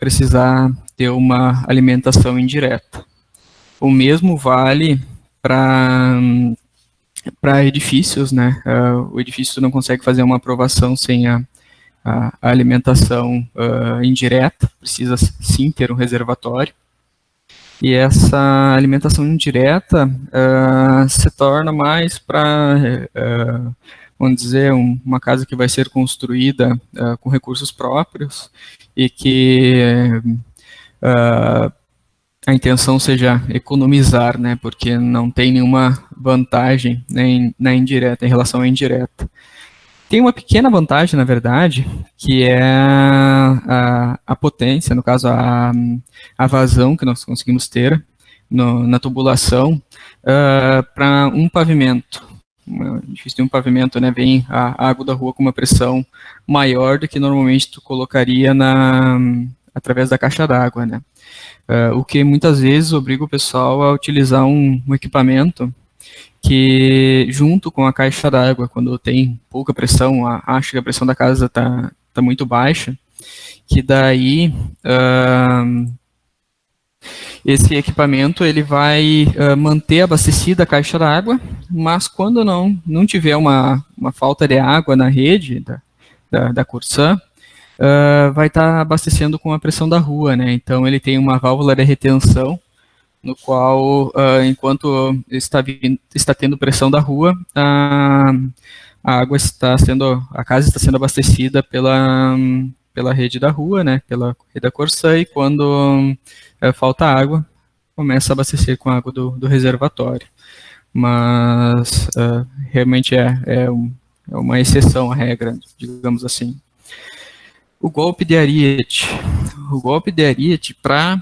precisar ter uma alimentação indireta. O mesmo vale para edifícios, né? O edifício não consegue fazer uma aprovação sem a alimentação indireta, precisa sim ter um reservatório. E essa alimentação indireta se torna mais para, vamos dizer, uma casa que vai ser construída com recursos próprios e que a intenção seja economizar, né, porque não tem nenhuma vantagem na indireta, em relação à indireta. Tem uma pequena vantagem, na verdade, que é a potência, no caso, a vazão que nós conseguimos ter na tubulação para um pavimento. Difícil de um pavimento, né, vem a água da rua com uma pressão maior do que normalmente tu colocaria através da caixa d'água, né. O que muitas vezes obriga o pessoal a utilizar um equipamento que, junto com a caixa d'água, quando tem pouca pressão, acha que a pressão da casa está muito baixa, que daí esse equipamento ele vai manter abastecida a caixa d'água, mas quando não tiver uma falta de água na rede da Corsã, vai estar abastecendo com a pressão da rua, né? Então ele tem uma válvula de retenção, no qual, enquanto está tendo pressão da rua, a casa está sendo abastecida pela rede da rua, né, pela rede da Corsã, e quando falta água, começa a abastecer com a água do reservatório. Mas realmente é uma exceção à regra, digamos assim. O golpe de ariete. O golpe de ariete para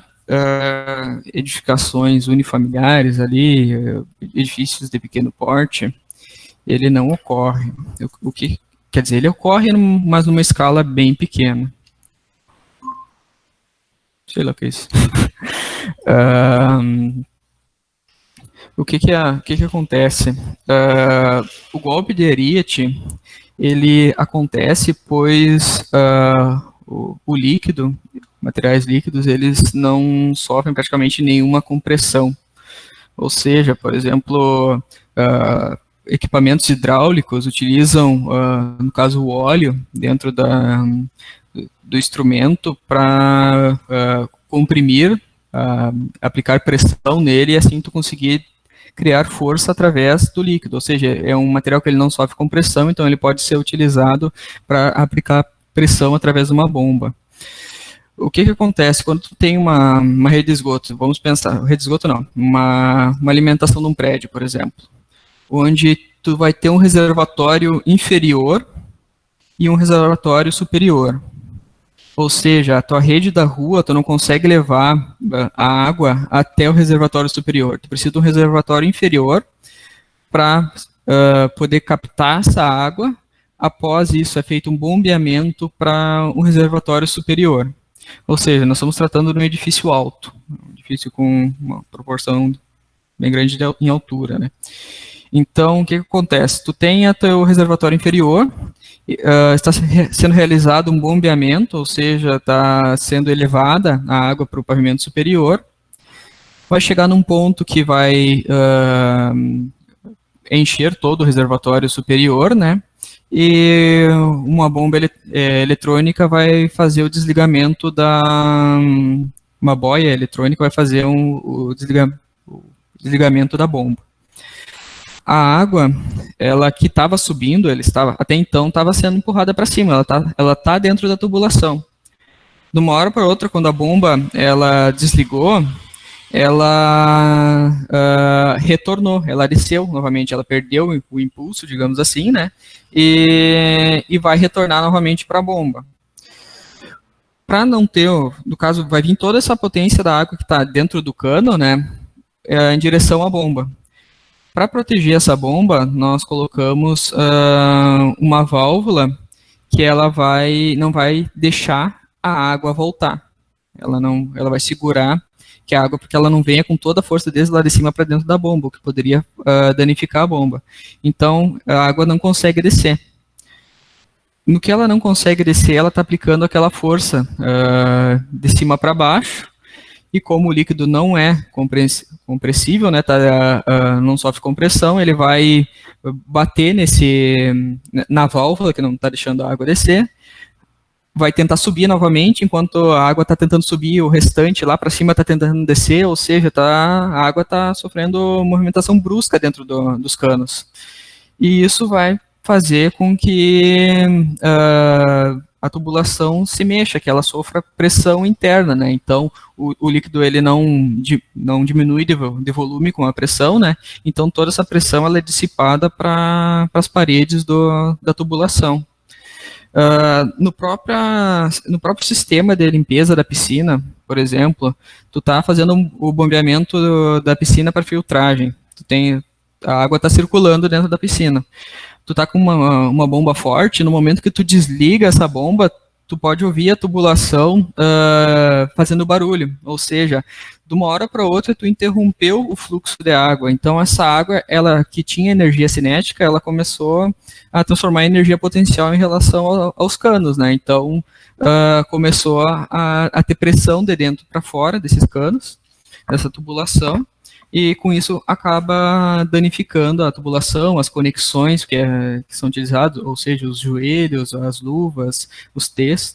edificações unifamiliares ali, edifícios de pequeno porte, ele não ocorre. O que quer dizer, ele ocorre, mas numa escala bem pequena. Sei lá o que é isso. O que acontece? O golpe de ariete, ele acontece pois o líquido, materiais líquidos, eles não sofrem praticamente nenhuma compressão. Ou seja, por exemplo, equipamentos hidráulicos utilizam, no caso, o óleo dentro do instrumento para comprimir, aplicar pressão nele e assim tu conseguir criar força através do líquido. Ou seja, é um material que ele não sofre compressão, então ele pode ser utilizado para aplicar pressão através de uma bomba. O que acontece quando tu tem uma rede de esgoto? Vamos pensar, rede de esgoto não, uma alimentação de um prédio, por exemplo, onde tu vai ter um reservatório inferior e um reservatório superior. Ou seja, a tua rede da rua, tu não consegue levar a água até o reservatório superior. Tu precisa de um reservatório inferior para poder captar essa água. Após isso, é feito um bombeamento para um reservatório superior. Ou seja, nós estamos tratando de um edifício alto, um edifício com uma proporção bem grande em altura, né? Então, o que acontece? Tu tem o teu reservatório inferior, está sendo realizado um bombeamento, ou seja, está sendo elevada a água para o pavimento superior, vai chegar num ponto que vai encher todo o reservatório superior, né? E uma bomba eletrônica vai fazer o desligamento uma boia eletrônica vai fazer o desligamento da bomba. A água, ela que estava subindo, até então estava sendo empurrada para cima, ela tá dentro da tubulação. De uma hora para outra, quando a bomba ela desligou, ela retornou, ela desceu novamente, ela perdeu o impulso, digamos assim, né? E vai retornar novamente para a bomba. Para não ter, no caso, vai vir toda essa potência da água que está dentro do cano, né? Em direção à bomba. Para proteger essa bomba, nós colocamos uma válvula que ela não vai deixar a água voltar. Ela vai segurar que a água, porque ela não venha com toda a força desde lá de cima para dentro da bomba, o que poderia danificar a bomba. Então, a água não consegue descer. No que ela não consegue descer, ela está aplicando aquela força de cima para baixo, e como o líquido não é compressível, né, não sofre compressão, ele vai bater na válvula, que não está deixando a água descer, vai tentar subir novamente, enquanto a água está tentando subir, o restante lá para cima está tentando descer, ou seja, a água está sofrendo movimentação brusca dentro dos canos. E isso vai fazer com que a tubulação se mexa, que ela sofra pressão interna, né? Então, o líquido ele não diminui de volume com a pressão, né? Então, toda essa pressão ela é dissipada para as paredes da tubulação. No próprio sistema de limpeza da piscina, por exemplo, tu tá fazendo o bombeamento da piscina para filtragem. A água está circulando dentro da piscina. Tu tá com uma bomba forte, no momento que tu desliga essa bomba, tu pode ouvir a tubulação fazendo barulho, ou seja, de uma hora para outra tu interrompeu o fluxo de água. Então essa água, ela que tinha energia cinética, ela começou a transformar em energia potencial em relação aos canos, né? Então começou a ter pressão de dentro para fora desses canos, dessa tubulação, e com isso acaba danificando a tubulação, as conexões que são utilizadas, ou seja, os joelhos, as luvas, os T's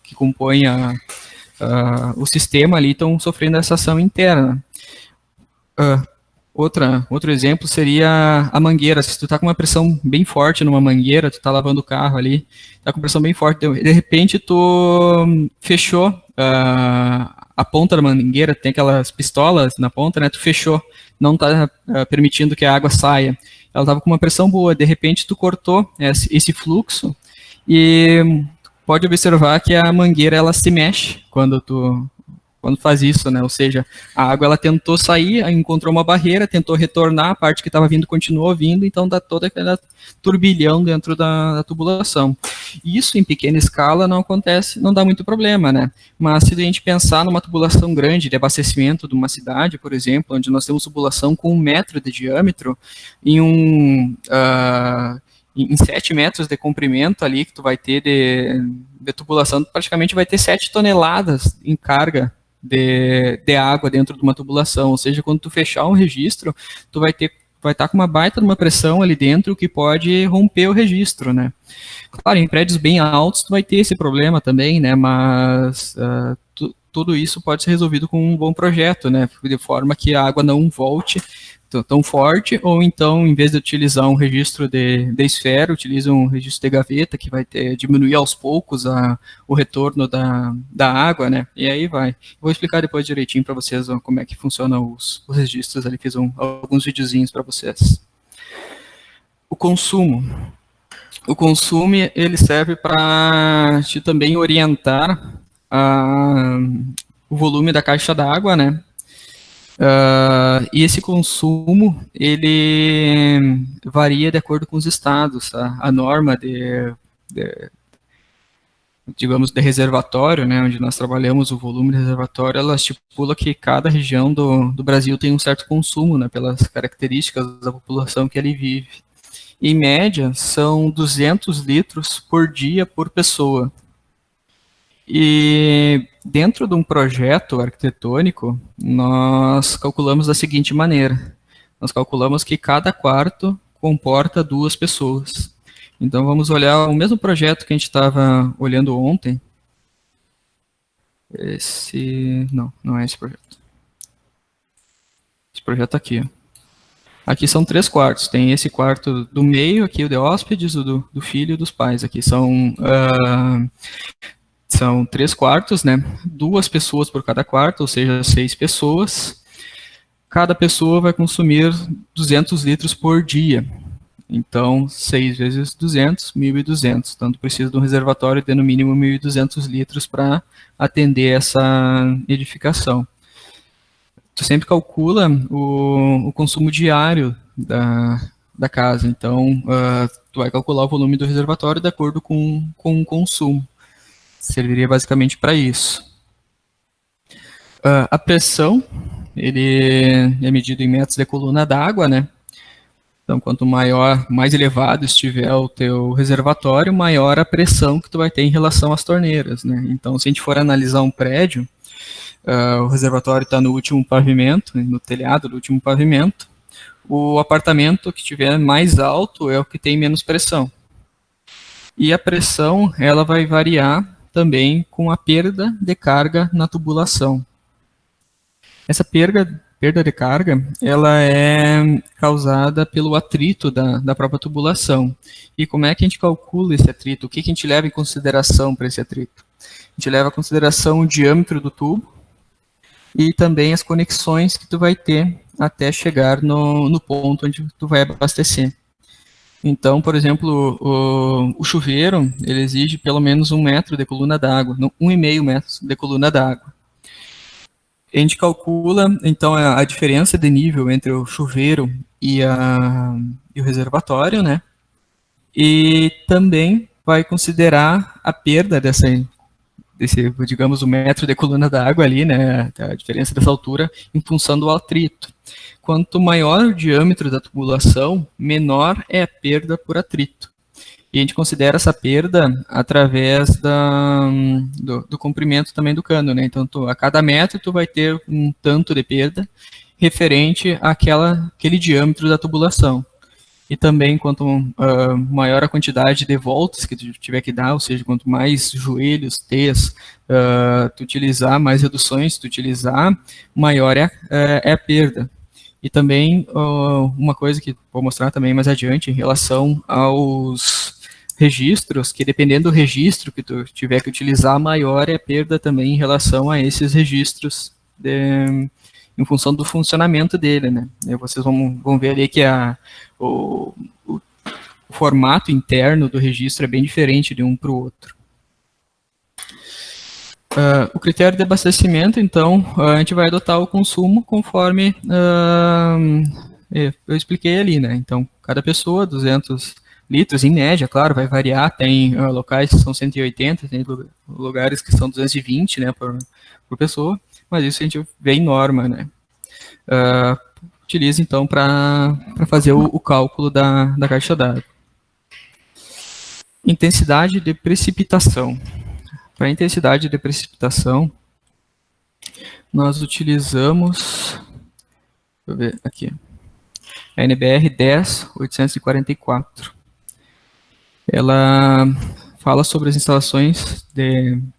que compõem o sistema ali, estão sofrendo essa ação interna. Outro exemplo seria a mangueira. Se tu está com uma pressão bem forte numa mangueira, tu está lavando o carro ali, está com pressão bem forte, de repente tu fechou a ponta da mangueira, tem aquelas pistolas na ponta, né? Tu fechou, não está permitindo que a água saia. Ela estava com uma pressão boa, de repente tu cortou esse fluxo e pode observar que a mangueira ela se mexe quando faz isso, né? Ou seja, a água ela tentou sair, encontrou uma barreira, tentou retornar, a parte que estava vindo continuou vindo, então dá toda aquela turbilhão dentro da tubulação. Isso em pequena escala não acontece, não dá muito problema, né? Mas se a gente pensar numa tubulação grande de abastecimento de uma cidade, por exemplo, onde nós temos tubulação com 1 metro de diâmetro, em 7 metros de comprimento ali que tu vai ter de tubulação, tu praticamente vai ter 7 toneladas em carga de água dentro de uma tubulação, ou seja, quando tu fechar um registro, tu vai estar com uma baita de uma pressão ali dentro que pode romper o registro, né? Claro, em prédios bem altos tu vai ter esse problema também, né? Mas tudo isso pode ser resolvido com um bom projeto, né? De forma que a água não volte tão forte, ou então, em vez de utilizar um registro de esfera, utiliza um registro de gaveta, que vai diminuir aos poucos o retorno da água, né? E aí vai. Vou explicar depois direitinho para vocês como é que funcionam os registros ali, fiz alguns videozinhos para vocês. O consumo. O consumo, ele serve para te também orientar o volume da caixa d'água, né? E esse consumo, ele varia de acordo com os estados, tá? A norma digamos, de reservatório, né, onde nós trabalhamos o volume de reservatório, ela estipula que cada região do Brasil tem um certo consumo, né, pelas características da população que ali vive. Em média, são 200 litros por dia por pessoa. E dentro de um projeto arquitetônico, nós calculamos da seguinte maneira. Nós calculamos que cada quarto comporta 2 pessoas. Então vamos olhar o mesmo projeto que a gente estava olhando ontem. Não é esse projeto. Esse projeto aqui. Aqui são 3 quartos. Tem esse quarto do meio, aqui o de hóspedes, o do filho e dos pais. Aqui são 3 quartos, né? 2 pessoas por cada quarto, ou seja, 6 pessoas. Cada pessoa vai consumir 200 litros por dia. Então, 6 vezes 200, 1.200. Então, tu precisa de um reservatório de no mínimo 1.200 litros para atender essa edificação. Tu sempre calcula o consumo diário da casa. Então, tu vai calcular o volume do reservatório de acordo com o consumo. Serviria basicamente para isso. A pressão, ele é medido em metros de coluna d'água, né? Então, quanto maior, mais elevado estiver o teu reservatório, maior a pressão que tu vai ter em relação às torneiras, né? Então, se a gente for analisar um prédio, o reservatório está no último pavimento, no telhado do último pavimento. O apartamento que estiver mais alto é o que tem menos pressão. E a pressão, ela vai variar também com a perda de carga na tubulação. Essa perda de carga, ela é causada pelo atrito da própria tubulação. E como é que a gente calcula esse atrito? O que a gente leva em consideração para esse atrito? A gente leva em consideração o diâmetro do tubo e também as conexões que tu vai ter até chegar no ponto onde tu vai abastecer. Então, por exemplo, o chuveiro, ele exige pelo menos 1 metro de coluna d'água, 1,5 metros de coluna d'água. A gente calcula, então, a diferença de nível entre o chuveiro e o reservatório, né? E também vai considerar a perda desse, digamos, 1 metro de coluna d'água ali, né? A diferença dessa altura em função do atrito. Quanto maior o diâmetro da tubulação, menor é a perda por atrito. E a gente considera essa perda através do comprimento também do cano, né? Então, a cada metro tu vai ter um tanto de perda referente àquele diâmetro da tubulação. E também, quanto maior a quantidade de voltas que tu tiver que dar, ou seja, quanto mais joelhos, T's tu utilizar, mais reduções tu utilizar, maior é a perda. E também uma coisa que vou mostrar também mais adiante em relação aos registros, que dependendo do registro que tu tiver que utilizar, maior é a perda também em relação a esses registros em função do funcionamento dele, né? E vocês vão ver ali que o formato interno do registro é bem diferente de um para o outro. O critério de abastecimento, então, a gente vai adotar o consumo conforme eu expliquei ali, né? Então, cada pessoa, 200 litros, em média, claro, vai variar, tem locais que são 180, tem lugares que são 220, né, por pessoa, mas isso a gente vê em norma, né? Utiliza, então, para fazer o cálculo da caixa d'água. Intensidade de precipitação. Para a intensidade de precipitação, nós utilizamos, deixa eu ver aqui, a NBR 10.844. Ela fala sobre as instalações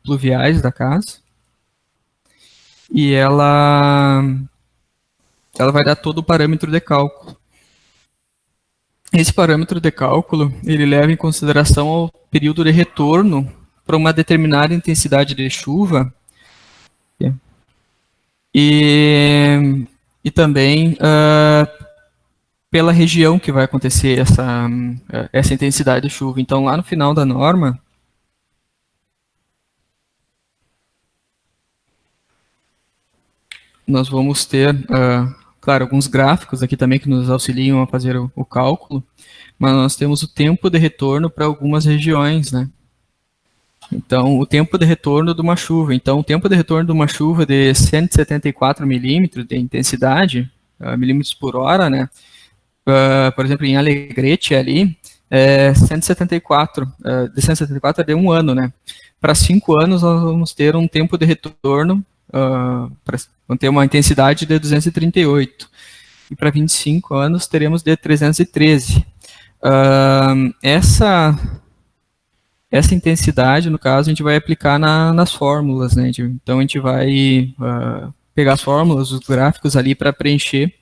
pluviais da casa e ela vai dar todo o parâmetro de cálculo. Esse parâmetro de cálculo, ele leva em consideração o período de retorno para uma determinada intensidade de chuva e também pela região que vai acontecer essa intensidade de chuva. Então, lá no final da norma, nós vamos ter, claro, alguns gráficos aqui também que nos auxiliam a fazer o cálculo, mas nós temos o tempo de retorno para algumas regiões, né? Então, o tempo de retorno de uma chuva. Então, o tempo de retorno de uma chuva de 174 milímetros de intensidade, milímetros por hora, né? Por exemplo, em Alegrete ali, 174, de 174 é de 1 ano, né? Para 5 anos, nós vamos ter um tempo de retorno, vamos ter uma intensidade de 238. E para 25 anos, teremos de 313. Essa intensidade, no caso, a gente vai aplicar nas fórmulas, né? Então, a gente vai pegar as fórmulas, os gráficos ali para preencher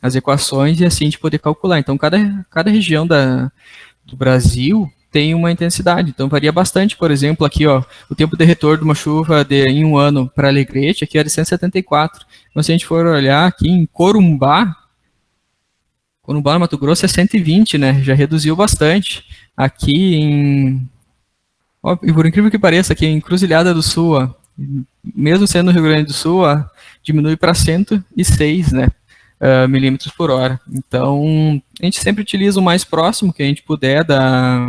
as equações e assim a gente poder calcular. Então, cada região do Brasil tem uma intensidade, então varia bastante. Por exemplo, aqui, ó, o tempo de retorno de uma chuva em 1 ano para Alegrete, aqui é de 174. Então, se a gente for olhar aqui em Corumbá, no Mato Grosso é 120, né? Já reduziu bastante. Aqui e por incrível que pareça, aqui em Encruzilhada do Sul, ó, mesmo sendo no Rio Grande do Sul, diminui para 106, né? Milímetros por hora. Então, a gente sempre utiliza o mais próximo que a gente puder da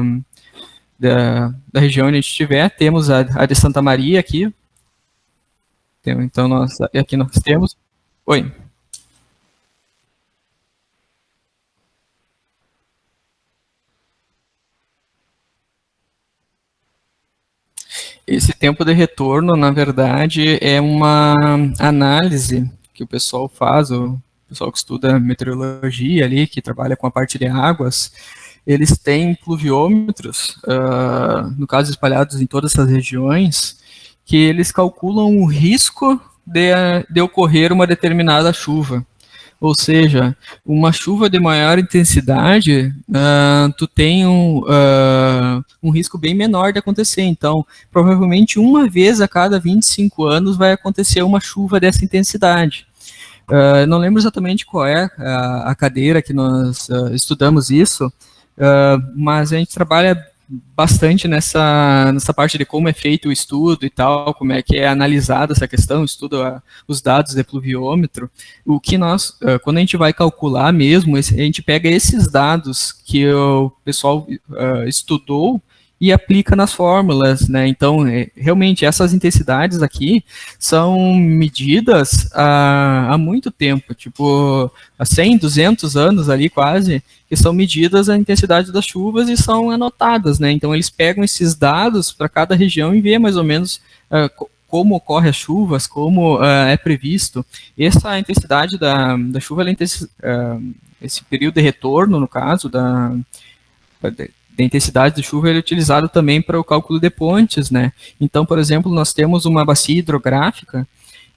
região onde a gente estiver. Temos a de Santa Maria aqui. Então, aqui nós temos... Oi. Esse tempo de retorno, na verdade, é uma análise que o pessoal faz, o pessoal que estuda meteorologia ali, que trabalha com a parte de águas, eles têm pluviômetros, no caso espalhados em todas essas regiões, que eles calculam o risco de ocorrer uma determinada chuva. Ou seja, uma chuva de maior intensidade, tu tem um risco bem menor de acontecer. Então, provavelmente uma vez a cada 25 anos vai acontecer uma chuva dessa intensidade. Não lembro exatamente qual é a cadeira que nós estudamos isso, mas a gente trabalha bastante nessa parte de como é feito o estudo e tal, como é que é analisada essa questão, estuda os dados de pluviômetro. O que nós, quando a gente vai calcular mesmo, a gente pega esses dados que o pessoal estudou e aplica nas fórmulas, né? Então, realmente, essas intensidades aqui são medidas há muito tempo, tipo, há 100, 200 anos ali quase, que são medidas a intensidade das chuvas e são anotadas, né? Então, eles pegam esses dados para cada região e vê mais ou menos como ocorre as chuvas, como é previsto. Essa intensidade da chuva, esse período de retorno, no caso, da intensidade de chuva, ele é utilizado também para o cálculo de pontes, né? Então, por exemplo, nós temos uma bacia hidrográfica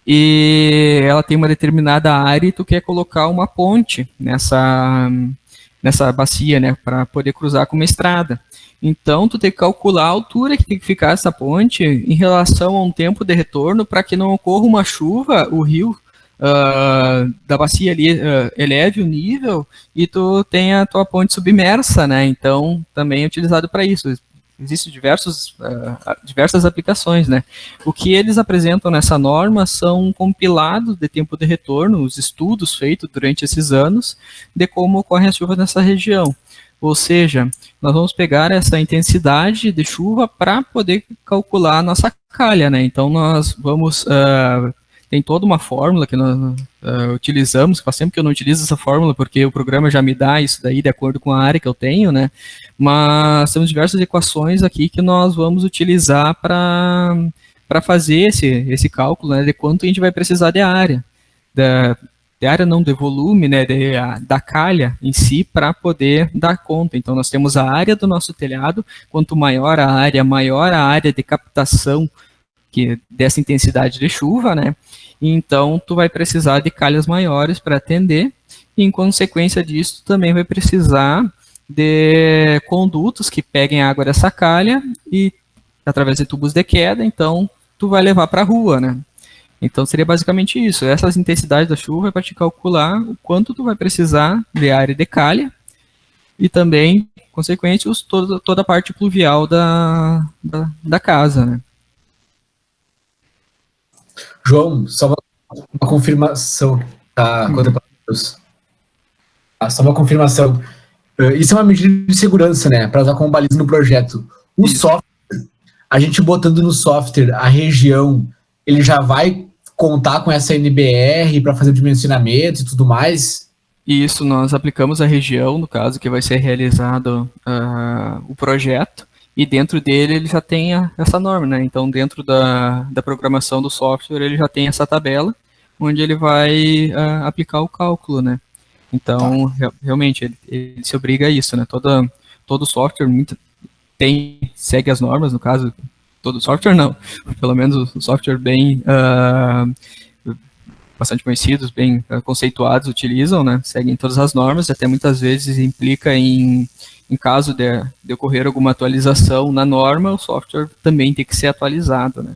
e ela tem uma determinada área e tu quer colocar uma ponte nessa bacia, né, para poder cruzar com uma estrada. Então, tu tem que calcular a altura que tem que ficar essa ponte em relação a um tempo de retorno para que não ocorra uma chuva, o rio da bacia ali eleve o nível e tu tenha a tua ponte submersa, né? Então, também é utilizado para isso. Existem diversas aplicações, né? O que eles apresentam nessa norma são um compilado de tempo de retorno, os estudos feitos durante esses anos, de como ocorrem as chuvas nessa região. Ou seja, nós vamos pegar essa intensidade de chuva para poder calcular a nossa calha, né? Então, nós vamos... tem toda uma fórmula que nós utilizamos, faz tempo que eu não utilizo essa fórmula, porque o programa já me dá isso daí de acordo com a área que eu tenho, né? Mas temos diversas equações aqui que nós vamos utilizar para fazer esse cálculo, né, de quanto a gente vai precisar de área. De área não, de volume, né, da calha em si, para poder dar conta. Então, nós temos a área do nosso telhado, quanto maior a área de captação dessa intensidade de chuva, né? Então, tu vai precisar de calhas maiores para atender, e em consequência disso, tu também vai precisar de condutos que peguem a água dessa calha e, através de tubos de queda, então, tu vai levar para a rua, né? Então, seria basicamente isso. Essas intensidades da chuva é para te calcular o quanto tu vai precisar de área de calha e também, consequentemente, toda a parte pluvial da casa, né? João, só uma confirmação. Tá? Só uma confirmação. Isso é uma medida de segurança, né? Para usar como baliza no projeto. O software, a gente botando no software a região, ele já vai contar com essa NBR para fazer o dimensionamento e tudo mais? Isso, nós aplicamos a região, no caso, que vai ser realizado o projeto. E dentro dele ele já tem essa norma, né? Então, dentro da programação do software, ele já tem essa tabela, onde ele vai aplicar o cálculo, né? Então, realmente, ele se obriga a isso, né? Todo software segue as normas, no caso, todo software não, pelo menos o software bem bastante conhecidos, bem conceituados, utilizam, né? Seguem todas as normas, até muitas vezes implica em caso de ocorrer alguma atualização na norma, o software também tem que ser atualizado, né?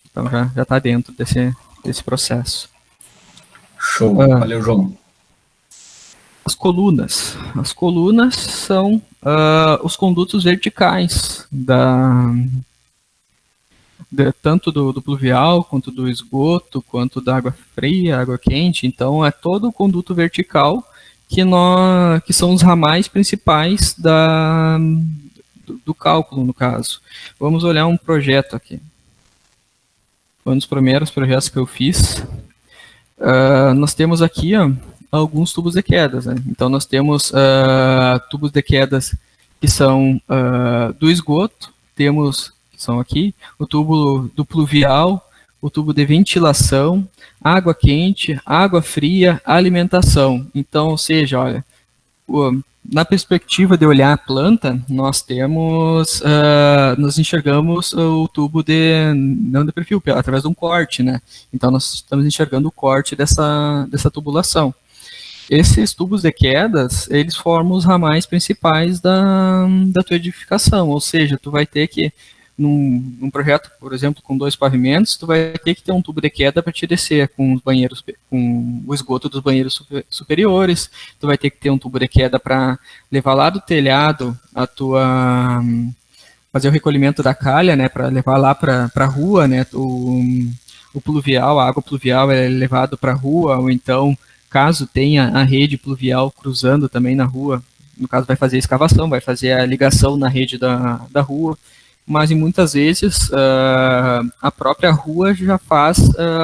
Então já está dentro desse processo. Show, valeu, João. As colunas. As colunas são os condutos verticais tanto do pluvial, quanto do esgoto, quanto da água fria, água quente. Então é todo o conduto vertical que são os ramais principais do cálculo, no caso. Vamos olhar um projeto aqui. Foi um dos primeiros projetos que eu fiz. Nós temos aqui alguns tubos de quedas, né? Então, nós temos tubos de quedas que são do esgoto, temos que são aqui, o tubo do pluvial, o tubo de ventilação, água quente, água fria, alimentação. Então, ou seja, olha, na perspectiva de olhar a planta, nós temos, nós enxergamos o tubo não de perfil, através de um corte, né? Então, nós estamos enxergando o corte dessa tubulação. Esses tubos de quedas, eles formam os ramais principais da tua edificação, ou seja, tu vai ter que, num projeto, por exemplo, com 2 pavimentos, tu vai ter que ter um tubo de queda para te descer com os banheiros, com o esgoto dos banheiros superiores, tu vai ter que ter um tubo de queda para levar lá do telhado fazer o recolhimento da calha, né, para levar lá para a rua, né, o pluvial, a água pluvial é levado para a rua, ou então caso tenha a rede pluvial cruzando também na rua, no caso vai fazer a escavação, vai fazer a ligação na rede da rua, mas em muitas vezes a própria rua já faz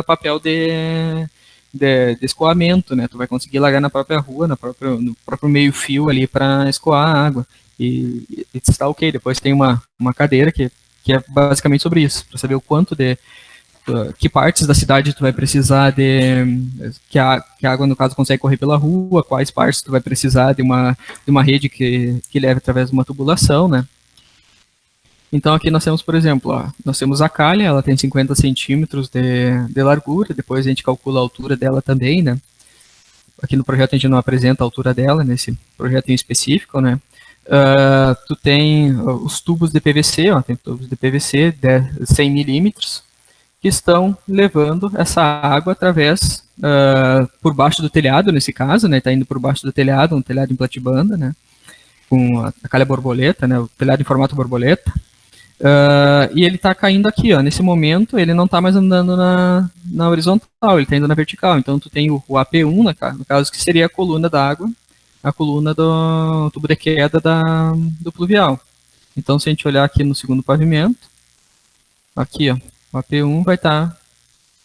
papel de escoamento, né? Tu vai conseguir largar na própria rua, no próprio meio-fio ali para escoar a água. E está ok. Depois tem uma cadeira que é basicamente sobre isso, para saber o quanto que partes da cidade tu vai precisar que a água, no caso, consegue correr pela rua, quais partes tu vai precisar de uma rede que leve através de uma tubulação, né? Então aqui nós temos, por exemplo, nós temos a calha, ela tem 50 centímetros de largura, depois a gente calcula a altura dela também, né? Aqui no projeto a gente não apresenta a altura dela, nesse projeto em específico, né? Tu tem os tubos de PVC, tem tubos de PVC de 100 milímetros, que estão levando essa água através, por baixo do telhado, nesse caso, né? Está indo por baixo do telhado, um telhado em platibanda, né? Com a calha borboleta, né? O telhado em formato borboleta. E ele está caindo aqui, nesse momento ele não está mais andando na horizontal, ele está indo na vertical. Então tu tem o AP1, no caso, que seria a coluna da água, a coluna do tubo de queda do pluvial. Então se a gente olhar aqui no segundo pavimento, aqui, o AP1 vai estar,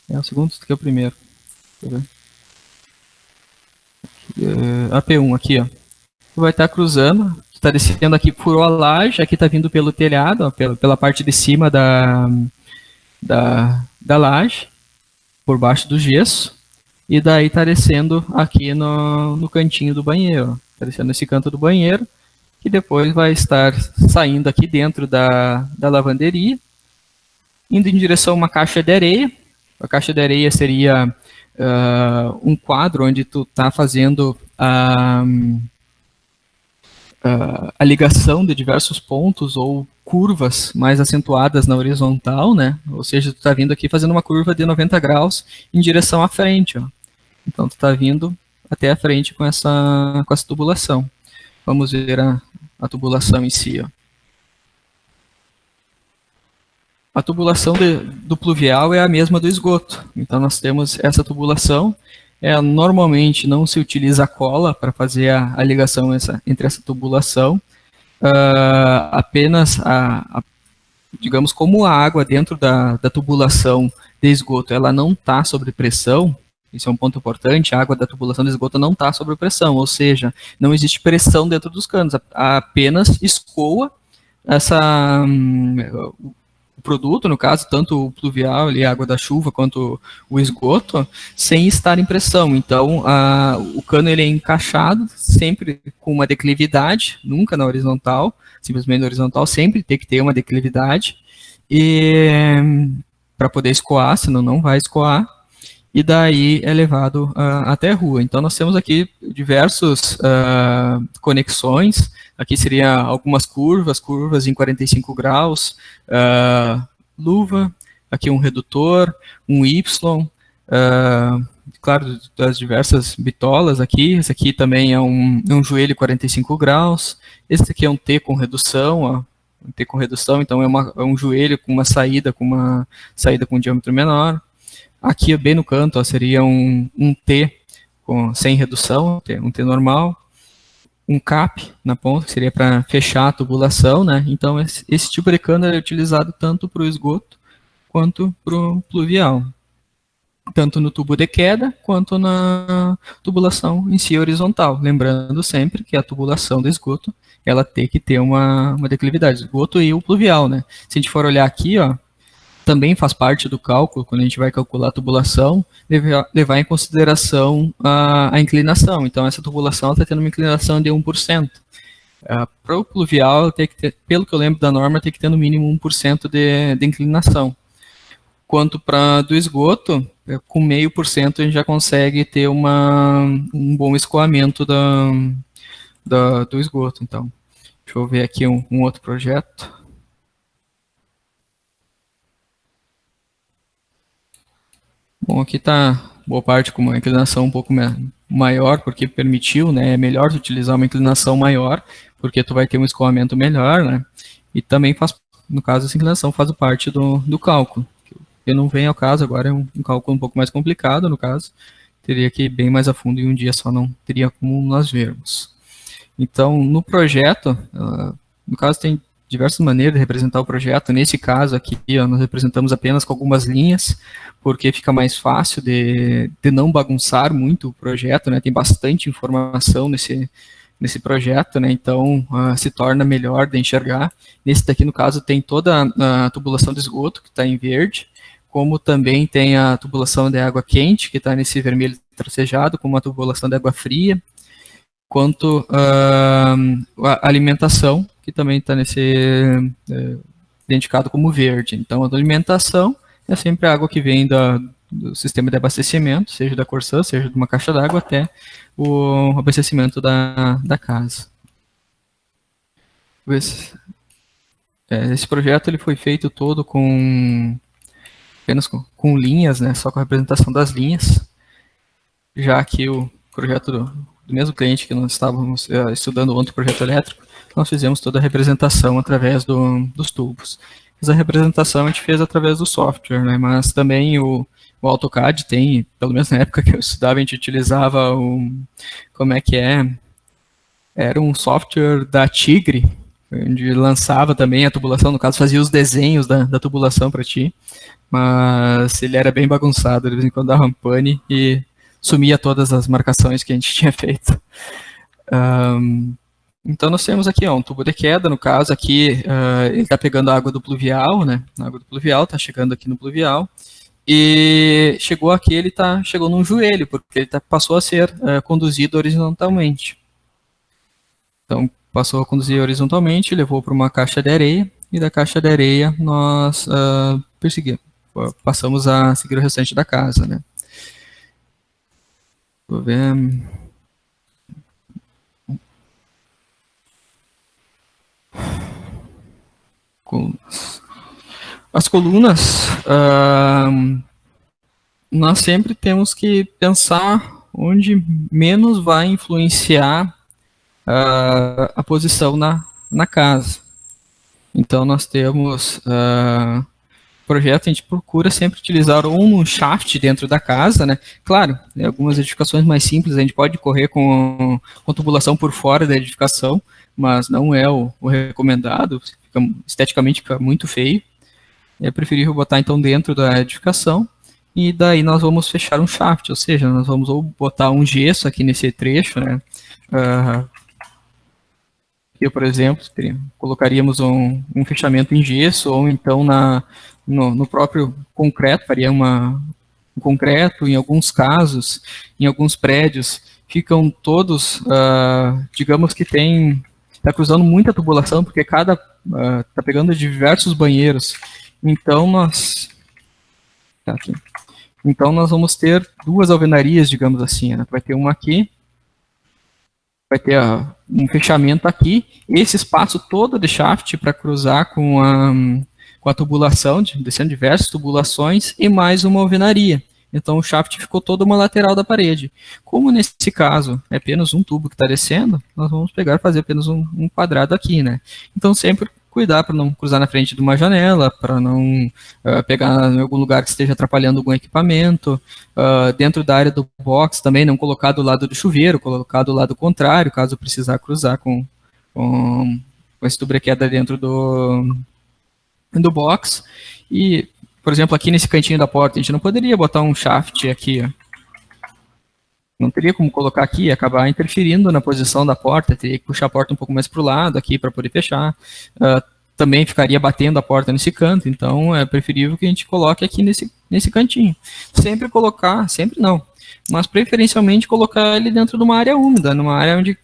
é o segundo, que é o primeiro. AP1 aqui, vai estar cruzando, está descendo aqui por a laje, aqui está vindo pelo telhado, pela parte de cima da laje, por baixo do gesso, e daí está descendo aqui no cantinho do banheiro, está descendo esse canto do banheiro, que depois vai estar saindo aqui dentro da lavanderia, indo em direção a uma caixa de areia. A caixa de areia seria um quadro onde tu está fazendo a ligação de diversos pontos ou curvas mais acentuadas na horizontal, né? Ou seja, tu está vindo aqui fazendo uma curva de 90 graus em direção à frente, Então tu está vindo até a frente com essa tubulação. Vamos ver a tubulação em si, A tubulação do pluvial é a mesma do esgoto. Então nós temos essa tubulação. Normalmente não se utiliza cola para fazer a ligação entre essa tubulação. Apenas, digamos, como a água dentro da tubulação de esgoto ela não está sob pressão, isso é um ponto importante, a água da tubulação de esgoto não está sob pressão, ou seja, não existe pressão dentro dos canos, apenas escoa o produto, no caso, tanto o pluvial, a água da chuva, quanto o esgoto, sem estar em pressão. Então, o cano ele é encaixado sempre com uma declividade, nunca na horizontal, simplesmente na horizontal, sempre tem que ter uma declividade, para poder escoar, senão não vai escoar, e daí é levado até a rua. Então, nós temos aqui diversas conexões. Aqui seria algumas curvas em 45 graus, luva, aqui um redutor, um Y, claro, das diversas bitolas aqui. Esse aqui também é um joelho 45 graus. Esse aqui é um T com redução, um T com redução, então é um joelho com uma saída com diâmetro menor. Aqui, bem no canto, seria um T sem redução, um T normal. Um cap na ponta, que seria para fechar a tubulação, né? Então, esse tipo de cano é utilizado tanto para o esgoto quanto para o pluvial. Tanto no tubo de queda, quanto na tubulação em si horizontal. Lembrando sempre que a tubulação do esgoto ela ter que ter uma declividade. Esgoto e o pluvial, né? Se a gente for olhar aqui, ó, também faz parte do cálculo, quando a gente vai calcular a tubulação, levar em consideração a inclinação. Então, essa tubulação está tendo uma inclinação de 1%. Para o pluvial, tem que ter, pelo que eu lembro da norma, tem que ter no mínimo 1% de inclinação. Quanto para do esgoto, com 0,5% a gente já consegue ter um bom escoamento do esgoto. Então, deixa eu ver aqui um outro projeto. Bom, aqui está boa parte com uma inclinação um pouco maior, porque permitiu, né? É melhor utilizar uma inclinação maior, porque tu vai ter um escoamento melhor, né? E também faz, no caso, essa inclinação faz parte do cálculo. Que não vem ao caso, agora é um cálculo um pouco mais complicado, no caso. Teria que ir bem mais a fundo em um dia só, não teria como nós vermos. Então, no projeto, no caso tem diversas maneiras de representar o projeto. Nesse caso aqui, ó, nós representamos apenas com algumas linhas, porque fica mais fácil de não bagunçar muito o projeto, né? Tem bastante informação nesse projeto, né? Então se torna melhor de enxergar. Nesse daqui, no caso, tem toda a tubulação de esgoto, que está em verde, como também tem a tubulação de água quente, que está nesse vermelho tracejado, como a tubulação de água fria, quanto a alimentação, que também está identificado como verde. Então, a alimentação é sempre a água que vem do sistema de abastecimento, seja da Corsã, seja de uma caixa d'água, até o abastecimento da casa. Esse projeto ele foi feito todo apenas com linhas, né, só com a representação das linhas, já que o projeto do mesmo cliente que nós estávamos estudando ontem, o projeto elétrico, nós fizemos toda a representação através dos tubos. Essa representação a gente fez através do software, né, mas também o AutoCAD tem, pelo menos na época que eu estudava, a gente utilizava era um software da Tigre, onde lançava também a tubulação, no caso fazia os desenhos da tubulação para ti, mas ele era bem bagunçado, de vez em quando dava um pane e sumia todas as marcações que a gente tinha feito. Então nós temos aqui um tubo de queda, no caso aqui ele está pegando a água do pluvial, né? A água do pluvial está chegando aqui no pluvial e chegou aqui, chegou num joelho, porque ele passou a ser conduzido horizontalmente. Então passou a conduzir horizontalmente, levou para uma caixa de areia e da caixa de areia nós passamos a seguir o restante da casa, né? Vou ver. As colunas, nós sempre temos que pensar onde menos vai influenciar a posição na casa. Então nós temos projeto, a gente procura sempre utilizar um shaft dentro da casa, né? Claro, em algumas edificações mais simples a gente pode correr com tubulação por fora da edificação, mas não é o recomendado, esteticamente fica muito feio. É preferível botar então dentro da edificação e daí nós vamos fechar um shaft, ou seja, nós vamos ou botar um gesso aqui nesse trecho, né? Eu, por exemplo, colocaríamos um fechamento em gesso ou então no próprio concreto, faria um concreto. Em alguns casos, em alguns prédios, ficam todos, digamos que está cruzando muita tubulação, porque está pegando de diversos banheiros. Então nós vamos ter duas alvenarias, digamos assim, né? Vai ter uma aqui, vai ter um fechamento aqui, esse espaço todo de shaft para cruzar com a tubulação, descendo diversas tubulações, e mais uma alvenaria. Então o shaft ficou toda uma lateral da parede. Como nesse caso é apenas um tubo que está descendo, nós vamos pegar e fazer apenas um quadrado aqui, né? Então sempre cuidar para não cruzar na frente de uma janela, para não pegar em algum lugar que esteja atrapalhando algum equipamento. Dentro da área do box também não colocar do lado do chuveiro, colocar do lado contrário, caso precisar cruzar com esse tubo de queda dentro do box. E, por exemplo, aqui nesse cantinho da porta, a gente não poderia botar um shaft aqui, ó. Não teria como colocar aqui e acabar interferindo na posição da porta, teria que puxar a porta um pouco mais para o lado aqui para poder fechar. Também ficaria batendo a porta nesse canto, então é preferível que a gente coloque aqui nesse cantinho. Sempre colocar, sempre não, mas preferencialmente colocar ele dentro de uma área úmida, numa área onde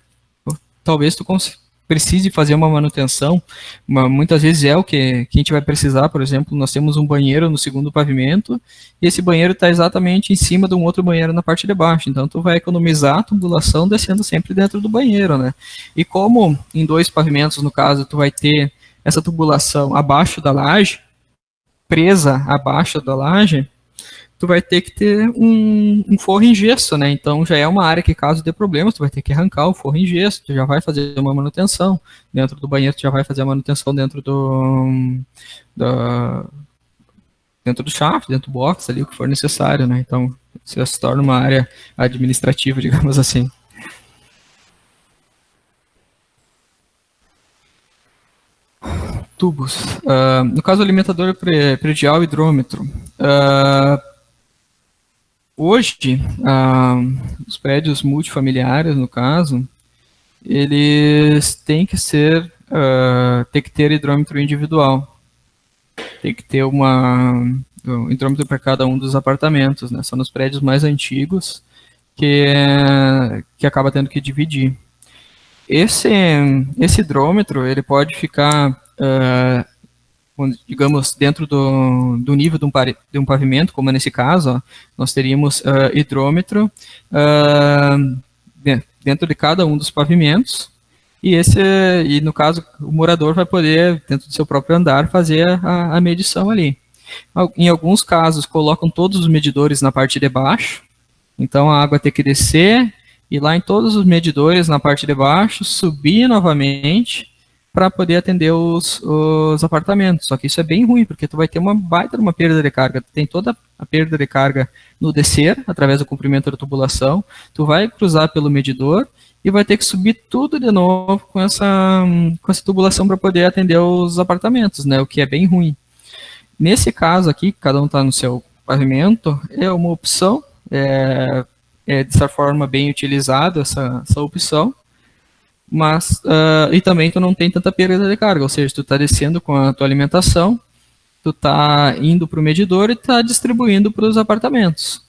talvez tu precise fazer uma manutenção, muitas vezes é o que a gente vai precisar. Por exemplo, nós temos um banheiro no segundo pavimento, e esse banheiro está exatamente em cima de um outro banheiro na parte de baixo, então tu vai economizar a tubulação descendo sempre dentro do banheiro, né? E como em 2 pavimentos, no caso, tu vai ter essa tubulação abaixo da laje, presa abaixo da laje, tu vai ter que ter um forro em gesso, né? Então já é uma área que, caso dê problemas, tu vai ter que arrancar o forro em gesso, tu já vai fazer uma manutenção dentro do banheiro, tu já vai fazer a manutenção dentro dentro do shaft, dentro do box ali, o que for necessário, né? Então isso se torna uma área administrativa, digamos assim. Tubos. No caso, alimentador predial hidrômetro. Hoje, os prédios multifamiliares, no caso, eles têm que ter hidrômetro individual. Tem que ter um hidrômetro para cada um dos apartamentos, né? São nos prédios mais antigos que acaba tendo que dividir. Esse hidrômetro, ele pode ficar, digamos, dentro do nível de um pavimento, como é nesse caso, ó, nós teríamos hidrômetro dentro de cada um dos pavimentos, e no caso o morador vai poder, dentro do seu próprio andar, fazer a medição ali. Em alguns casos colocam todos os medidores na parte de baixo, então a água tem que descer, e lá em todos os medidores na parte de baixo, subir novamente para poder atender os apartamentos. Só que isso é bem ruim, porque tu vai ter uma baita uma perda de carga. Tu tem toda a perda de carga no descer, através do comprimento da tubulação, tu vai cruzar pelo medidor e vai ter que subir tudo de novo com essa tubulação para poder atender os apartamentos, né? O que é bem ruim. Nesse caso aqui, cada um está no seu pavimento, é uma opção, de certa forma bem utilizado essa opção, mas e também tu não tem tanta perda de carga, ou seja, tu está descendo com a tua alimentação, tu está indo para o medidor e está distribuindo para os apartamentos.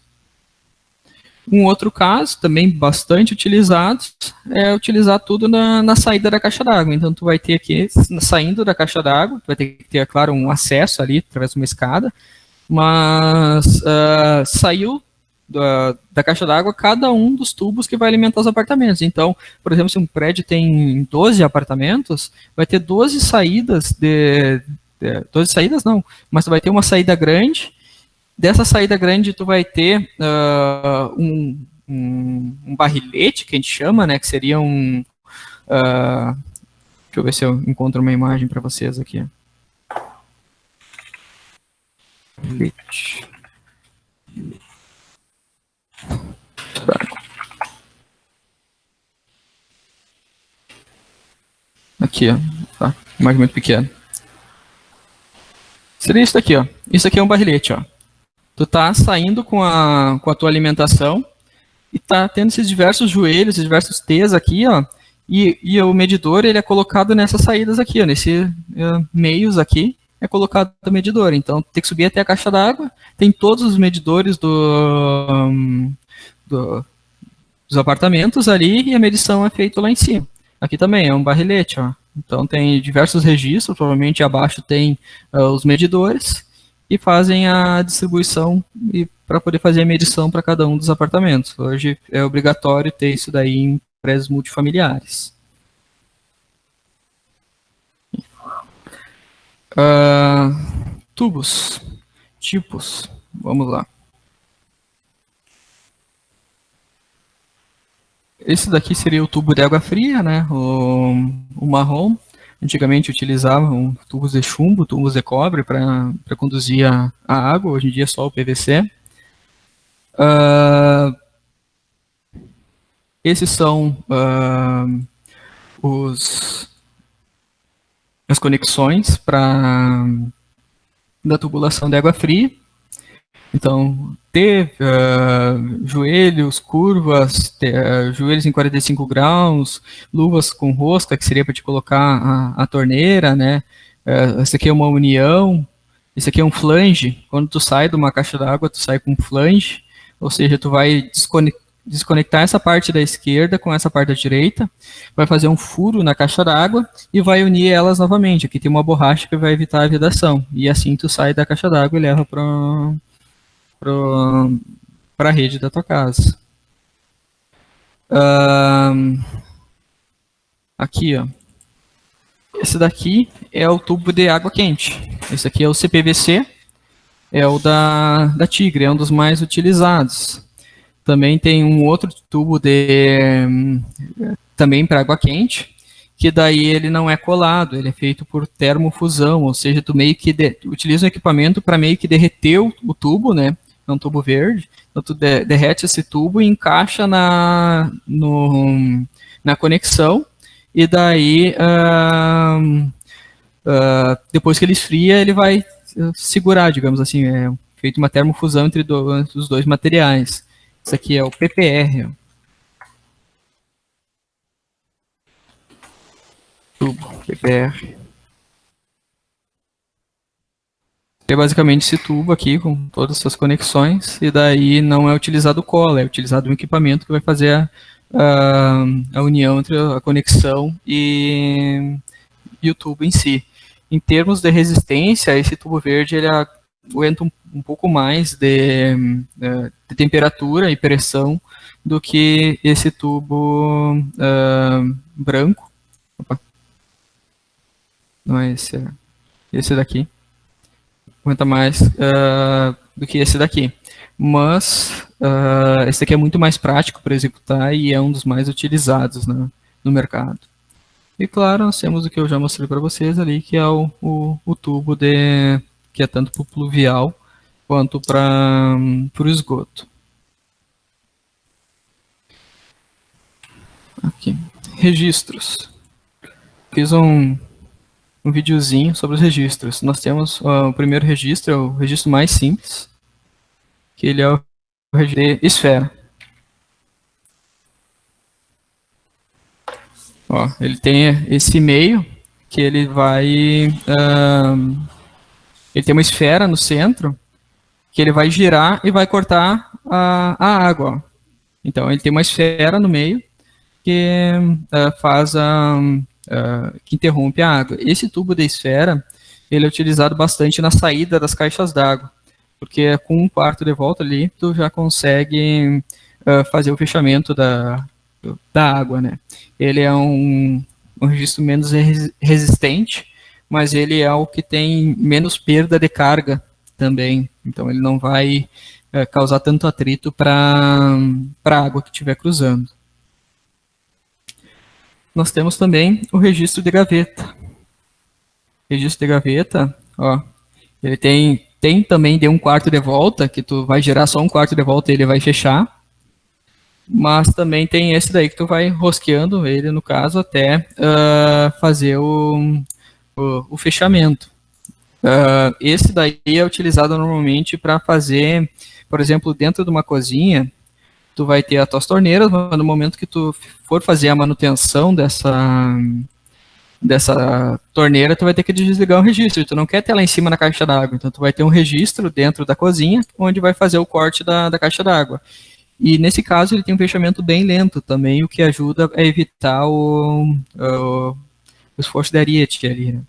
Um outro caso, também bastante utilizado, é utilizar tudo na saída da caixa d'água. Então tu vai ter aqui, saindo da caixa d'água, tu vai ter que ter, é claro, um acesso ali através de uma escada, mas saiu da caixa d'água cada um dos tubos que vai alimentar os apartamentos. Então, por exemplo, se um prédio tem 12 apartamentos, vai ter 12 saídas 12 saídas não, mas tu vai ter uma saída grande. Dessa saída grande tu vai ter um barrilete, que a gente chama, né, que seria deixa eu ver se eu encontro uma imagem para vocês aqui. Barrilete. Aqui, ó, tá? Imagem muito pequena. Seria isso daqui, ó. Isso aqui é um barrilete, ó. Tu tá saindo com a tua alimentação e tá tendo esses diversos joelhos, esses diversos T's aqui, ó. E o medidor, ele é colocado nessas saídas aqui, ó. Nesses meios aqui é colocado o medidor. Então, tem que subir até a caixa d'água. Tem todos os medidores dos apartamentos ali e a medição é feita lá em cima. Aqui também é um barrilete, ó. Então tem diversos registros, provavelmente abaixo tem os medidores e fazem a distribuição para poder fazer a medição para cada um dos apartamentos. Hoje é obrigatório ter isso daí em prédios multifamiliares. Tubos, tipos, vamos lá. Esse daqui seria o tubo de água fria, né? O marrom. Antigamente utilizavam tubos de chumbo, tubos de cobre para conduzir a água. Hoje em dia é só o PVC. Esses são as conexões da tubulação de água fria. Então, T, joelhos, curvas, joelhos em 45 graus, luvas com rosca, que seria para te colocar a torneira, né? Esse aqui é uma união, esse aqui é um flange. Quando tu sai de uma caixa d'água, tu sai com um flange, ou seja, tu vai desconectar essa parte da esquerda com essa parte da direita, vai fazer um furo na caixa d'água e vai unir elas novamente. Aqui tem uma borracha que vai evitar a vedação, e assim tu sai da caixa d'água e leva para a rede da tua casa. Aqui, ó. Esse daqui é o tubo de água quente. Esse aqui é o CPVC, é o da Tigre, é um dos mais utilizados. Também tem um outro tubo também para água quente, que daí ele não é colado, ele é feito por termofusão, ou seja, tu meio que utiliza um equipamento para meio que derreter o tubo, né? É um tubo verde, então tu derrete esse tubo e encaixa na conexão, e daí depois que ele esfria, ele vai segurar, digamos assim, é feito uma termofusão entre os dois materiais. Isso aqui é o PPR. Tubo, PPR. É basicamente esse tubo aqui com todas as suas conexões, e daí não é utilizado cola, é utilizado um equipamento que vai fazer a união entre a conexão e o tubo em si. Em termos de resistência, esse tubo verde ele aguenta um pouco mais de temperatura e pressão do que esse tubo branco. Opa. Não é esse, é esse daqui. Aguenta mais do que esse daqui. Mas esse daqui é muito mais prático para executar e é um dos mais utilizados no mercado. E claro, nós temos o que eu já mostrei para vocês ali, que é o tubo que é tanto para o pluvial quanto para o esgoto. Aqui, registros. Fiz um videozinho sobre os registros. Nós temos o primeiro registro, é o registro mais simples, que ele é o registro de esfera. Ó, ele tem esse meio, que ele vai... ele tem uma esfera no centro, que ele vai girar e vai cortar a água. Ó. Então, ele tem uma esfera no meio, que que interrompe a água. Esse tubo de esfera, ele é utilizado bastante na saída das caixas d'água, porque com um quarto de volta ali, tu já consegue fazer o fechamento da água, né? Ele é um registro menos resistente, mas ele é o que tem menos perda de carga também. Então, ele não vai causar tanto atrito para a água que estiver cruzando. Nós temos também o registro de gaveta. Registro de gaveta, ó, ele tem também de um quarto de volta, que tu vai girar só um quarto de volta e ele vai fechar. Mas também tem esse daí que tu vai rosqueando ele, no caso, até fazer o fechamento. Esse daí é utilizado normalmente para fazer, por exemplo, dentro de uma cozinha, tu vai ter as tuas torneiras, mas no momento que tu for fazer a manutenção dessa torneira, tu vai ter que desligar o registro. Tu não quer ter lá em cima na caixa d'água, então tu vai ter um registro dentro da cozinha, onde vai fazer o corte da caixa d'água. E nesse caso ele tem um fechamento bem lento também, o que ajuda a evitar o esforço de ariete ali, né?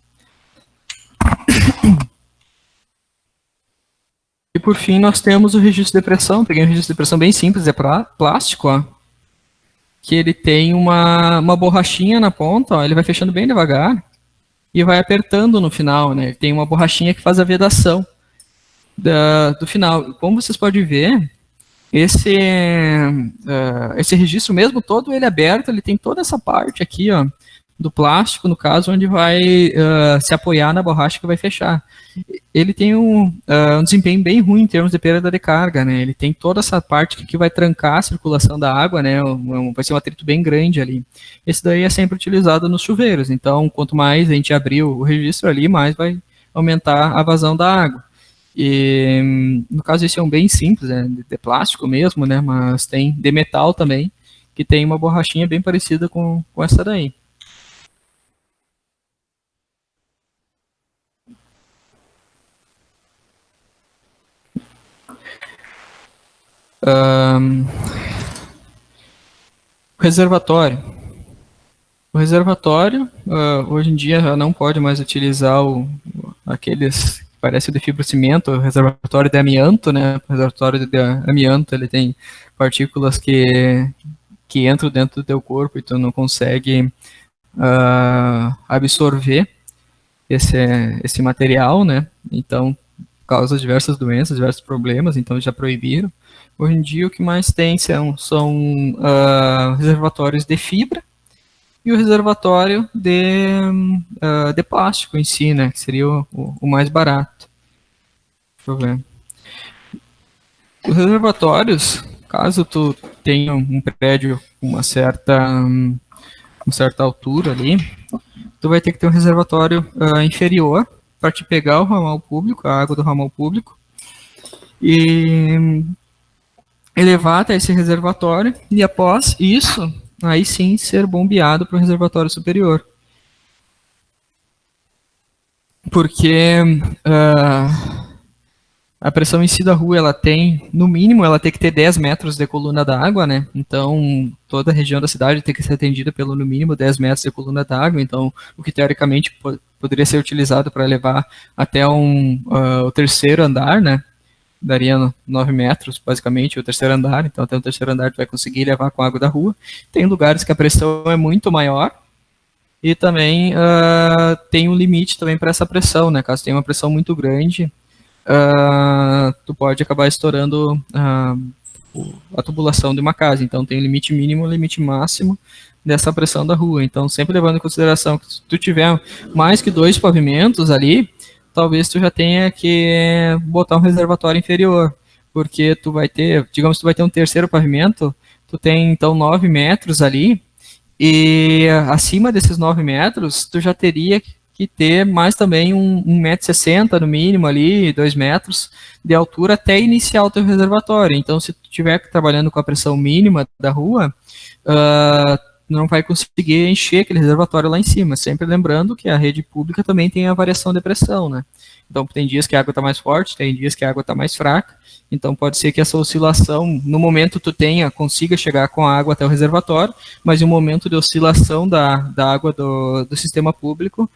E por fim nós temos o registro de pressão. Peguei um registro de pressão bem simples, é plástico, ó, que ele tem uma borrachinha na ponta, ó, ele vai fechando bem devagar e vai apertando no final, né? Ele tem uma borrachinha que faz a vedação do final. Como vocês podem ver, esse registro mesmo todo ele aberto, ele tem toda essa parte aqui, ó, do plástico, no caso, onde vai se apoiar na borracha que vai fechar. Ele tem um desempenho bem ruim em termos de perda de carga, né? Ele tem toda essa parte que vai trancar a circulação da água, né? Vai ser um atrito bem grande ali. Esse daí é sempre utilizado nos chuveiros, então quanto mais a gente abrir o registro ali, mais vai aumentar a vazão da água. E no caso esse é um bem simples, de plástico mesmo, né? Mas tem de metal também, que tem uma borrachinha bem parecida com essa daí. Reservatório. O reservatório, hoje em dia já não pode mais utilizar aqueles que parece de fibrocimento, o reservatório de amianto, né? O reservatório de amianto, ele tem partículas que entram dentro do teu corpo e tu não consegue absorver esse material, né? Então, causa diversas doenças, diversos problemas, então já proibiram. Hoje em dia o que mais tem são reservatórios de fibra, e o reservatório de plástico em si, né, que seria o mais barato. Deixa eu ver. Os reservatórios, caso tu tenha um prédio com uma certa altura ali, tu vai ter que ter um reservatório inferior para te pegar o ramal público, a água do ramal público, e elevar até esse reservatório, e após isso, aí sim ser bombeado para o reservatório superior. Porque a pressão em si da rua, ela tem, no mínimo, ela tem que ter 10 metros de coluna d'água, né? Então, toda a região da cidade tem que ser atendida pelo, no mínimo, 10 metros de coluna d'água. Então, o que teoricamente poderia ser utilizado para levar até o terceiro andar, né? Daria 9 metros, basicamente, o terceiro andar. Então, até o terceiro andar tu vai conseguir levar com a água da rua. Tem lugares que a pressão é muito maior, e também tem um limite também para essa pressão, né? Caso tenha uma pressão muito grande, tu pode acabar estourando a tubulação de uma casa. Então tem um limite mínimo e um limite máximo dessa pressão da rua. Então, sempre levando em consideração que se tu tiver mais que 2 pavimentos ali, talvez tu já tenha que botar um reservatório inferior, porque tu vai ter, digamos, tu vai ter um terceiro pavimento, tu tem então 9 metros ali, e acima desses 9 metros, tu já teria que ter mais também um 1,60 m no mínimo ali, 2 metros de altura até iniciar o teu reservatório. Então, se tu estiver trabalhando com a pressão mínima da rua, não vai conseguir encher aquele reservatório lá em cima. Sempre lembrando que a rede pública também tem a variação de pressão, né? Então, tem dias que a água está mais forte, tem dias que a água está mais fraca. Então, pode ser que essa oscilação, no momento tu consiga chegar com a água até o reservatório, mas em um momento de oscilação da água do sistema público,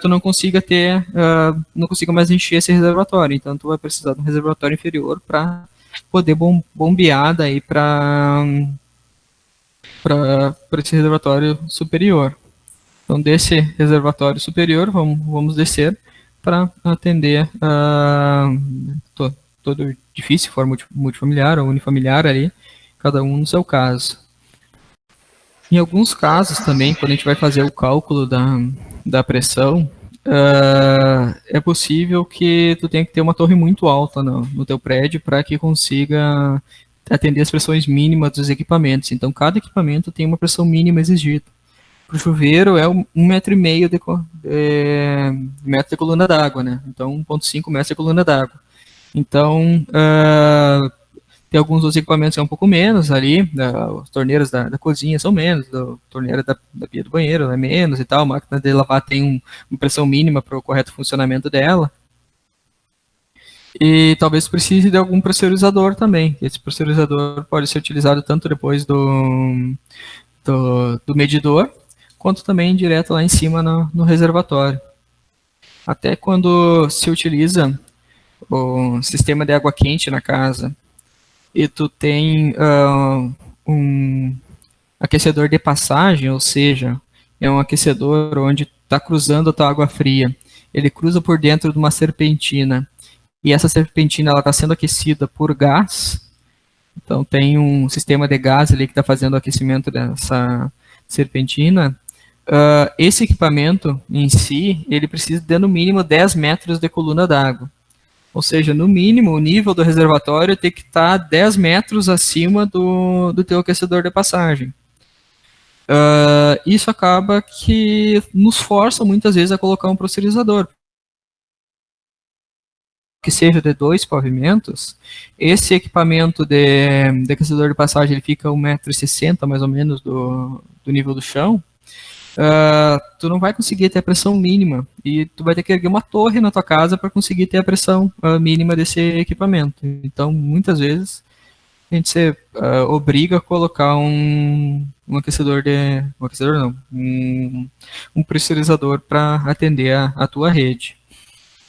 tu não consiga não consiga mais encher esse reservatório. Então, tu vai precisar de um reservatório inferior para poder bombear daí para esse reservatório superior. Então, desse reservatório superior, vamos descer para atender todo edifício, for multifamiliar ou unifamiliar ali, cada um no seu caso. Em alguns casos também, quando a gente vai fazer o cálculo da pressão, é possível que tu tenha que ter uma torre muito alta no teu prédio para que consiga atender as pressões mínimas dos equipamentos. Então, cada equipamento tem uma pressão mínima exigida. Para o chuveiro é 1,5 m metro de coluna d'água, né? Então, 1,5 metros de coluna d'água. Então, tem alguns dos equipamentos que é um pouco menos ali, as torneiras da cozinha são menos, a torneira da pia do banheiro é menos e tal, a máquina de lavar tem uma pressão mínima para o correto funcionamento dela. E talvez precise de algum pressurizador também. Esse pressurizador pode ser utilizado tanto depois do medidor, quanto também direto lá em cima no reservatório. Até quando se utiliza o sistema de água quente na casa e tu tem um aquecedor de passagem, ou seja, é um aquecedor onde está cruzando a tua água fria. Ele cruza por dentro de uma serpentina e essa serpentina está sendo aquecida por gás. Então tem um sistema de gás ali que está fazendo o aquecimento dessa serpentina. Esse equipamento em si, ele precisa de no mínimo 10 metros de coluna d'água. Ou seja, no mínimo, o nível do reservatório tem que estar 10 metros acima do teu aquecedor de passagem. Isso acaba que nos força muitas vezes a colocar um pressurizador. que seja de 2 pavimentos, esse equipamento de aquecedor de passagem ele fica 1,60 m mais ou menos do nível do chão. Tu não vai conseguir ter a pressão mínima e tu vai ter que erguer uma torre na tua casa para conseguir ter a pressão mínima desse equipamento. Então, muitas vezes, a gente se obriga a colocar um aquecedor um aquecedor não, um pressurizador para atender a tua rede.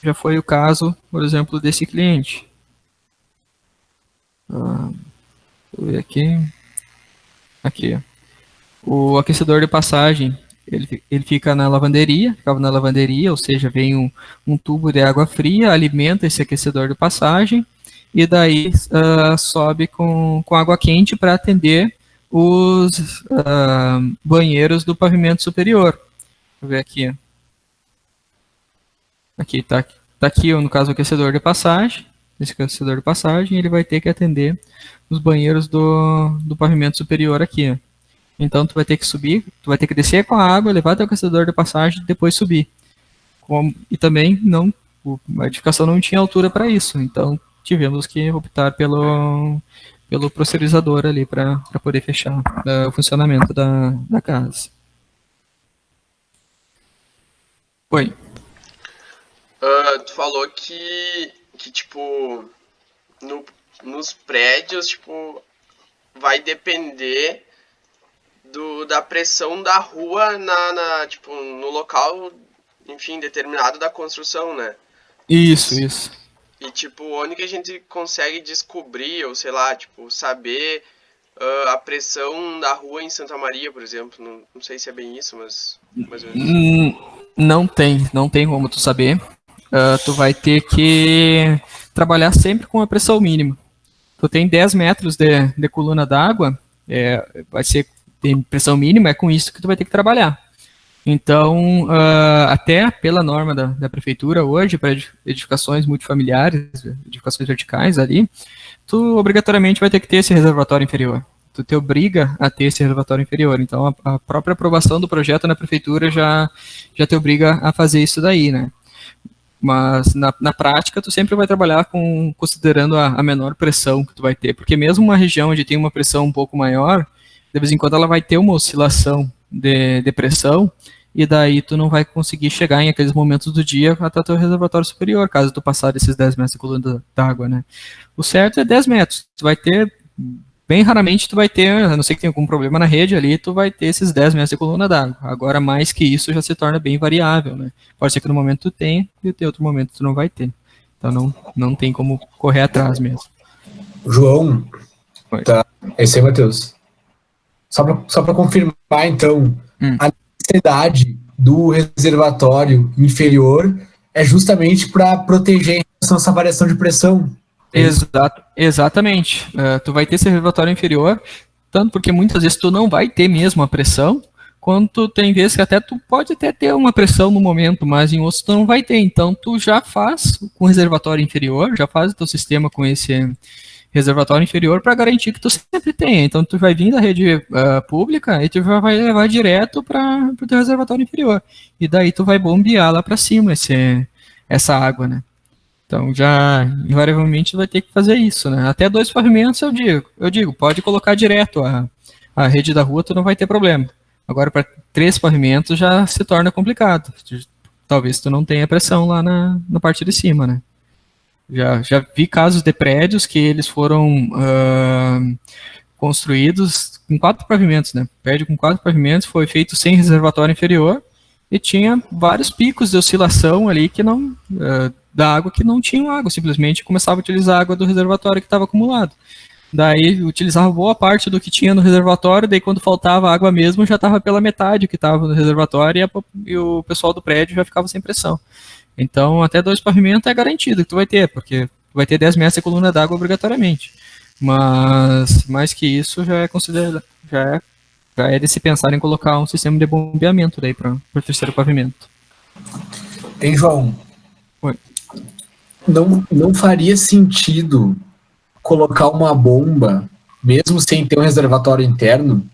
Já foi o caso, por exemplo, desse cliente. Vou ver aqui. Aqui. O aquecedor de passagem, ele fica na lavanderia, ficava na lavanderia, ou seja, vem um tubo de água fria, alimenta esse aquecedor de passagem, e daí sobe com água quente para atender os banheiros do pavimento superior. Vou ver aqui. Aqui tá aqui, no caso, o aquecedor de passagem. Esse aquecedor de passagem, ele vai ter que atender os banheiros do pavimento superior aqui. Então, tu vai ter que subir, tu vai ter que descer com a água, levar teu aquecedor de passagem e depois subir. E também a edificação não tinha altura para isso, então tivemos que optar pelo pressurizador ali para poder fechar o funcionamento da casa. Oi. Tu falou que tipo, nos prédios, tipo, vai depender da pressão da rua tipo, no local, enfim, determinado da construção, né? Isso. E, tipo, onde que a gente consegue descobrir, ou sei lá, tipo, saber a pressão da rua em Santa Maria, por exemplo? Não sei se é bem isso, mas mais ou menos. Não tem como tu saber. Tu vai ter que trabalhar sempre com a pressão mínima. Tu tem 10 metros de coluna d'água, tem pressão mínima, é com isso que tu vai ter que trabalhar. Então, até pela norma da prefeitura hoje, para edificações multifamiliares, edificações verticais ali, tu obrigatoriamente vai ter que ter esse reservatório inferior. Tu te obriga a ter esse reservatório inferior. Então, a própria aprovação do projeto na prefeitura já te obriga a fazer isso daí, né? Mas na prática tu sempre vai trabalhar considerando a menor pressão que tu vai ter, porque mesmo uma região onde tem uma pressão um pouco maior, de vez em quando ela vai ter uma oscilação de pressão, e daí tu não vai conseguir chegar em aqueles momentos do dia até o teu reservatório superior, caso tu passar desses 10 metros de coluna d'água, né? O certo é 10 metros, tu vai ter, bem raramente tu vai ter, a não ser que tenha algum problema na rede ali, tu vai ter esses 10 metros de coluna d'água. Agora, mais que isso, já se torna bem variável, né? Pode ser que no momento tu tenha, e em outro momento tu não vai ter. Então não tem como correr atrás mesmo. João, Oi. Tá, esse aí, Matheus. Só para confirmar, então, a necessidade do reservatório inferior é justamente para proteger em relação a essa variação de pressão. Exatamente. Tu vai ter esse reservatório inferior, tanto porque muitas vezes tu não vai ter mesmo a pressão, quanto tem vezes que até tu pode até ter uma pressão no momento, mas em outros tu não vai ter. Então tu já faz com o reservatório inferior, já faz o teu sistema com esse reservatório inferior para garantir que tu sempre tenha. Então tu vai vir da rede pública e tu vai levar direto para o teu reservatório inferior. E daí tu vai bombear lá para cima essa água, né? Então já invariavelmente tu vai ter que fazer isso, né? Até 2 pavimentos eu digo, pode colocar direto a rede da rua, tu não vai ter problema. Agora para 3 pavimentos já se torna complicado. Talvez tu não tenha pressão lá na parte de cima, né? Já vi casos de prédios que eles foram construídos com 4 pavimentos, né? Prédio com 4 pavimentos foi feito sem reservatório inferior e tinha vários picos de oscilação ali que não da água que não tinham água, simplesmente começava a utilizar a água do reservatório que estava acumulado. Daí utilizava boa parte do que tinha no reservatório, daí quando faltava água mesmo já estava pela metade que estava no reservatório e o pessoal do prédio já ficava sem pressão. Então, até 2 pavimentos é garantido que tu vai ter, porque tu vai ter 10 metros de coluna d'água obrigatoriamente. Mas, mais que isso, já é considerado, já é de se pensar em colocar um sistema de bombeamento daí para o 3º pavimento. Hein, João? Oi. Não faria sentido colocar uma bomba, mesmo sem ter um reservatório interno?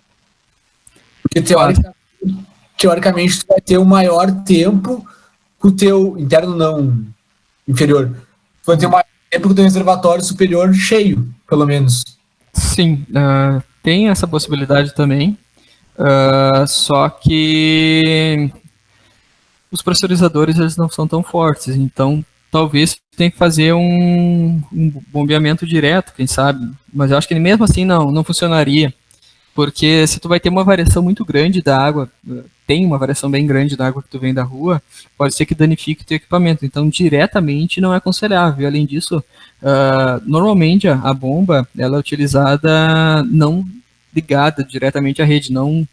Porque, teoricamente, tu vai ter um maior tempo o teu interno não inferior, vai ter mais tempo que o teu reservatório superior cheio, pelo menos. Sim, tem essa possibilidade também, só que os pressurizadores eles não são tão fortes, então talvez tenha que fazer um bombeamento direto, quem sabe, mas eu acho que mesmo assim não funcionaria, porque se tu vai ter uma variação muito grande da água, tem uma variação bem grande da água que tu vem da rua, pode ser que danifique o teu equipamento, então diretamente não é aconselhável. Além disso, normalmente a bomba ela é utilizada não ligada diretamente à rede, não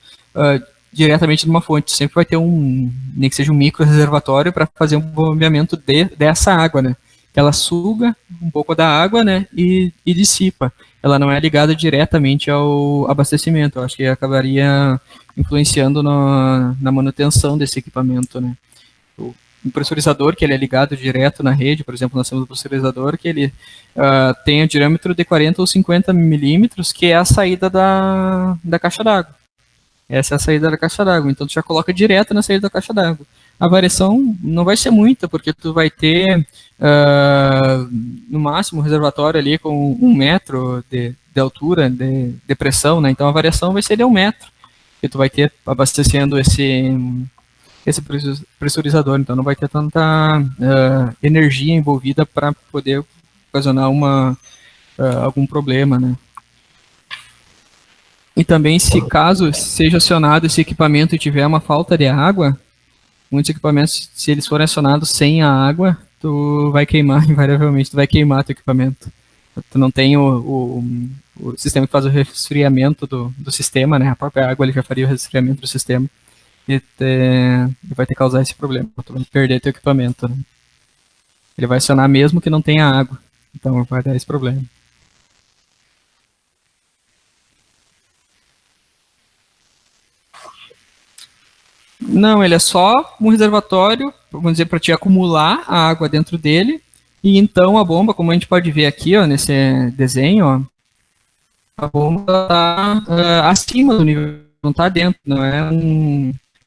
diretamente numa fonte, sempre vai ter nem que seja um micro reservatório para fazer um bombeamento dessa água, né? Ela suga um pouco da água, né, e dissipa. Ela não é ligada diretamente ao abastecimento. Eu acho que acabaria influenciando na manutenção desse equipamento, né. O pressurizador, que ele é ligado direto na rede, por exemplo, nós temos um pressurizador que ele tem um diâmetro de 40 ou 50 milímetros, que é a saída da caixa d'água. Essa é a saída da caixa d'água, então tu já coloca direto na saída da caixa d'água. A variação não vai ser muita, porque tu vai ter, no máximo, um reservatório ali com 1 metro de altura, de pressão, né? Então a variação vai ser de 1 metro, que tu vai ter abastecendo esse pressurizador, então não vai ter tanta energia envolvida para poder ocasionar algum problema, né? E também, se caso seja acionado esse equipamento e tiver uma falta de água, muitos equipamentos, se eles forem acionados sem a água, tu vai queimar, invariavelmente, tu vai queimar teu equipamento. Tu não tem o sistema que faz o resfriamento do sistema, né? A própria água ele já faria o resfriamento do sistema. E vai ter que causar esse problema, tu vai perder teu equipamento, né? Ele vai acionar mesmo que não tenha água, então vai dar esse problema. Não, ele é só um reservatório, vamos dizer, para te acumular a água dentro dele, e então a bomba, como a gente pode ver aqui, ó, nesse desenho, ó, a bomba está acima do nível, não está dentro, não é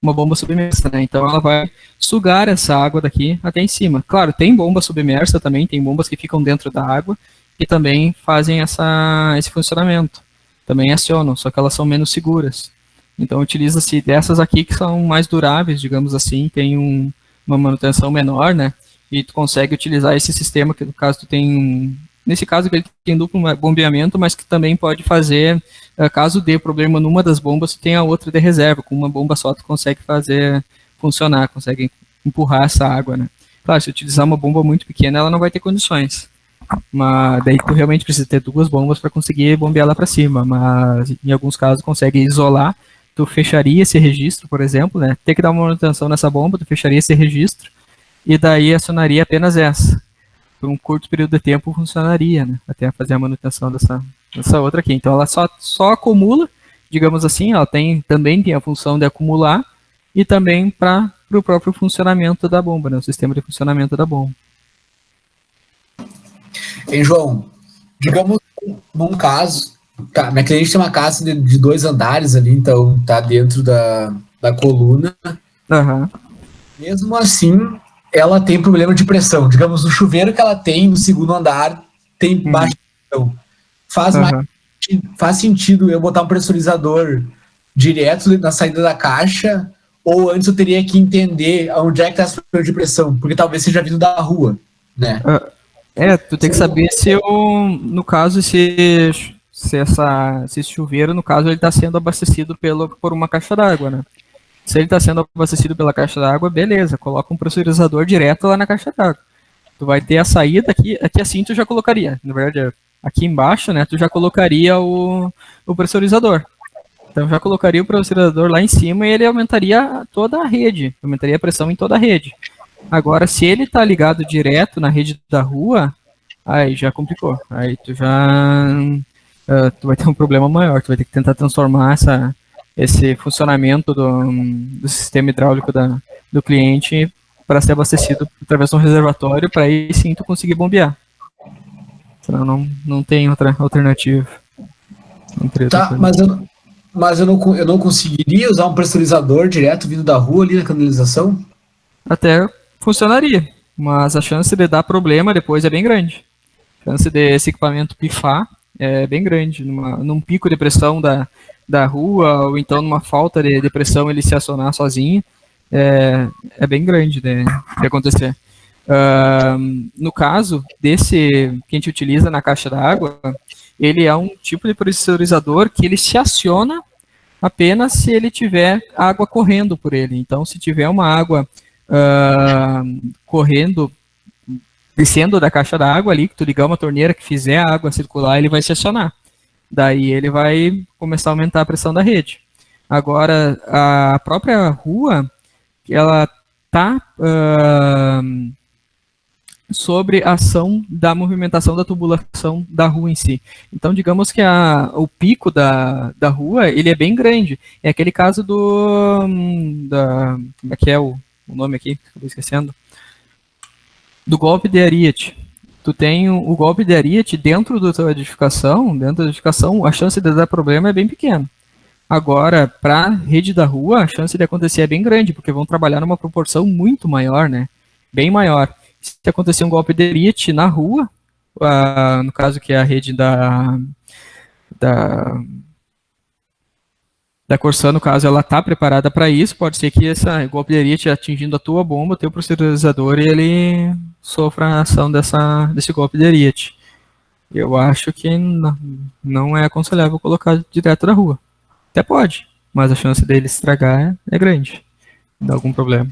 uma bomba submersa, né? Então ela vai sugar essa água daqui até em cima. Claro, tem bomba submersa também, tem bombas que ficam dentro da água, que também fazem esse funcionamento, também acionam, só que elas são menos seguras. Então utiliza-se dessas aqui que são mais duráveis, digamos assim, tem uma manutenção menor, né? E tu consegue utilizar esse sistema que no caso tu tem, nesse caso que ele tem duplo bombeamento, mas que também pode fazer, caso dê problema numa das bombas, tu tem a outra de reserva, com uma bomba só tu consegue fazer funcionar, consegue empurrar essa água, né? Claro, se utilizar uma bomba muito pequena, ela não vai ter condições. Mas daí tu realmente precisa ter 2 bombas para conseguir bombear lá para cima, mas em alguns casos consegue isolar. Tu fecharia esse registro, por exemplo, né? Tem que dar uma manutenção nessa bomba, tu fecharia esse registro e daí acionaria apenas essa. Por um curto período de tempo funcionaria, né? Até fazer a manutenção dessa outra aqui. Então ela só acumula, digamos assim, ela também tem a função de acumular e também para o próprio funcionamento da bomba, né? O sistema de funcionamento da bomba. Hein, João? Digamos, num caso, tá, minha cliente tem uma casa de 2 andares ali, então tá dentro da coluna. Uhum. Mesmo assim, ela tem problema de pressão. Digamos, o chuveiro que ela tem no 2º andar tem baixa pressão. Faz sentido eu botar um pressurizador direto na saída da caixa, ou antes eu teria que entender onde é que está esse problema de pressão, porque talvez seja vindo da rua, né? Tu tem que saber se no caso, se esse chuveiro, no caso, ele está sendo abastecido por uma caixa d'água, né? Se ele está sendo abastecido pela caixa d'água, beleza, coloca um pressurizador direto lá na caixa d'água. Tu vai ter a saída aqui assim tu já colocaria, na verdade, aqui embaixo, né, tu já colocaria o pressurizador. Então já colocaria o pressurizador lá em cima e ele aumentaria toda a rede, aumentaria a pressão em toda a rede. Agora, se ele está ligado direto na rede da rua, aí já complicou. Aí tu vai ter um problema maior, tu vai ter que tentar transformar esse funcionamento do sistema hidráulico do cliente para ser abastecido através de um reservatório, para aí sim tu conseguir bombear. Senão não tem outra alternativa. Tá, mas eu não conseguiria usar um pressurizador direto vindo da rua ali na canalização? Até funcionaria. mas a chance de dar problema depois é bem grande. A chance desse equipamento pifar é bem grande, num pico de pressão da rua, ou então numa falta de pressão ele se acionar sozinho, é bem grande de acontecer. No caso desse que a gente utiliza na caixa d'água, ele é um tipo de pressurizador que ele se aciona apenas se ele tiver água correndo por ele. Então, se tiver uma água correndo, descendo da caixa d'água ali, que tu ligar uma torneira que fizer a água circular, ele vai se acionar. Daí ele vai começar a aumentar a pressão da rede. Agora, a própria rua, ela está sobre a ação da movimentação da tubulação da rua em si. Então, digamos que o pico da rua, ele é bem grande. É aquele caso como é que é o nome aqui? Estou esquecendo. Do golpe de Ariete. Tu tem o golpe de Ariete dentro da tua edificação, a chance de dar problema é bem pequena. Agora, para a rede da rua, a chance de acontecer é bem grande, porque vão trabalhar numa proporção muito maior, né? Bem maior. Se acontecer um golpe de Ariete na rua, no caso que é a rede da Corsan, no caso, ela está preparada para isso, pode ser que esse golpe de Ariete atingindo a tua bomba, teu pressurizador, e ele sofra a ação desse golpe de Ariete. Eu acho que não é aconselhável colocar direto da rua. Até pode, mas a chance dele estragar é grande, dá algum problema.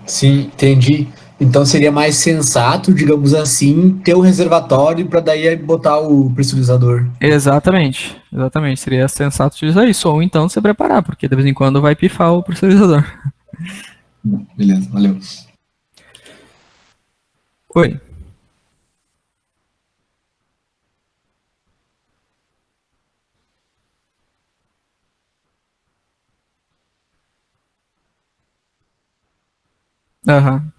Sim, entendi. Então seria mais sensato, digamos assim, ter um reservatório para daí botar o pressurizador. Exatamente. Seria sensato utilizar isso, ou então se preparar, porque de vez em quando vai pifar o pressurizador. Beleza, valeu. Oi. Aham.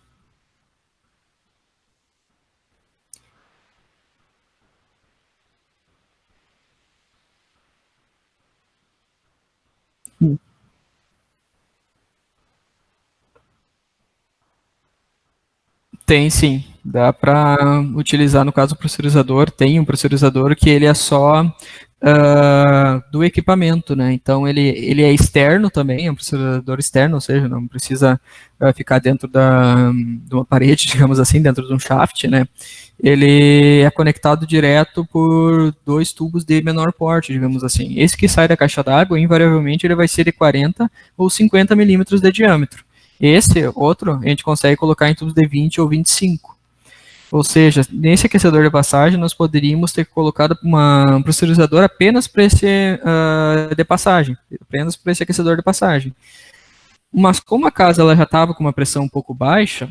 Tem sim, dá para utilizar, no caso, o pressurizador, tem um pressurizador que ele é só do equipamento, né? Então ele é externo também, é um pressurizador externo, ou seja, não precisa ficar dentro de uma parede, digamos assim, dentro de um shaft, né? Ele é conectado direto por 2 tubos de menor porte, digamos assim. Esse que sai da caixa d'água, invariavelmente, ele vai ser de 40 ou 50 milímetros de diâmetro. Esse outro, a gente consegue colocar em tubos de 20 ou 25. Ou seja, nesse aquecedor de passagem, nós poderíamos ter colocado um pressurizador apenas para esse de passagem, apenas para esse aquecedor de passagem. Mas como a casa ela já estava com uma pressão um pouco baixa,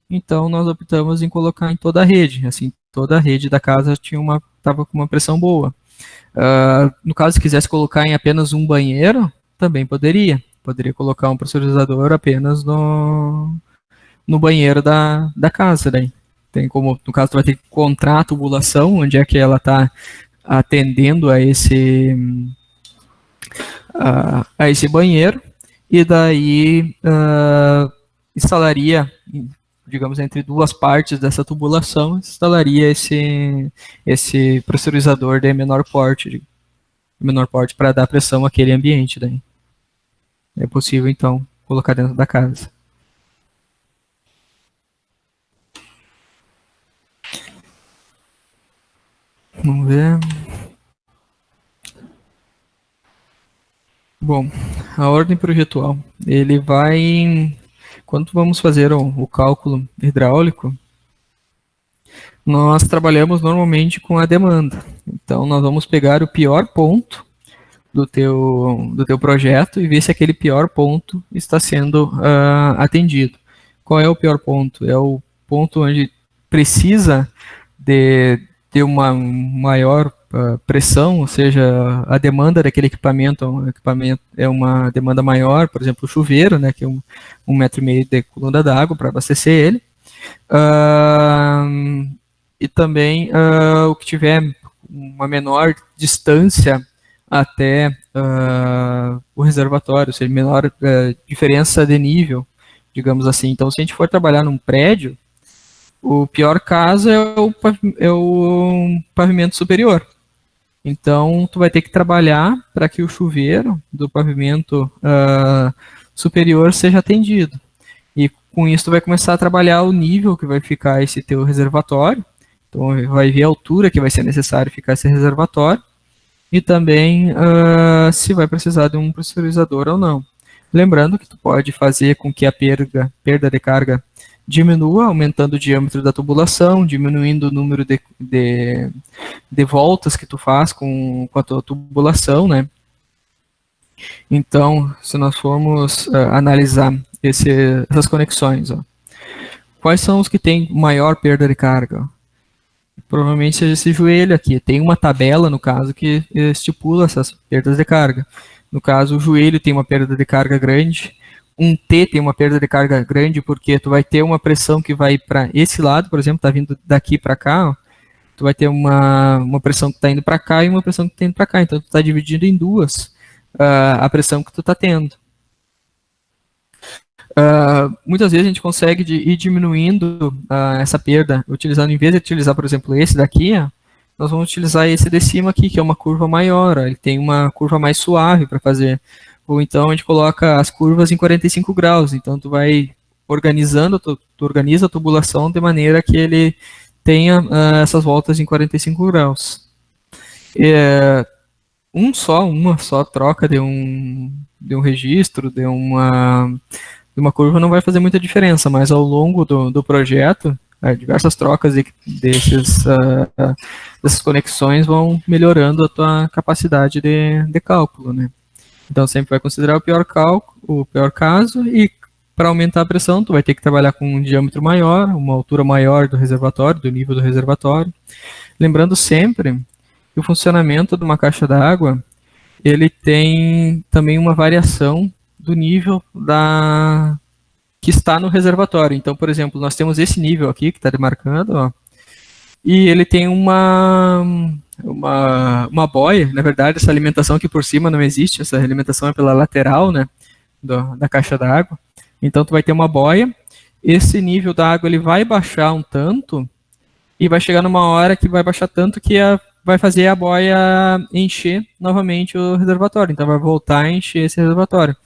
então nós optamos em colocar em toda a rede. Assim, toda a rede da casa estava com uma pressão boa. No caso, se quisesse colocar em apenas um banheiro, também poderia. Poderia colocar um pressurizador apenas no banheiro da casa. Daí. Tem como, no caso, tu vai ter que encontrar a tubulação, onde é que ela está atendendo a esse banheiro, e daí instalaria, digamos, entre 2 partes dessa tubulação, instalaria esse pressurizador de menor porte para dar pressão àquele ambiente. Daí. É possível, então, colocar dentro da casa. Vamos ver. Bom, a ordem projetual. Ele vai... Quando vamos fazer o cálculo hidráulico, nós trabalhamos normalmente com a demanda. Então, nós vamos pegar o pior ponto do teu projeto e ver se aquele pior ponto está sendo atendido. Qual é o pior ponto? É o ponto onde precisa de uma maior pressão, ou seja, a demanda daquele equipamento é uma demanda maior, por exemplo, o chuveiro, né, que é 1,5 metro de coluna d'água para abastecer ele. E também o que tiver uma menor distância até o reservatório, ou seja, menor diferença de nível, digamos assim. Então, se a gente for trabalhar num prédio, O pior caso é o pavimento superior. Então, tu vai ter que trabalhar para que o chuveiro do pavimento superior seja atendido. E com isso tu vai começar a trabalhar o nível que vai ficar esse teu reservatório. Então, vai ver a altura que vai ser necessário ficar esse reservatório. E também se vai precisar de um pressurizador ou não. Lembrando que tu pode fazer com que a perda de carga diminua, aumentando o diâmetro da tubulação, diminuindo o número de voltas que tu faz com a tua tubulação, né? Então, se nós formos analisar essas conexões, ó, quais são os que têm maior perda de carga? Provavelmente seja esse joelho aqui. Tem uma tabela, no caso, que estipula essas perdas de carga. No caso, o joelho tem uma perda de carga grande, um T tem uma perda de carga grande, porque tu vai ter uma pressão que vai para esse lado, por exemplo, tá vindo daqui para cá, ó, tu vai ter uma pressão que está indo para cá e uma pressão que está indo para cá. Então, tu está dividindo em duas a pressão que tu está tendo. Muitas vezes a gente consegue ir diminuindo essa perda, utilizando, em vez de utilizar, por exemplo, esse daqui, ó, nós vamos utilizar esse de cima aqui, que é uma curva maior, ó, ele tem uma curva mais suave para fazer. Ou então a gente coloca as curvas em 45 graus, então tu vai organizando, tu organiza a tubulação de maneira que ele tenha essas voltas em 45 graus. Uma só troca de um registro, de uma curva não vai fazer muita diferença, mas ao longo do projeto, diversas trocas dessas conexões vão melhorando a tua capacidade de cálculo, né? Então sempre vai considerar o pior caso, e para aumentar a pressão tu vai ter que trabalhar com um diâmetro maior, uma altura maior do reservatório, do nível do reservatório. Lembrando sempre que o funcionamento de uma caixa d'água, ele tem também uma variação do nível que está no reservatório. Então, por exemplo, nós temos esse nível aqui que está demarcando, ó, e ele tem uma boia. Na verdade, essa alimentação aqui por cima não existe, essa alimentação é pela lateral, né, da caixa d'água. Então, tu vai ter uma boia, esse nível da água ele vai baixar um tanto, e vai chegar numa hora que vai baixar tanto que vai fazer a boia encher novamente o reservatório. Então, vai voltar a encher esse reservatório.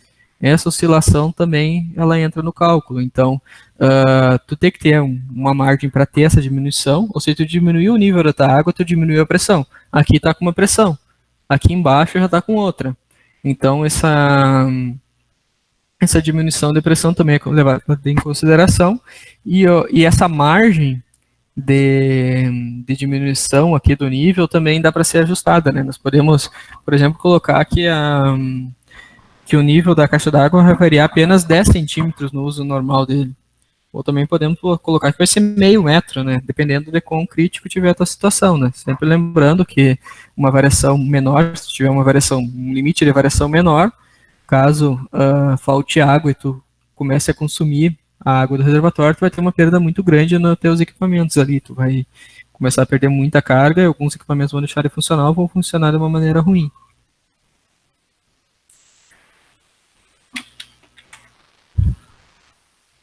Essa oscilação também ela entra no cálculo. Então, tu tem que ter uma margem para ter essa diminuição, ou seja, tu diminuiu o nível da tua água, tu diminuiu a pressão. Aqui está com uma pressão, aqui embaixo já está com outra. Então, essa diminuição de pressão também é levada em consideração, e essa margem de diminuição aqui do nível também dá para ser ajustada, né? Nós podemos, por exemplo, colocar que o nível da caixa d'água vai variar apenas 10 centímetros no uso normal dele. Ou também podemos colocar que vai ser meio metro, né? Dependendo de quão crítico tiver a tua situação, né? Sempre lembrando que uma variação menor, se tiver um limite de variação menor, caso falte água e tu comece a consumir a água do reservatório, tu vai ter uma perda muito grande nos teus equipamentos ali. Tu vai começar a perder muita carga, e alguns equipamentos vão deixar de funcionar ou vão funcionar de uma maneira ruim.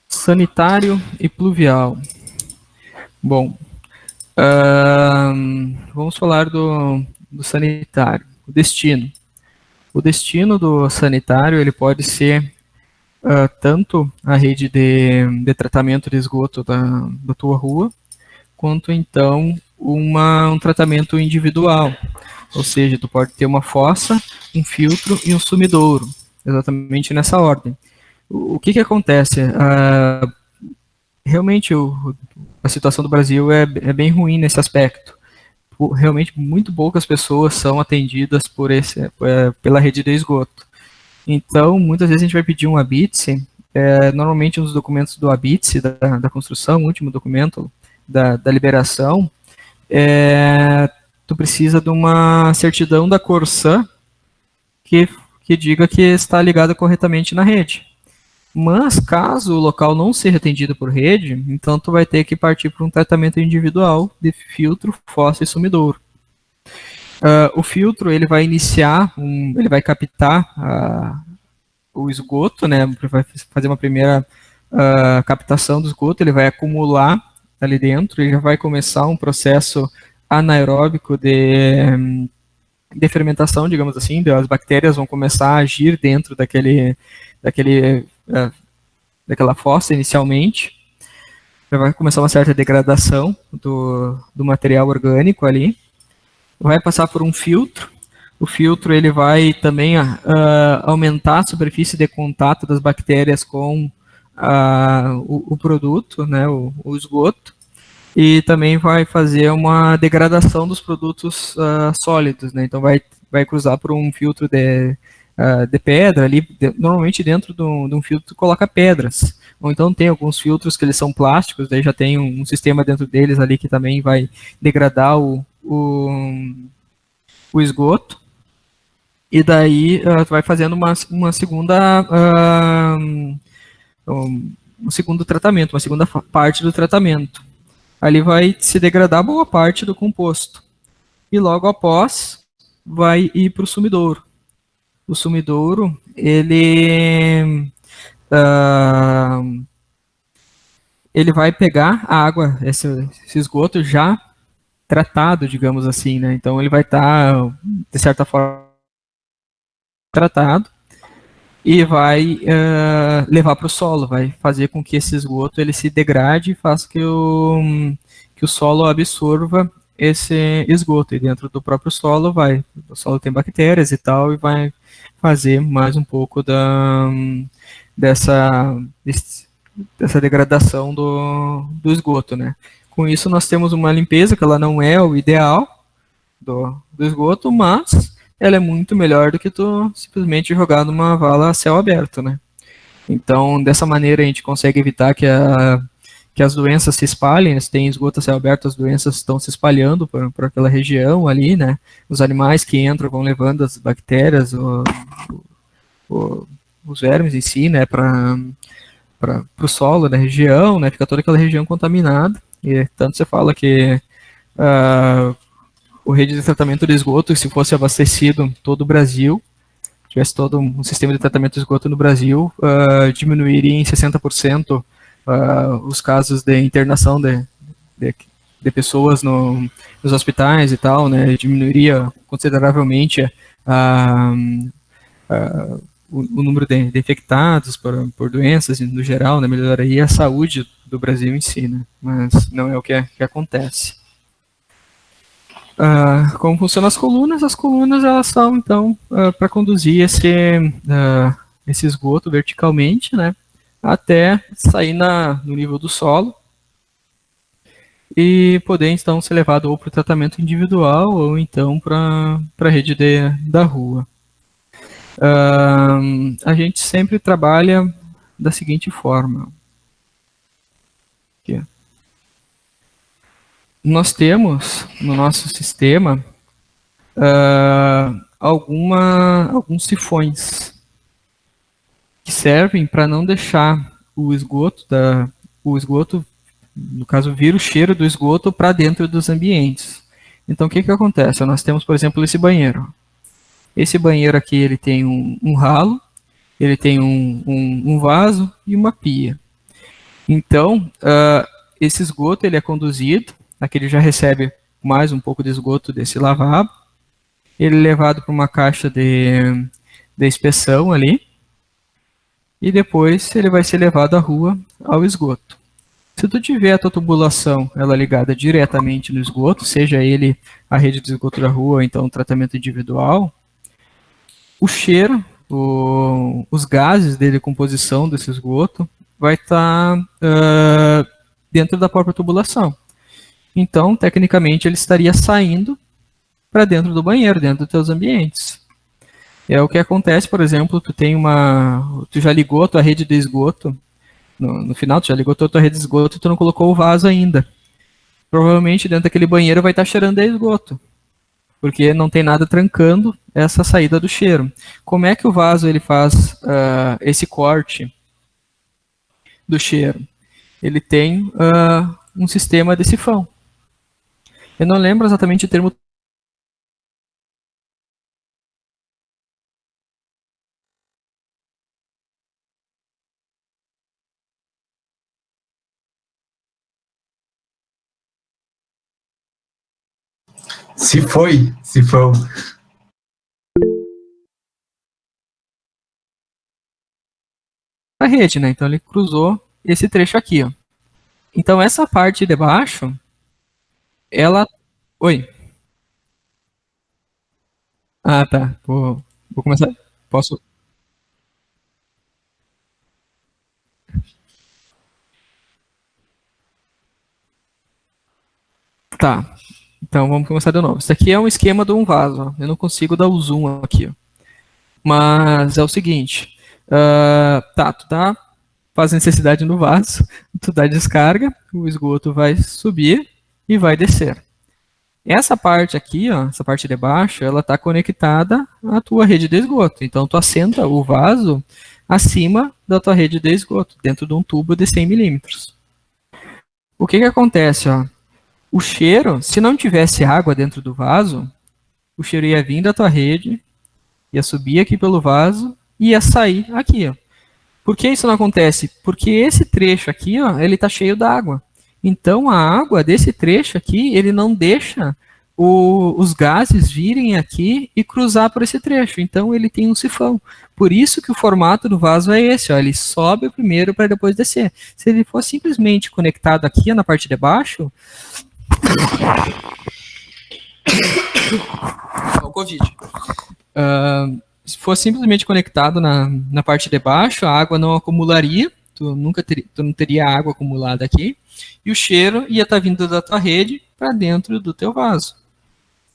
Sanitário e pluvial. Bom, vamos falar do sanitário, o destino. O destino do sanitário ele pode ser tanto a rede de tratamento de esgoto da tua rua, quanto então um tratamento individual. Ou seja, tu pode ter uma fossa, um filtro e um sumidouro, exatamente nessa ordem. O que acontece? Realmente a situação do Brasil é bem ruim nesse aspecto. Realmente muito poucas pessoas são atendidas pela rede de esgoto. Então, muitas vezes a gente vai pedir um ABITSE, normalmente nos documentos do ABITSE, da construção, o último documento da liberação, tu precisa de uma certidão da Corsan que diga que está ligada corretamente na rede. Mas, caso o local não seja atendido por rede, então tu vai ter que partir para um tratamento individual de filtro, fossa e sumidouro. O filtro ele vai ele vai captar o esgoto, né? Vai fazer uma primeira captação do esgoto, ele vai acumular ali dentro, ele já vai começar um processo anaeróbico de fermentação, digamos assim, as bactérias vão começar a agir dentro daquele, daquela fossa inicialmente, já vai começar uma certa degradação do material orgânico ali, vai passar por um filtro, o filtro ele vai também aumentar a superfície de contato das bactérias com o produto, né, o esgoto, e também vai fazer uma degradação dos produtos sólidos, né? Então vai cruzar por um filtro de pedra ali, normalmente dentro de um filtro coloca pedras, ou então tem alguns filtros que eles são plásticos, daí já tem um sistema dentro deles ali que também vai degradar o esgoto, e daí vai fazendo uma segunda um segundo tratamento, uma segunda parte do tratamento. Ali vai se degradar boa parte do composto. E logo após, vai ir para o sumidouro. O sumidouro, ele vai pegar a água, esse esgoto já tratado, digamos assim, né? Então ele vai estar, de certa forma, tratado e vai levar para o solo, vai fazer com que esse esgoto ele se degrade e faça que o solo absorva esse esgoto. E dentro do próprio solo o solo tem bactérias e tal, e vai fazer mais um pouco dessa, dessa degradação do esgoto, né? Com isso nós temos uma limpeza que ela não é o ideal do esgoto, mas ela é muito melhor do que tu simplesmente jogar numa vala a céu aberto, né? Então, dessa maneira a gente consegue evitar que as doenças se espalhem, né? Se tem esgoto a céu aberto, as doenças estão se espalhando por aquela região ali, né? Os animais que entram vão levando as bactérias, os vermes em si, né, para o solo da região, né? Fica toda aquela região contaminada. E tanto você fala que o rede de tratamento de esgoto, se fosse abastecido todo o Brasil, tivesse todo um sistema de tratamento de esgoto no Brasil, diminuiria em 60% os casos de internação de pessoas nos hospitais e tal, né? Diminuiria consideravelmente o número de infectados por doenças no geral, né? Melhoraria a saúde do Brasil em si, né? Mas não é o que acontece. Como funcionam as colunas? As colunas elas são então para conduzir esse esgoto verticalmente, né, até sair no nível do solo e poder então ser levado ou para o tratamento individual ou então para a rede da rua. A gente sempre trabalha da seguinte forma. Aqui. Nós temos no nosso sistema alguns sifões que servem para não deixar o esgoto, no caso, vir o cheiro do esgoto para dentro dos ambientes. Então, o que acontece? Nós temos, por exemplo, esse banheiro. Esse banheiro aqui, ele tem um ralo, ele tem um vaso e uma pia. Então, esse esgoto ele é conduzido, aqui ele já recebe mais um pouco de esgoto desse lavabo, ele é levado para uma caixa de inspeção ali, e depois ele vai ser levado à rua ao esgoto. Se tu tiver a tua tubulação ela ligada diretamente no esgoto, seja ele a rede de esgoto da rua ou então um tratamento individual, o cheiro, os gases de decomposição desse esgoto vai estar dentro da própria tubulação. Então, tecnicamente, ele estaria saindo para dentro do banheiro, dentro dos teus ambientes. É o que acontece, por exemplo, tu já ligou a tua rede de esgoto, no final tu já ligou a tua rede de esgoto e tu não colocou o vaso ainda. Provavelmente dentro daquele banheiro vai estar cheirando a esgoto, porque não tem nada trancando essa saída do cheiro. Como é que o vaso ele faz esse corte do cheiro? Ele tem um sistema de sifão. Eu não lembro exatamente o termo Se foi, sifão. A rede, né? Então ele cruzou esse trecho aqui, ó. Então essa parte de baixo, ela... Oi. Ah, tá. Vou começar. Posso? Tá. Então vamos começar de novo. Isso aqui é um esquema de um vaso, ó. Eu não consigo dar o zoom aqui, ó. Mas é o seguinte. Tá, tu faz necessidade no vaso, tu dá descarga, o esgoto vai subir e vai descer. Essa parte aqui, ó, essa parte de baixo, ela está conectada à tua rede de esgoto. Então, tu assenta o vaso acima da tua rede de esgoto, dentro de um tubo de 100 milímetros. O que acontece? Ó? O cheiro, se não tivesse água dentro do vaso, o cheiro ia vir da tua rede, ia subir aqui pelo vaso e ia sair aqui. Ó. Por que isso não acontece? Porque esse trecho aqui, ó, ele está cheio d'água. Então, a água desse trecho aqui, ele não deixa os gases virem aqui e cruzar por esse trecho. Então, ele tem um sifão. Por isso que o formato do vaso é esse. Ó, ele sobe primeiro para depois descer. Se ele for simplesmente conectado aqui na parte de baixo... o Covid. Se for simplesmente conectado na parte de baixo, a água não acumularia. Tu não teria água acumulada aqui. E o cheiro ia estar vindo da tua rede para dentro do teu vaso.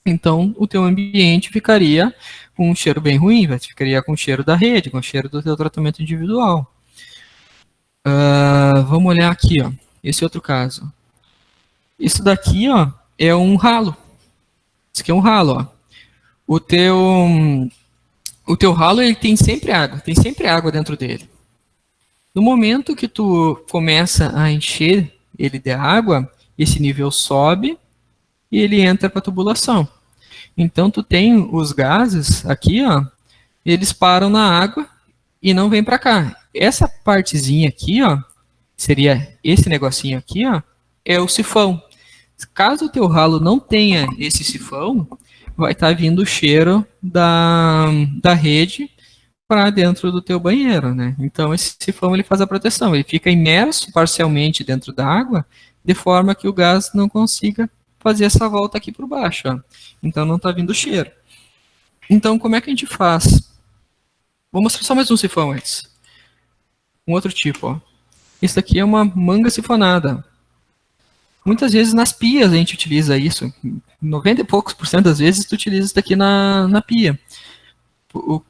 Então, o teu ambiente ficaria com um cheiro bem ruim, ficaria com o cheiro da rede, com o cheiro do teu tratamento individual. Vamos olhar aqui, ó, esse outro caso. Isso daqui, ó, é um ralo. Isso aqui é um ralo, ó. O teu ralo, ele tem sempre água dentro dele. No momento que tu começa a encher ele de água, esse nível sobe e ele entra para a tubulação. Então, tu tem os gases aqui, ó, eles param na água e não vêm para cá. Essa partezinha aqui, ó, seria esse negocinho aqui, ó, é o sifão. Caso o teu ralo não tenha esse sifão, vai estar vindo o cheiro da rede para dentro do teu banheiro, né? Então esse sifão ele faz a proteção, ele fica imerso parcialmente dentro da água, de forma que o gás não consiga fazer essa volta aqui por baixo, ó. Então não está vindo cheiro. Então como é que a gente faz? Vou mostrar só mais um sifão antes. Um outro tipo, ó. Isso aqui é uma manga sifonada. Muitas vezes nas pias a gente utiliza isso. 90 e poucos % das vezes tu utiliza isso daqui na pia.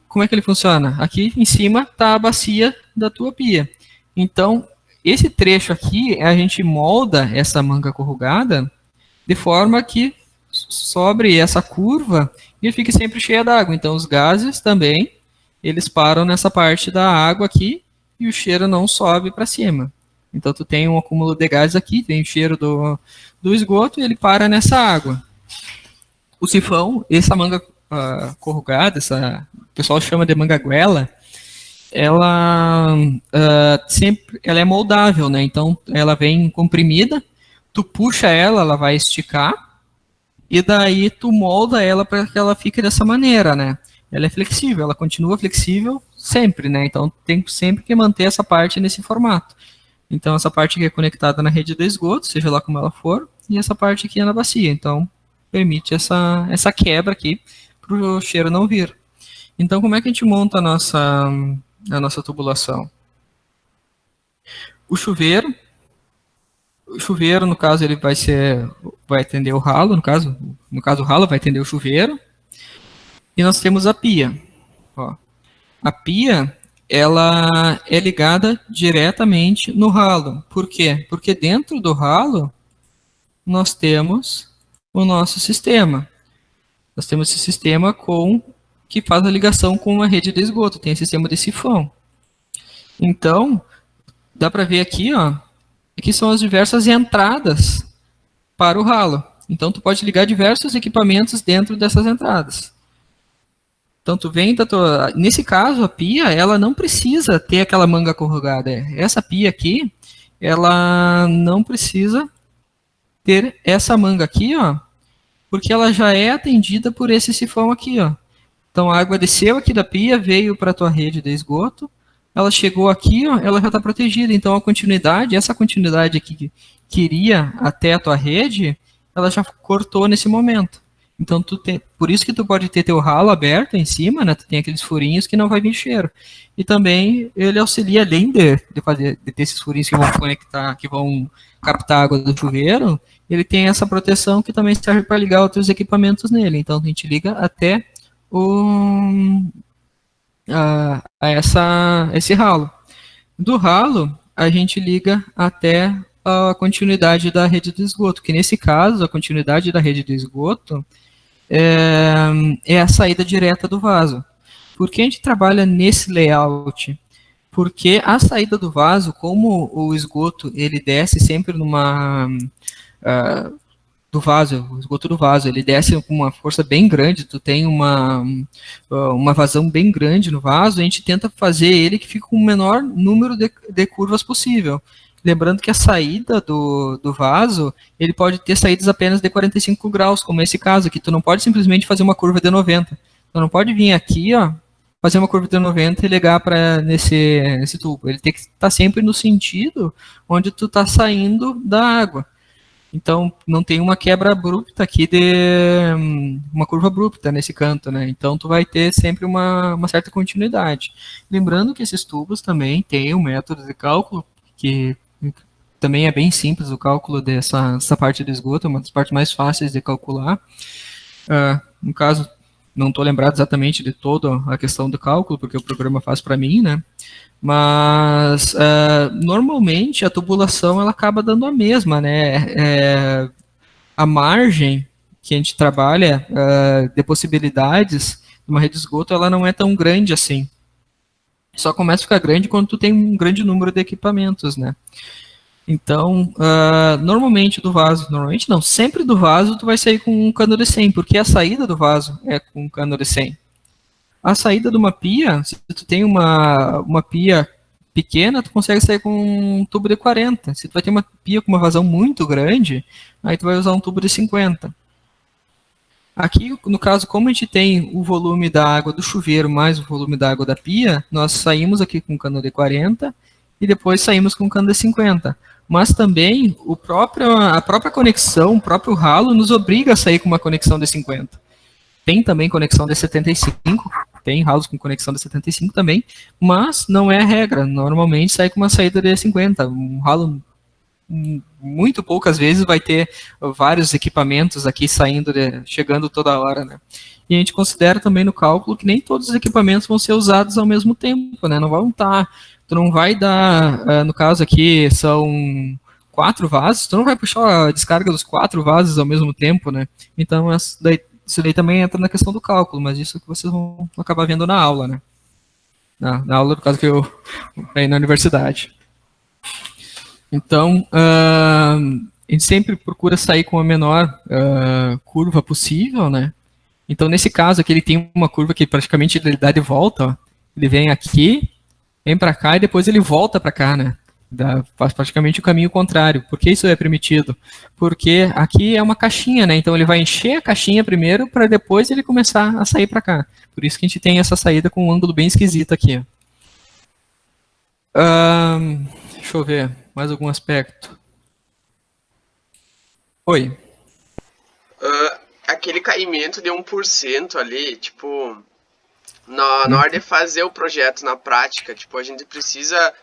Como é que ele funciona? Aqui em cima está a bacia da tua pia. Então, esse trecho aqui, a gente molda essa manga corrugada de forma que sobre essa curva e fique sempre cheia d'água. Então, os gases também, eles param nessa parte da água aqui e o cheiro não sobe para cima. Então, tu tem um acúmulo de gases aqui, tem o cheiro do esgoto e ele para nessa água. O sifão, essa manga corrugada, o pessoal chama de mangaguela, ela é moldável, né? Então, ela vem comprimida, tu puxa ela vai esticar, e daí tu molda ela para que ela fique dessa maneira, né? Ela é flexível, ela continua flexível sempre, né? Então, tem sempre que manter essa parte nesse formato. Então, essa parte aqui é conectada na rede do esgoto, seja lá como ela for, e essa parte aqui é na bacia. Então, permite essa quebra aqui para o cheiro não vir. Então, como é que a gente monta a nossa tubulação? O chuveiro, no caso, ele vai atender o ralo, no caso o ralo vai atender o chuveiro. E nós temos a pia. Ó. A pia, ela é ligada diretamente no ralo. Por quê? Porque dentro do ralo, nós temos o nosso sistema. Nós temos esse sistema que faz a ligação com a rede de esgoto. Tem o sistema de sifão. Então, dá para ver aqui, ó. Aqui são as diversas entradas para o ralo. Então, tu pode ligar diversos equipamentos dentro dessas entradas. Então, tu vem nesse caso, a pia, ela não precisa ter aquela manga corrugada. Essa pia aqui, ela não precisa ter essa manga aqui, ó, porque ela já é atendida por esse sifão aqui, ó. Então a água desceu aqui da pia, veio para a tua rede de esgoto, ela chegou aqui, ó, ela já está protegida. Então a continuidade, essa continuidade aqui que iria até a tua rede, ela já cortou nesse momento. Então por isso que tu pode ter teu ralo aberto em cima, né? Tu tem aqueles furinhos que não vai vir cheiro. E também ele auxilia, além de ter esses furinhos que vão conectar, que vão captar água do chuveiro, ele tem essa proteção que também serve para ligar outros equipamentos nele. Então a gente liga até esse ralo. Do ralo, a gente liga até a continuidade da rede de esgoto, que nesse caso, a continuidade da rede de esgoto é a saída direta do vaso. Por que a gente trabalha nesse layout? Porque a saída do vaso, como o esgoto ele desce sempre numa... o esgoto do vaso, ele desce com uma força bem grande, tu tem uma vazão bem grande no vaso, a gente tenta fazer ele que fique com o menor número de curvas possível. Lembrando que a saída do vaso, ele pode ter saídas apenas de 45 graus, como esse caso aqui. Tu não pode simplesmente fazer uma curva de 90. Tu não pode vir aqui, ó, fazer uma curva de 90 e ligar para nesse tubo. Ele tem que estar sempre no sentido onde tu está saindo da água. Então, não tem uma quebra abrupta aqui uma curva abrupta nesse canto, né? Então, tu vai ter sempre uma certa continuidade. Lembrando que esses tubos também têm um método de cálculo que também é bem simples, o cálculo dessa parte do esgoto, é uma das partes mais fáceis de calcular. No caso, não estou lembrado exatamente de toda a questão do cálculo, porque o programa faz para mim, né? Mas, normalmente, a tubulação ela acaba dando a mesma, né? A margem que a gente trabalha de possibilidades de uma rede de esgoto, ela não é tão grande assim. Só começa a ficar grande quando tu tem um grande número de equipamentos, né? Então, normalmente não, sempre do vaso tu vai sair com um cano de 100, porque a saída do vaso é com um cano de 100. A saída de uma pia, se tu tem uma pia pequena, tu consegue sair com um tubo de 40. Se tu vai ter uma pia com uma vazão muito grande, aí tu vai usar um tubo de 50. Aqui, no caso, como a gente tem o volume da água do chuveiro mais o volume da água da pia, nós saímos aqui com um cano de 40 e depois saímos com um cano de 50. Mas também a própria conexão, o próprio ralo nos obriga a sair com uma conexão de 50. Tem também conexão de 75, tem ralos com conexão de 75 também, mas não é a regra. Normalmente sai com uma saída de 50. Um ralo muito poucas vezes vai ter vários equipamentos aqui chegando toda hora, né? E a gente considera também no cálculo que nem todos os equipamentos vão ser usados ao mesmo tempo, né? Tu não vai dar, no caso aqui são 4 vasos, tu não vai puxar a descarga dos 4 vasos ao mesmo tempo, né? Então isso daí também entra na questão do cálculo, mas isso que vocês vão acabar vendo na aula, né? Na aula, no caso que eu aí na universidade. Então, a gente sempre procura sair com a menor curva possível, né? Então, nesse caso aqui, ele tem uma curva que praticamente ele dá de volta, ó. Ele vem aqui, vem para cá e depois ele volta para cá, né? Faz praticamente o caminho contrário. Por que isso é permitido? Porque aqui é uma caixinha, né? Então, ele vai encher a caixinha primeiro para depois ele começar a sair para cá. Por isso que a gente tem essa saída com um ângulo bem esquisito aqui. Deixa eu ver. Mais algum aspecto? Oi. Aquele caimento de 1% ali, tipo, na hora de fazer o projeto na prática, tipo, a gente precisa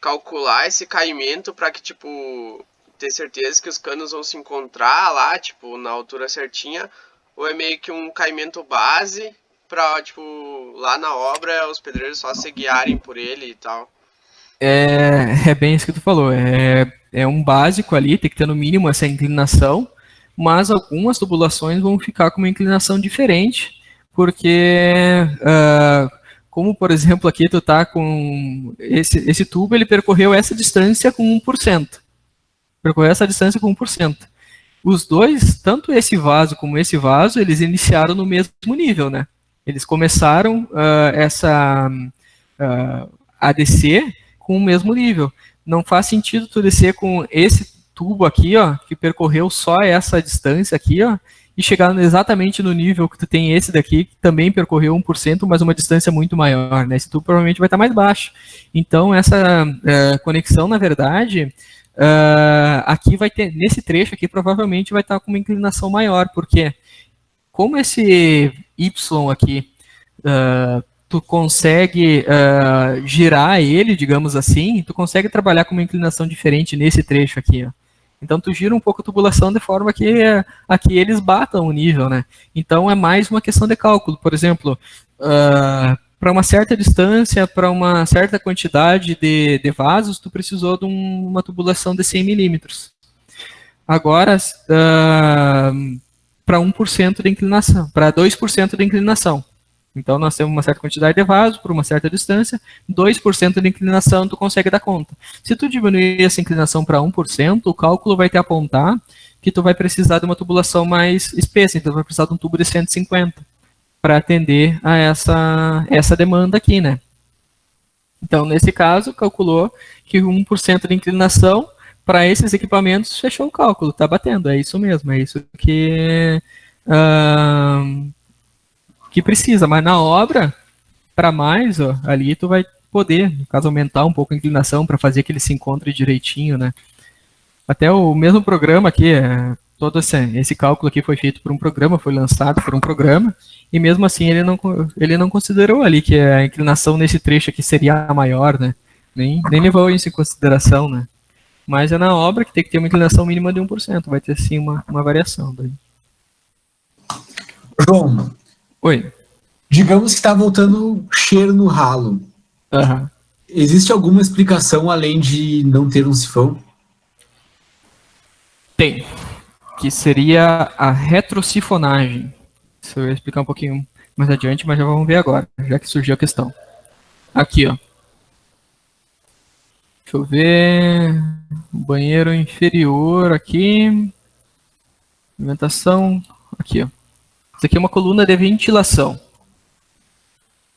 calcular esse caimento para que, tipo, ter certeza que os canos vão se encontrar lá, tipo, na altura certinha, ou é meio que um caimento base para, tipo, lá na obra os pedreiros só se guiarem por ele e tal. É bem isso que tu falou, é um básico ali, tem que ter no mínimo essa inclinação, mas algumas tubulações vão ficar com uma inclinação diferente, porque, como por exemplo aqui tu tá com esse tubo, ele percorreu essa distância com 1%, Os dois, tanto esse vaso como esse vaso, eles iniciaram no mesmo nível, né? Eles começaram a descer com o mesmo nível. Não faz sentido tu descer com esse tubo aqui, ó, que percorreu só essa distância aqui, ó, e chegar exatamente no nível que tu tem esse daqui, que também percorreu 1%, mas uma distância muito maior, né? Esse tubo provavelmente vai estar mais baixo. Então, essa conexão, na verdade, aqui vai ter, nesse trecho aqui, provavelmente vai estar com uma inclinação maior, porque como esse Y aqui, tu consegue girar ele, digamos assim, tu consegue trabalhar com uma inclinação diferente nesse trecho aqui, ó. Então tu gira um pouco a tubulação de forma que aqui eles batam o nível, né? Então é mais uma questão de cálculo. Por exemplo, para uma certa distância, para uma certa quantidade de vasos, tu precisou de uma tubulação de 100 milímetros. Agora, para 1% de inclinação, para 2% de inclinação. Então, nós temos uma certa quantidade de vasos por uma certa distância, 2% de inclinação tu consegue dar conta. Se tu diminuir essa inclinação para 1%, o cálculo vai te apontar que tu vai precisar de uma tubulação mais espessa, então tu vai precisar de um tubo de 150 para atender a essa demanda aqui, né? Então, nesse caso, calculou que 1% de inclinação para esses equipamentos fechou o cálculo, tá batendo, é isso mesmo, é isso que precisa, mas na obra, para mais, ó, ali tu vai poder, no caso, aumentar um pouco a inclinação para fazer que ele se encontre direitinho, né? Até o mesmo programa aqui, todo esse cálculo aqui foi feito por um programa, foi lançado por um programa, e mesmo assim ele não considerou ali que a inclinação nesse trecho aqui seria a maior, né? Nem levou isso em consideração, né? Mas é na obra que tem que ter uma inclinação mínima de 1%, vai ter sim uma variação daí. João, oi. Digamos que está voltando cheiro no ralo. Uhum. Existe alguma explicação além de não ter um sifão? Tem. Que seria a retrosifonagem. Isso eu ia explicar um pouquinho mais adiante, mas já vamos ver agora, já que surgiu a questão. Aqui, ó. Deixa eu ver. Banheiro inferior aqui. Alimentação. Aqui, ó. Isso aqui é uma coluna de ventilação.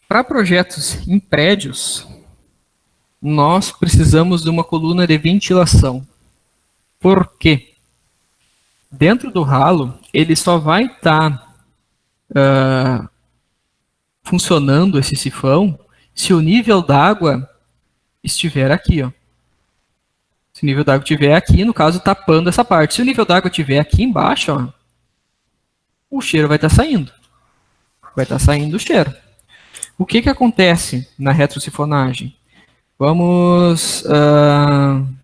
Para projetos em prédios, nós precisamos de uma coluna de ventilação. Por quê? Dentro do ralo, ele só vai estar funcionando esse sifão se o nível d'água estiver aqui, ó. Se o nível d'água estiver aqui, no caso, tapando essa parte. Se o nível d'água estiver aqui embaixo, ó, o cheiro vai estar saindo. Vai estar saindo o cheiro. O que acontece na retrosifonagem? Vamos...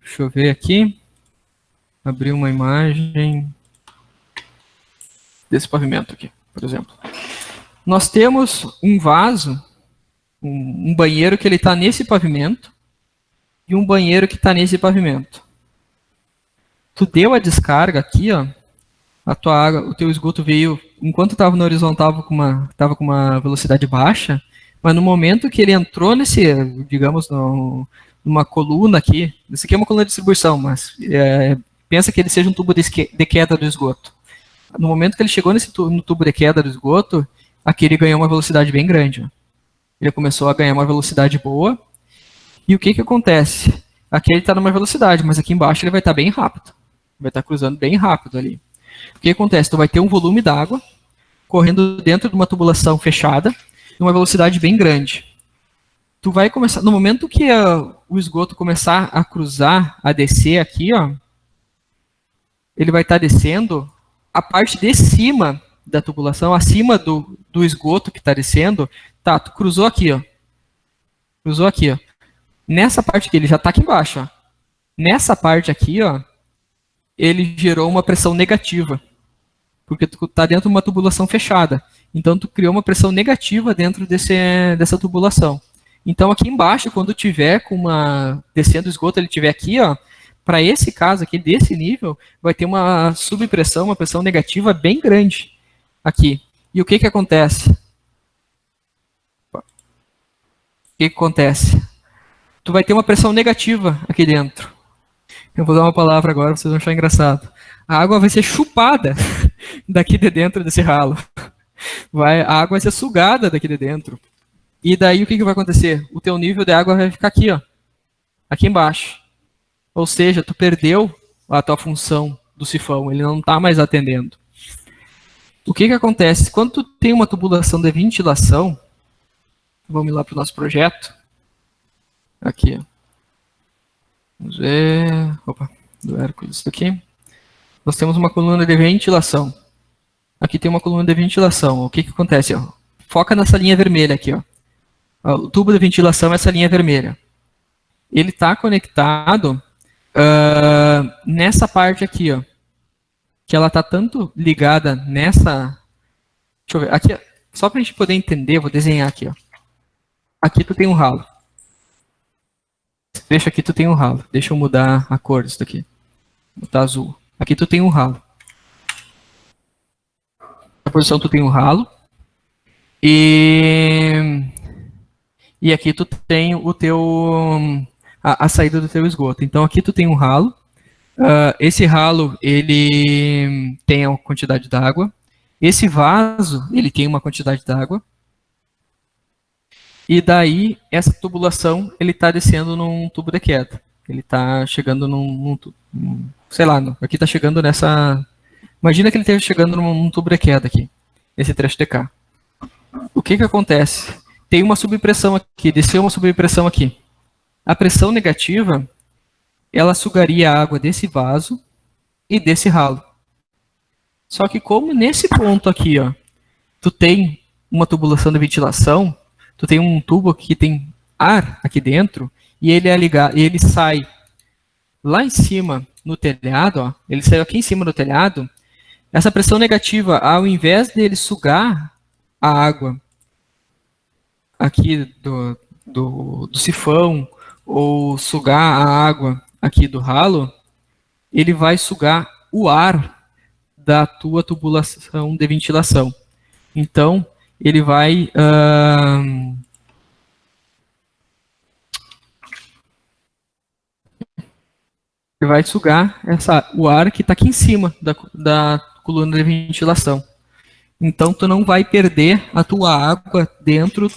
deixa eu ver aqui. Abrir uma imagem desse pavimento aqui, por exemplo. Nós temos um vaso, um banheiro que ele está nesse pavimento e um banheiro que está nesse pavimento. Tu deu a descarga aqui, ó, a tua água, o teu esgoto veio, enquanto estava no horizontal, estava com uma velocidade baixa, mas no momento que ele entrou nesse, digamos, numa coluna aqui, isso aqui é uma coluna de distribuição, mas pensa que ele seja um tubo de queda do esgoto. No momento que ele chegou no tubo de queda do esgoto, aqui ele ganhou uma velocidade bem grande. Ó. Ele começou a ganhar uma velocidade boa, e o que acontece? Aqui ele está numa velocidade, mas aqui embaixo ele vai estar bem rápido. Vai estar cruzando bem rápido ali. O que acontece? Tu vai ter um volume d'água correndo dentro de uma tubulação fechada, numa velocidade bem grande. Tu vai começar, no momento que o esgoto começar a cruzar, a descer aqui, ó, ele vai estar descendo, a parte de cima da tubulação, acima do esgoto que está descendo, tá, tu cruzou aqui, ó. Cruzou aqui, ó. Nessa parte aqui, ele já está aqui embaixo, ó. Nessa parte aqui, ó, ele gerou uma pressão negativa, porque tu está dentro de uma tubulação fechada. Então, tu criou uma pressão negativa dentro dessa tubulação. Então, aqui embaixo, quando tiver descendo o esgoto, ele tiver aqui, ó, para esse caso aqui, desse nível, vai ter uma subpressão, uma pressão negativa bem grande aqui. E o que acontece? O que acontece? Tu vai ter uma pressão negativa aqui dentro. Eu vou dar uma palavra agora, vocês vão achar engraçado. A água vai ser chupada daqui de dentro desse ralo. A água vai ser sugada daqui de dentro. E daí o que vai acontecer? O teu nível de água vai ficar aqui, ó. Aqui embaixo. Ou seja, tu perdeu a tua função do sifão. Ele não está mais atendendo. O que acontece? Quando tu tem uma tubulação de ventilação, vamos lá para o nosso projeto. Aqui, ó. Vamos ver. Opa, do Hércules, isso aqui. Nós temos uma coluna de ventilação. Aqui tem uma coluna de ventilação. O que acontece? Ó? Foca nessa linha vermelha aqui. Ó. O tubo de ventilação é essa linha vermelha. Ele está conectado nessa parte aqui, ó, que ela está tanto ligada nessa... Deixa eu ver. Aqui, só para a gente poder entender, vou desenhar aqui. Ó. Aqui tu tem um ralo. Deixa aqui tu tem um ralo. Deixa eu mudar a cor disso daqui. Botar azul. Aqui tu tem um ralo. Na posição tu tem um ralo. E aqui tu tem o teu... A saída do teu esgoto. Então aqui tu tem um ralo. Esse ralo, ele tem a quantidade d'água. Esse vaso, ele tem uma quantidade d'água. E daí, essa tubulação, ele está descendo num tubo de queda. Ele está chegando sei lá, aqui está chegando nessa... Imagina que ele esteja chegando num tubo de queda aqui, esse trecho de cá. O que acontece? Tem uma subpressão aqui, desceu uma subpressão aqui. A pressão negativa, ela sugaria a água desse vaso e desse ralo. Só que como nesse ponto aqui, ó, tu tem uma tubulação de ventilação, tu tem um tubo que tem ar aqui dentro, e ele é ligado, e ele sai lá em cima no telhado, ó, ele saiu aqui em cima do telhado, essa pressão negativa, ao invés dele sugar a água aqui do sifão, ou sugar a água aqui do ralo, ele vai sugar o ar da tua tubulação de ventilação. Então, ele vai sugar o ar que está aqui em cima da coluna de ventilação. Então, tu não vai perder a tua água dentro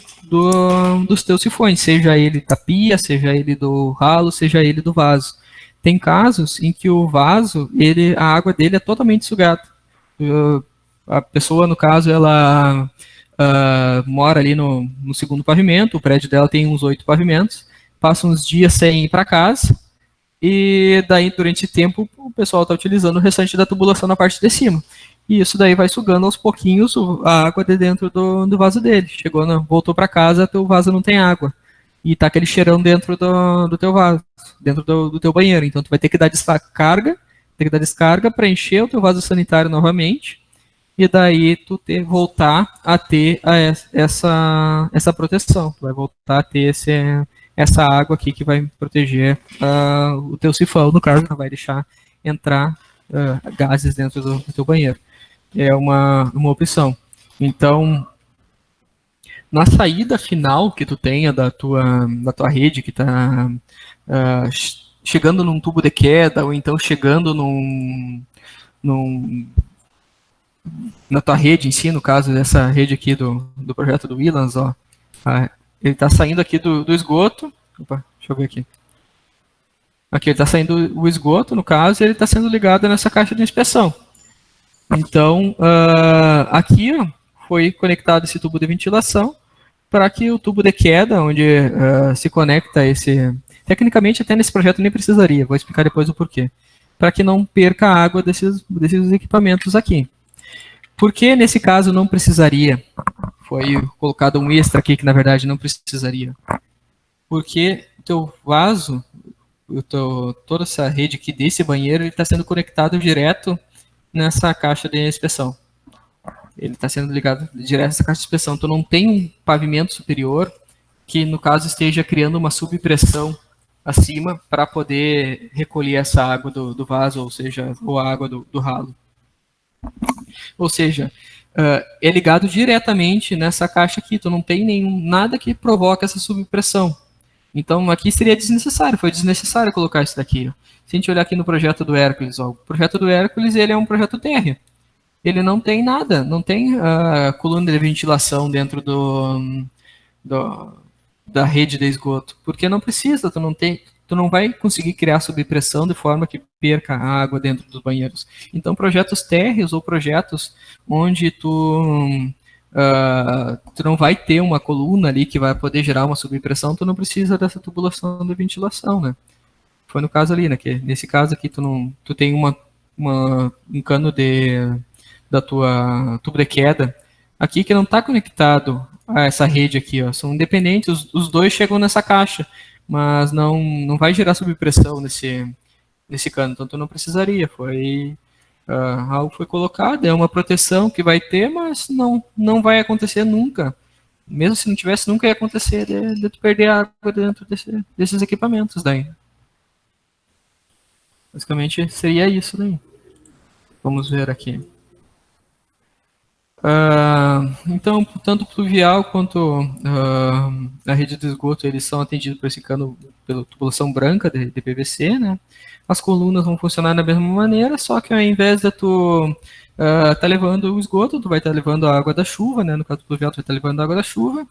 dos teus sifões, seja ele da pia, seja ele do ralo, seja ele do vaso. Tem casos em que o vaso, a água dele é totalmente sugada. A pessoa, no caso, ela mora ali no segundo pavimento, o prédio dela tem uns 8 pavimentos, passa uns dias sem ir para casa, e daí, durante esse tempo, o pessoal está utilizando o restante da tubulação na parte de cima. E isso daí vai sugando aos pouquinhos a água de dentro do vaso dele. Voltou para casa, teu vaso não tem água. E tá aquele cheirão dentro do teu vaso, dentro do teu banheiro. Então tu vai ter que dar descarga para encher o teu vaso sanitário novamente. E daí tu voltar a ter essa proteção. Tu vai voltar a ter essa água aqui que vai proteger o teu sifão, no caso, não vai deixar entrar gases dentro do teu banheiro. É uma opção. Então, na saída final que tu tenha da tua rede, que está chegando num tubo de queda, ou então chegando na tua rede em si, no caso dessa rede aqui do projeto do Wilans, ó, ele está saindo aqui do esgoto. Opa, deixa eu ver aqui. Aqui ele está saindo o esgoto, no caso, e ele está sendo ligado nessa caixa de inspeção. Então, aqui ó, foi conectado esse tubo de ventilação para que o tubo de queda, onde se conecta esse... Tecnicamente, até nesse projeto nem precisaria, vou explicar depois o porquê. Para que não perca a água desses equipamentos aqui. Por que nesse caso não precisaria? Foi colocado um extra aqui que na verdade não precisaria. Porque o teu vaso, toda essa rede aqui desse banheiro, ele está sendo conectado direto nessa caixa de inspeção. Ele está sendo ligado direto nessa caixa de inspeção. Então não tem um pavimento superior que no caso esteja criando uma subpressão acima para poder recolher essa água do vaso, ou seja, ou a água do ralo. Ou seja, é ligado diretamente nessa caixa aqui. Tu não tem nada que provoque essa subpressão. Então aqui seria desnecessário, foi desnecessário colocar isso daqui. Ó. Se a gente olhar aqui no projeto do Hércules, ó, o projeto do Hércules ele é um projeto térreo. Ele não tem nada, não tem coluna de ventilação dentro da rede de esgoto, porque não precisa, tu não tem, tu não vai conseguir criar subpressão de forma que perca a água dentro dos banheiros. Então, projetos térreos ou projetos onde tu não vai ter uma coluna ali que vai poder gerar uma subpressão, tu não precisa dessa tubulação de ventilação, né? Foi no caso ali, né? Que nesse caso aqui tu tem um cano da tua tubo de queda aqui que não está conectado a essa rede aqui, ó. São independentes, os dois chegam nessa caixa, mas não vai gerar subpressão nesse cano, então tu não precisaria. Algo foi colocado, é uma proteção que vai ter, mas não vai acontecer nunca. Mesmo se não tivesse, nunca ia acontecer de tu perder água dentro desses equipamentos daí. Basicamente seria isso daí. Vamos ver aqui. Então, tanto o pluvial quanto a rede de esgoto, eles são atendidos por esse cano pela tubulação branca de PVC, né? As colunas vão funcionar da mesma maneira, só que ao invés de tu tá levando o esgoto, tu vai estar levando a água da chuva, né? No caso do pluvial, tu vai estar levando a água da chuva,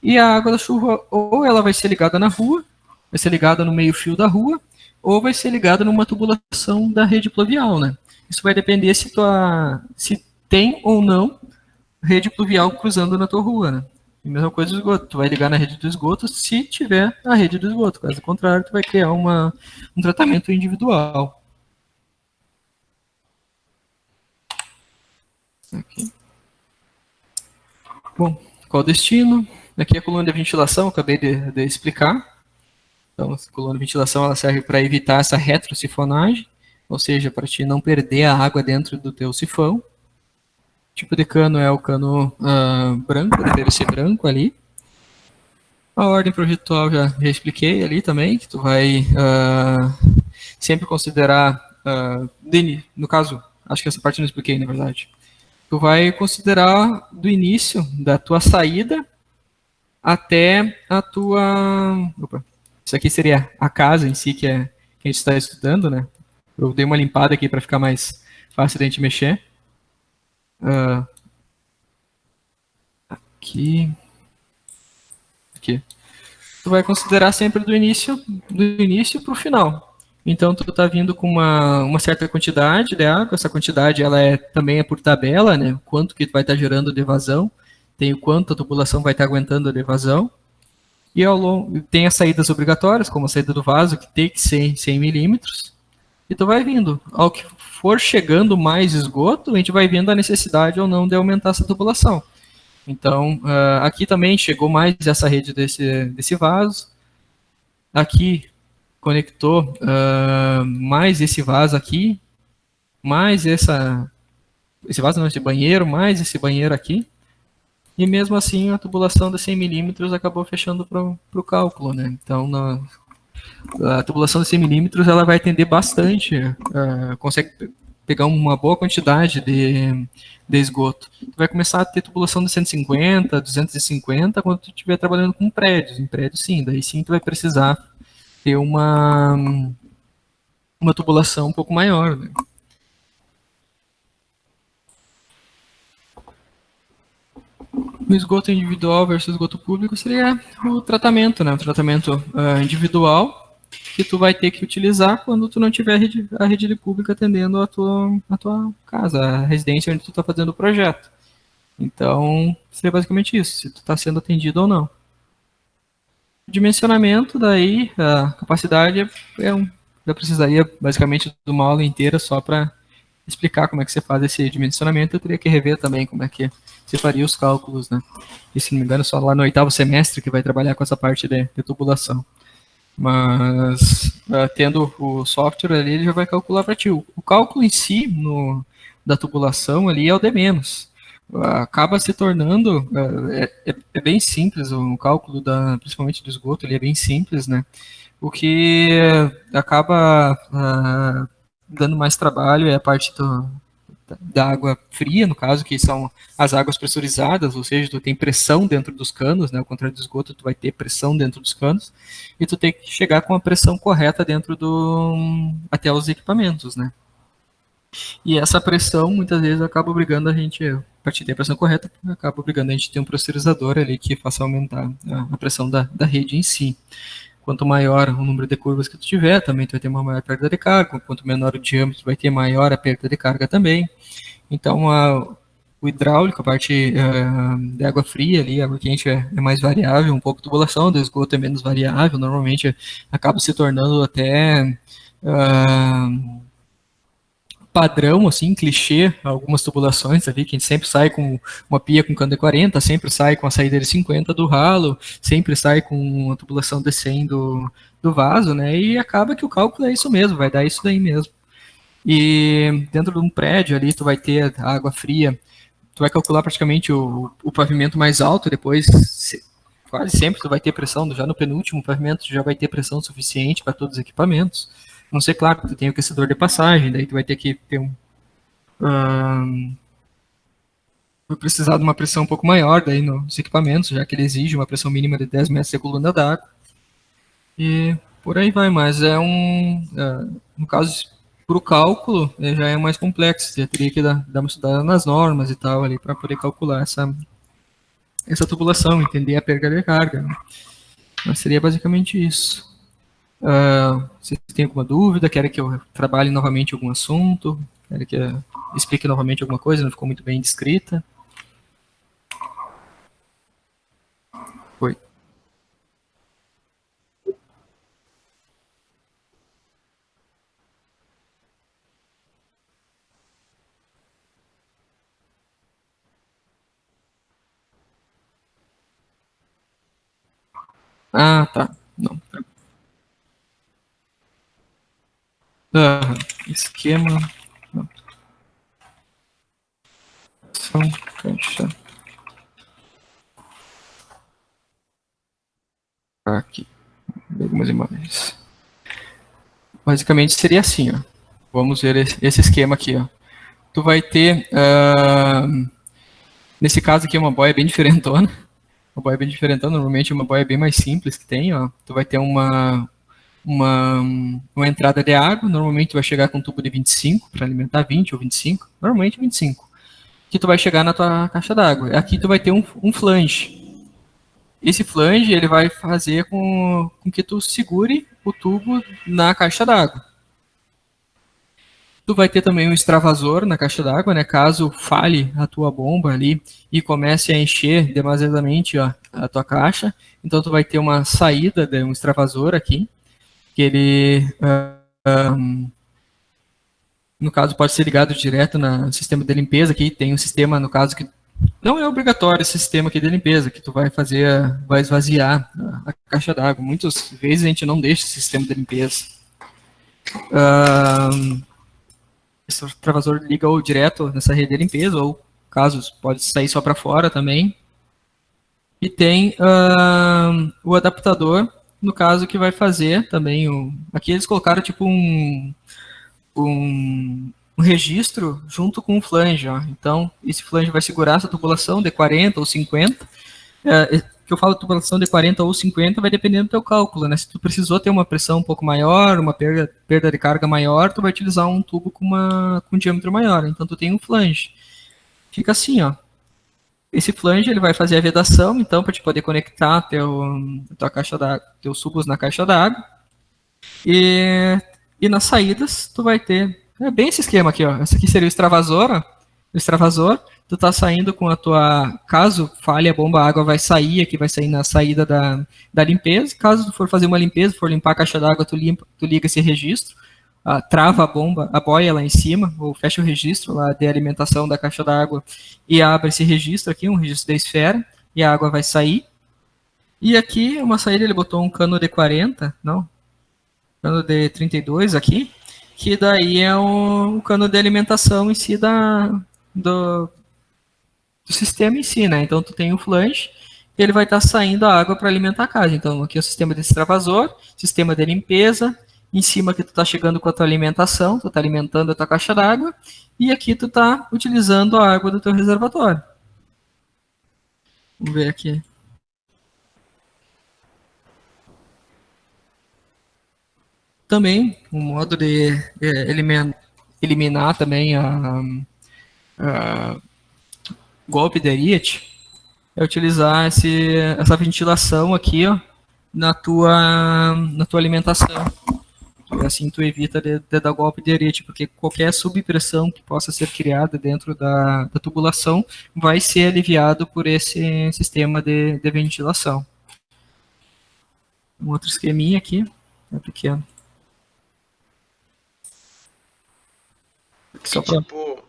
e a água da chuva ou ela vai ser ligada na rua, vai ser ligada no meio-fio da rua, ou vai ser ligada numa tubulação da rede pluvial, né? Isso vai depender se tem ou não rede pluvial cruzando na tua rua, né? E mesma coisa do esgoto, tu vai ligar na rede do esgoto se tiver a rede do esgoto, caso contrário, tu vai criar um tratamento individual. Aqui. Bom, qual o destino? Aqui é a coluna de ventilação, eu acabei de explicar. Então, a coluna de ventilação ela serve para evitar essa retrosifonagem, ou seja, para te não perder a água dentro do teu sifão. O tipo de cano é o cano branco, de PVC branco ali. A ordem projetual já expliquei ali também, que tu vai sempre considerar, no caso, acho que essa parte eu não expliquei, na verdade. Tu vai considerar do início da tua saída até a tua... Opa, isso aqui seria a casa em si que a gente está estudando, né? Eu dei uma limpada aqui para ficar mais fácil de a gente mexer. Aqui. Tu vai considerar sempre do início para o final. Então, tu está vindo com uma certa quantidade de água. Essa quantidade ela também é por tabela, né? Quanto que tu vai estar gerando de vazão. Tem o quanto a tubulação vai estar aguentando de vazão. E ao longo, tem as saídas obrigatórias, como a saída do vaso, que tem que ser em 100 milímetros. E tu vai vindo. Ao que for chegando mais esgoto, a gente vai vendo a necessidade ou não de aumentar essa tubulação. Então, aqui também chegou mais essa rede desse vaso. Aqui conectou mais esse vaso aqui, mais esse vaso não, esse banheiro, mais esse banheiro aqui. E mesmo assim a tubulação de 100 milímetros acabou fechando para o cálculo, né? Então, a tubulação de 100 milímetros ela vai atender bastante, consegue pegar uma boa quantidade de esgoto. Tu vai começar a ter tubulação de 150, 250 quando tu estiver trabalhando com prédios. Em prédios, sim, daí sim tu vai precisar ter uma tubulação um pouco maior, né? O esgoto individual versus esgoto público seria o tratamento, né? O tratamento individual que tu vai ter que utilizar quando tu não tiver a rede pública atendendo a tua casa, a residência onde tu está fazendo o projeto. Então, seria basicamente isso, se tu está sendo atendido ou não. O dimensionamento, daí, a capacidade já precisaria basicamente de uma aula inteira só para explicar como é que você faz esse dimensionamento. Eu teria que rever também como é que você faria os cálculos, né? E se não me engano, só lá no 8º semestre que vai trabalhar com essa parte de tubulação. Mas, tendo o software ali, ele já vai calcular para ti. O cálculo em si, da tubulação ali, é o de menos. Acaba se tornando, é bem simples, o cálculo, principalmente do esgoto, ele é bem simples, né? O que acaba dando mais trabalho é a parte da água fria, no caso, que são as águas pressurizadas, ou seja, tu tem pressão dentro dos canos, né? Ao contrário do esgoto, tu vai ter pressão dentro dos canos, e tu tem que chegar com a pressão correta dentro até os equipamentos, né? E essa pressão, muitas vezes, acaba obrigando a gente, a partir da pressão correta, acaba obrigando a gente a ter um pressurizador ali que faça aumentar a pressão da rede em si. quanto maior o número de curvas que tu tiver, também tu vai ter uma maior perda de carga, quanto menor o diâmetro, vai ter maior a perda de carga também. Então, o hidráulico, a parte de água fria ali, água quente é mais variável, um pouco a tubulação do esgoto é menos variável, normalmente acaba se tornando até padrão, assim, clichê, algumas tubulações ali, que a gente sempre sai com uma pia com cano de 40, sempre sai com a saída de 50 do ralo, sempre sai com a tubulação de 100 do vaso, né, e acaba que o cálculo é isso mesmo, vai dar isso daí mesmo. E dentro de um prédio ali, tu vai ter água fria, tu vai calcular praticamente o pavimento mais alto, depois quase sempre tu vai ter pressão, já no penúltimo pavimento tu já vai ter pressão suficiente para todos os equipamentos. Não sei, claro, tu tem o aquecedor de passagem, daí tu vai ter que ter vai precisar de uma pressão um pouco maior daí nos equipamentos, já que ele exige uma pressão mínima de 10 metros de coluna d'água. E por aí vai, mas no caso, para o cálculo, já é mais complexo, já teria que dar uma estudada nas normas e tal ali para poder calcular essa tubulação, entender a perda de carga. Né? Mas seria basicamente isso. Vocês têm alguma dúvida? Querem que eu trabalhe novamente algum assunto? Querem que eu explique novamente alguma coisa? Não ficou muito bem descrita? Oi. Ah, tá. Não. Esquema. São caixa. Aqui. Algumas imagens. Basicamente seria assim, ó. Vamos ver esse esquema aqui, ó. Tu vai ter, nesse caso aqui, uma boia bem diferentona. Uma boia bem diferentona, normalmente uma boia bem mais simples que tem, ó. Tu vai ter uma entrada de água, normalmente tu vai chegar com um tubo de 25 para alimentar 20 ou 25, normalmente 25, que tu vai chegar na tua caixa d'água. Aqui tu vai ter um flange. Esse flange ele vai fazer com que tu segure o tubo na caixa d'água. Tu vai ter também um extravasor na caixa d'água, né? Caso falhe a tua bomba ali e comece a encher demasiadamente a tua caixa, então tu vai ter uma saída de um extravasor aqui, que ele, no caso, pode ser ligado direto no sistema de limpeza, aqui tem um sistema, no caso, que não é obrigatório esse sistema aqui de limpeza, que tu vai esvaziar a caixa d'água. Muitas vezes a gente não deixa esse sistema de limpeza. Esse extravasor liga ou direto nessa rede de limpeza, ou casos pode sair só para fora também. E tem o adaptador, no caso, que vai fazer também aqui eles colocaram tipo um registro junto com o flange, ó. Então esse flange vai segurar essa tubulação de 40 ou 50. Que eu falo tubulação de 40 ou 50 vai dependendo do teu cálculo, né? Se tu precisou ter uma pressão um pouco maior, uma perda de carga maior, tu vai utilizar um tubo com um diâmetro maior. Então tu tem um flange. Fica assim, ó. Esse flange ele vai fazer a vedação, então, para te poder conectar tua caixa d'água, teus tubos na caixa d'água. E nas saídas, tu vai ter. É bem esse esquema aqui, ó. Esse aqui seria o extravasor, ó. O extravasor, tu tá saindo com a tua. Caso falhe a bomba, a água vai sair aqui, vai sair na saída da limpeza. Caso tu for fazer uma limpeza, for limpar a caixa d'água, tu liga esse registro. Trava a boia lá em cima, ou fecha o registro lá de alimentação da caixa d'água e abre esse registro aqui, um registro da esfera, e a água vai sair. E aqui, uma saída, ele botou um cano de 40, não, cano de 32 aqui, que daí é um cano de alimentação em si do sistema em si, né? Então tu tem o flange, ele vai estar saindo a água para alimentar a casa. Então aqui é o sistema de extravasor, sistema de limpeza. Em cima aqui tu está chegando com a tua alimentação, tu está alimentando a tua caixa d'água, e aqui tu está utilizando a água do teu reservatório. Vamos ver aqui. Também, um modo de eliminar também a golpe de Ariete é utilizar essa ventilação aqui, ó, na tua alimentação. E assim tu evita de dar golpe de arete, porque qualquer subpressão que possa ser criada dentro da tubulação vai ser aliviado por esse sistema de ventilação. Um outro esqueminha aqui, é pequeno. E, tipo,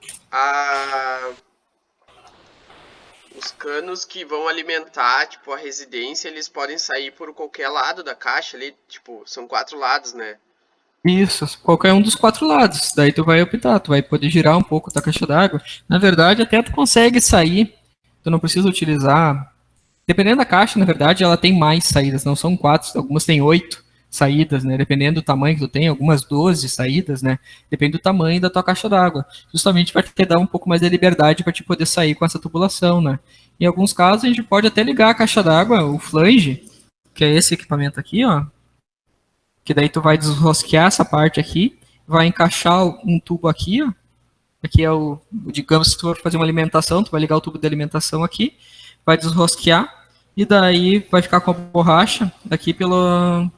os canos que vão alimentar, tipo, a residência, eles podem sair por qualquer lado da caixa ali, tipo, são 4 lados, né? Isso, qualquer um dos 4 lados. Daí tu vai optar, tu vai poder girar um pouco a caixa d'água. Na verdade, até tu consegue sair, tu não precisa utilizar. Dependendo da caixa, na verdade, ela tem mais saídas, não são 4, algumas tem 8 saídas, né? Dependendo do tamanho que tu tem, algumas 12 saídas, né? Depende do tamanho da tua caixa d'água. Justamente para te dar um pouco mais de liberdade para te poder sair com essa tubulação, né? Em alguns casos, a gente pode até ligar a caixa d'água, o flange, que é esse equipamento aqui, ó. Que daí tu vai desrosquear essa parte aqui, vai encaixar um tubo aqui, ó. Aqui é digamos, se tu for fazer uma alimentação, tu vai ligar o tubo de alimentação aqui, vai desrosquear, e daí vai ficar com a borracha aqui pelo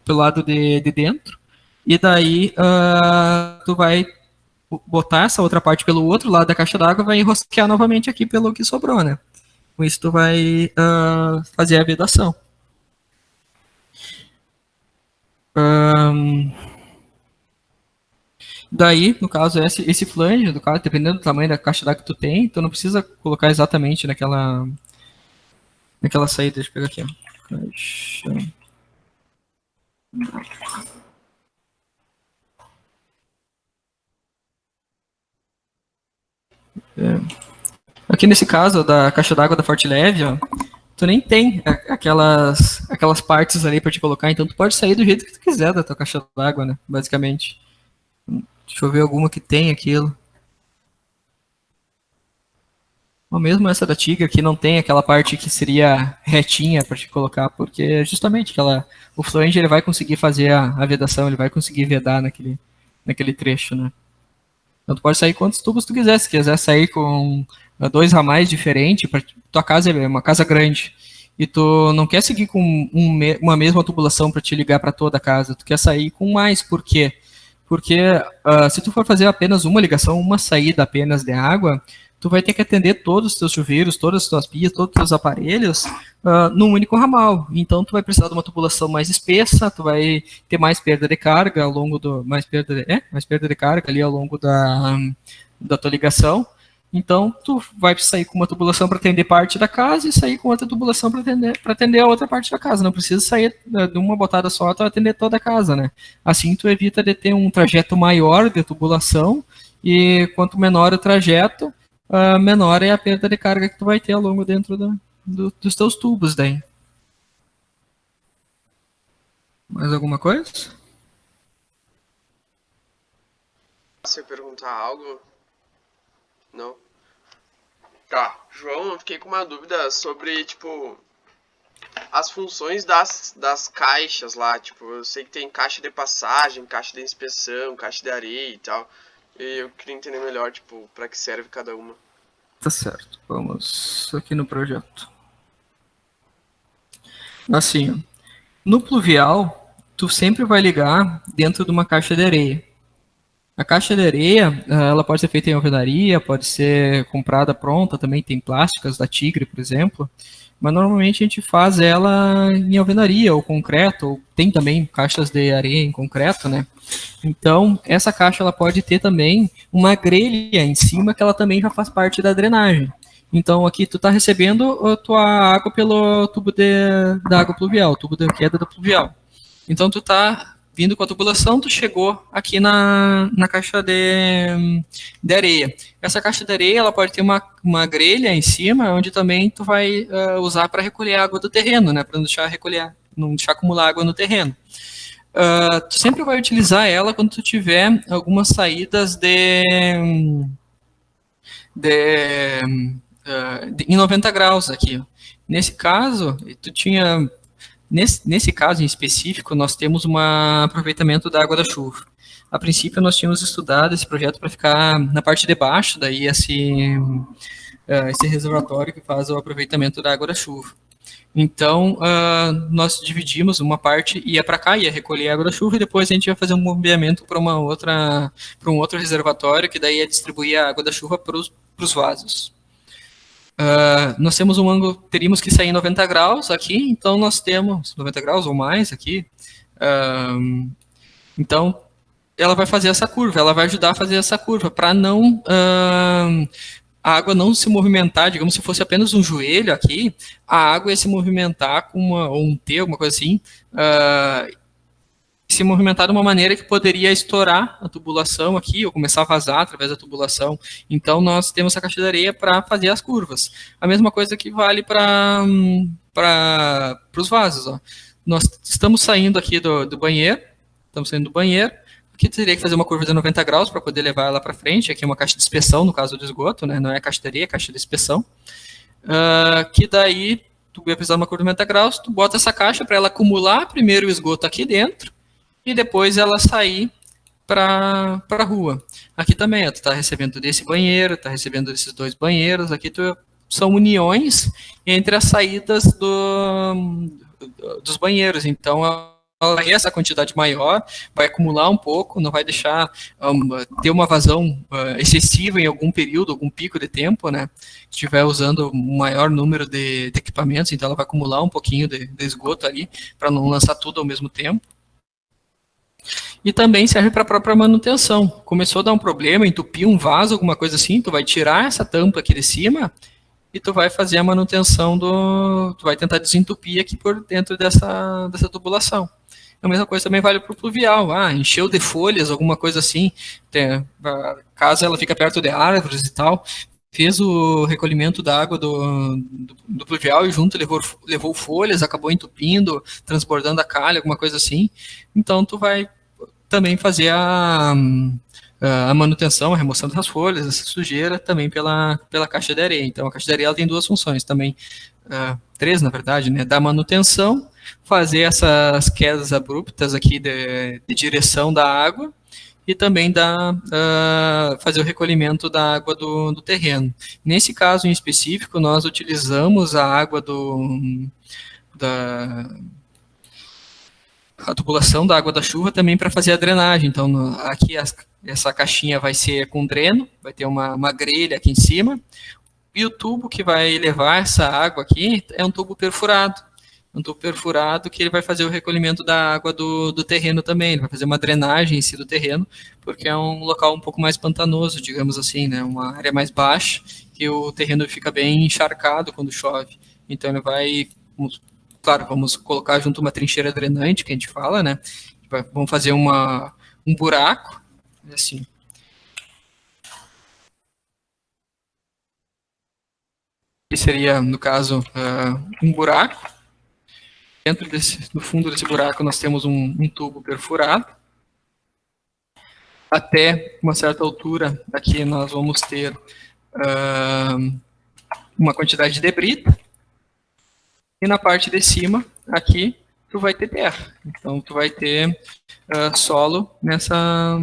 lado de dentro, e daí tu vai botar essa outra parte pelo outro lado da caixa d'água e vai enrosquear novamente aqui pelo que sobrou, né? Com isso tu vai fazer a vedação. Daí, no caso, esse flange, do caso, dependendo do tamanho da caixa d'água que tu tem, tu não precisa colocar exatamente naquela saída. Deixa eu pegar aqui, ó. Caixa. Aqui nesse caso, da caixa d'água da Forte Leve, ó, tu nem tem aquelas partes ali para te colocar, então tu pode sair do jeito que tu quiser da tua caixa d'água, né, basicamente. Deixa eu ver alguma que tem aquilo. Ou mesmo essa da Tiga, que não tem aquela parte que seria retinha para te colocar, porque justamente o flange ele vai conseguir fazer a vedação, ele vai conseguir vedar naquele trecho, né. Então tu pode sair quantos tubos tu quiser, se quiser sair com 2 ramais diferentes, tua casa é uma casa grande, e tu não quer seguir com uma mesma tubulação para te ligar para toda a casa, tu quer sair com mais, por quê? Porque se tu for fazer apenas uma ligação, uma saída apenas de água, tu vai ter que atender todos os teus chuveiros, todas as tuas pias, todos os teus aparelhos num único ramal. Então tu vai precisar de uma tubulação mais espessa, tu vai ter mais perda de carga ao longo mais perda de carga ali ao longo da tua ligação. Então tu vai sair com uma tubulação para atender parte da casa e sair com outra tubulação para atender a outra parte da casa. Não precisa sair de uma botada só para atender toda a casa, né? Assim tu evita de ter um trajeto maior de tubulação, e quanto menor o trajeto, menor é a perda de carga que tu vai ter ao longo dentro dos teus tubos daí. Mais alguma coisa? Se eu perguntar algo? Não? Tá, João, eu fiquei com uma dúvida sobre, tipo, as funções das caixas lá. Tipo, eu sei que tem caixa de passagem, caixa de inspeção, caixa de areia e tal. E eu queria entender melhor, tipo, pra que serve cada uma. Tá certo, vamos aqui no projeto. Assim, no pluvial, tu sempre vai ligar dentro de uma caixa de areia. A caixa de areia, ela pode ser feita em alvenaria, pode ser comprada pronta, também tem plásticas da Tigre, por exemplo, mas normalmente a gente faz ela em alvenaria ou concreto, ou tem também caixas de areia em concreto, né? Então, essa caixa ela pode ter também uma grelha em cima, que ela também já faz parte da drenagem. Então, aqui tu está recebendo a tua água pelo tubo da água pluvial, tubo de queda da pluvial. Então, tu está vindo com a tubulação, tu chegou aqui na caixa de areia. Essa caixa de areia ela pode ter uma grelha em cima, onde também tu vai usar para recolher a água do terreno, né? Para não deixar acumular água no terreno. Tu sempre vai utilizar ela quando tu tiver algumas saídas em 90 graus aqui. Nesse caso, Nesse caso em específico, nós temos um aproveitamento da água da chuva. A princípio, nós tínhamos estudado esse projeto para ficar na parte de baixo, daí esse reservatório que faz o aproveitamento da água da chuva. Então, nós dividimos uma parte, ia para cá, ia recolher a água da chuva, e depois a gente ia fazer um movimento para um outro reservatório, que daí ia distribuir a água da chuva para os vasos. Nós temos um ângulo, teríamos que sair em 90 graus aqui, então nós temos 90 graus ou mais aqui. Então, ela vai fazer essa curva, ela vai ajudar a fazer essa curva, para não a água não se movimentar, digamos, se fosse apenas um joelho aqui, a água ia se movimentar com ou um T, alguma coisa assim, se movimentar de uma maneira que poderia estourar a tubulação aqui, ou começar a vazar através da tubulação. Então, nós temos essa caixa de areia para fazer as curvas. A mesma coisa que vale para os vasos. Ó. Nós estamos saindo aqui do banheiro, aqui teria que fazer uma curva de 90 graus para poder levar ela para frente. Aqui é uma caixa de inspeção, no caso do esgoto, né? Não é caixa de areia, é caixa de inspeção. Que daí, tu vai precisar de uma curva de 90 graus, tu bota essa caixa para ela acumular primeiro o esgoto aqui dentro, e depois ela sair para a rua. Aqui também, ó, tu está recebendo desse banheiro, está recebendo desses dois banheiros, aqui são uniões entre as saídas dos banheiros. Então, essa quantidade maior, vai acumular um pouco, não vai deixar ter uma vazão excessiva em algum período, algum pico de tempo, né? Se estiver usando um maior número de equipamentos, então ela vai acumular um pouquinho de esgoto ali, para não lançar tudo ao mesmo tempo. E também serve para a própria manutenção. Começou a dar um problema, entupir um vaso, alguma coisa assim, tu vai tirar essa tampa aqui de cima e tu vai fazer a manutenção tu vai tentar desentupir aqui por dentro dessa tubulação. A mesma coisa também vale para o pluvial. Encheu de folhas, alguma coisa assim. Caso ela fica perto de árvores e tal, fez o recolhimento da água do pluvial e junto levou folhas, acabou entupindo, transbordando a calha, alguma coisa assim. Então, tu vai também fazer a manutenção, a remoção das folhas, essa sujeira, também pela caixa de areia. Então, a caixa de areia ela tem duas funções também, 3, na verdade, né? Da manutenção, fazer essas quedas abruptas aqui de direção da água, e também fazer o recolhimento da água do terreno. Nesse caso em específico, nós utilizamos a água a tubulação da água da chuva também para fazer a drenagem. Então, aqui essa caixinha vai ser com dreno, vai ter uma grelha aqui em cima, e o tubo que vai levar essa água aqui é um tubo perfurado. Um tubo perfurado que ele vai fazer o recolhimento da água do terreno também, ele vai fazer uma drenagem em si do terreno, porque é um local um pouco mais pantanoso, digamos assim, né? Uma área mais baixa, que o terreno fica bem encharcado quando chove. Então ele vai, claro, vamos colocar junto uma trincheira drenante, que a gente fala, né? Vamos fazer um buraco, assim. Que seria, no caso, um buraco. No fundo desse buraco nós temos um tubo perfurado. Até uma certa altura, aqui nós vamos ter uma quantidade de brita. E na parte de cima, aqui, tu vai ter terra. Então, tu vai ter solo nessa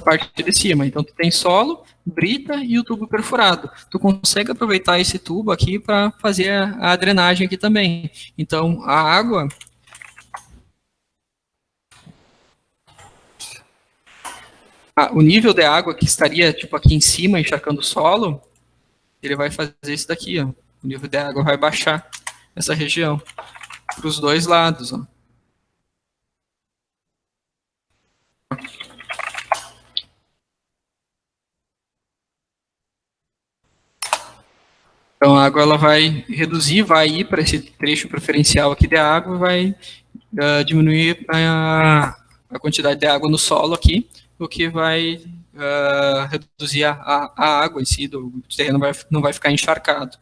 parte de cima. Então, tu tem solo, brita e o tubo perfurado. Tu consegue aproveitar esse tubo aqui para fazer a drenagem aqui também. Então, a água... o nível de água que estaria tipo aqui em cima, encharcando o solo, ele vai fazer isso daqui, ó. O nível de água vai baixar essa região para os dois lados, ó. Então a água ela vai reduzir, vai ir para esse trecho preferencial aqui de água, vai diminuir a quantidade de água no solo aqui, o que vai reduzir a água em si, do terreno não vai ficar encharcado.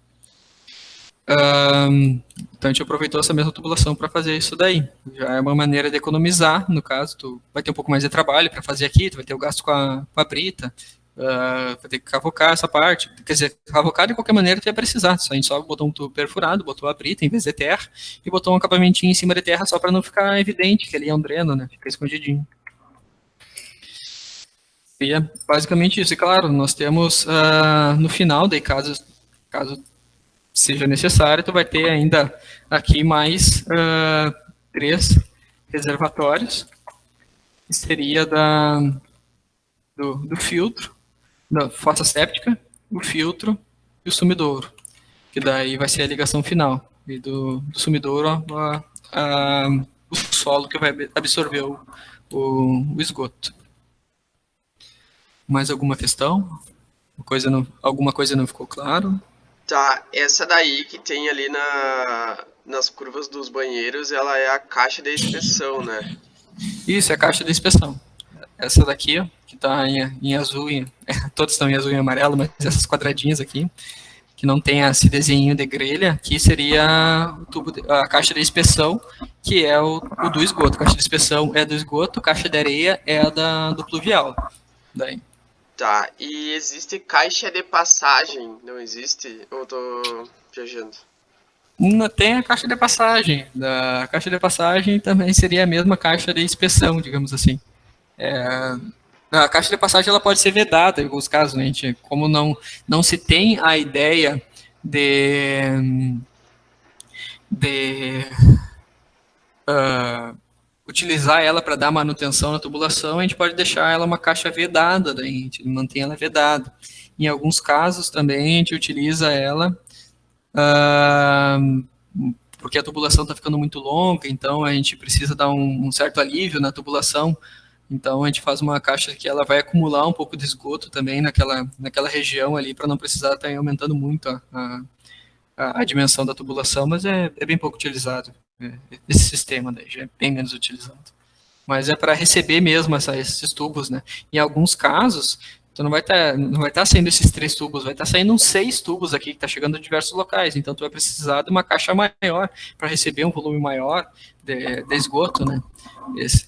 Então a gente aproveitou essa mesma tubulação para fazer isso daí. Já é uma maneira de economizar, no caso, tu vai ter um pouco mais de trabalho para fazer aqui, tu vai ter o gasto com a brita, vai ter que cavocar essa parte. Quer dizer, cavocar de qualquer maneira tu ia precisar, a gente só botou um tubo perfurado, botou a brita em vez de terra, e botou um acabamentinho em cima de terra só para não ficar evidente que ali é um dreno, né? Fica escondidinho. E é basicamente isso. E claro, nós temos no final, daí caso seja necessário, tu vai ter ainda aqui mais 3 reservatórios, que seria do filtro, da fossa séptica, o filtro e o sumidouro, que daí vai ser a ligação final. E do sumidouro o solo que vai absorver o esgoto. Mais alguma questão? Alguma coisa não ficou claro? Tá, essa daí que tem ali nas curvas dos banheiros, ela é a caixa de inspeção, né? Isso, é a caixa de inspeção. Essa daqui, ó, que está em azul, todas estão em azul e amarelo, mas essas quadradinhas aqui, que não tem esse desenho de grelha, aqui seria a caixa de inspeção, que é o do esgoto. A caixa de inspeção é do esgoto, a caixa de areia é a do pluvial. Daí. Tá, e existe caixa de passagem, não existe? Ou eu tô viajando? Tem a caixa de passagem. A caixa de passagem também seria a mesma caixa de inspeção, digamos assim. A caixa de passagem ela pode ser vedada em alguns casos, né? Como não se tem a ideia de utilizar ela para dar manutenção na tubulação, a gente pode deixar ela uma caixa vedada, daí a gente mantém ela vedada. Em alguns casos também a gente utiliza ela porque a tubulação está ficando muito longa, então a gente precisa dar um certo alívio na tubulação. Então a gente faz uma caixa que ela vai acumular um pouco de esgoto também naquela região ali, para não precisar estar aumentando muito a dimensão da tubulação, mas é bem pouco utilizado. Esse sistema daí já é bem menos utilizado. Mas é para receber mesmo esses tubos, né? Em alguns casos, tu não vai estar saindo esses 3 tubos, vai estar saindo uns 6 tubos aqui, que está chegando de diversos locais. Então tu vai precisar de uma caixa maior para receber um volume maior de esgoto, né?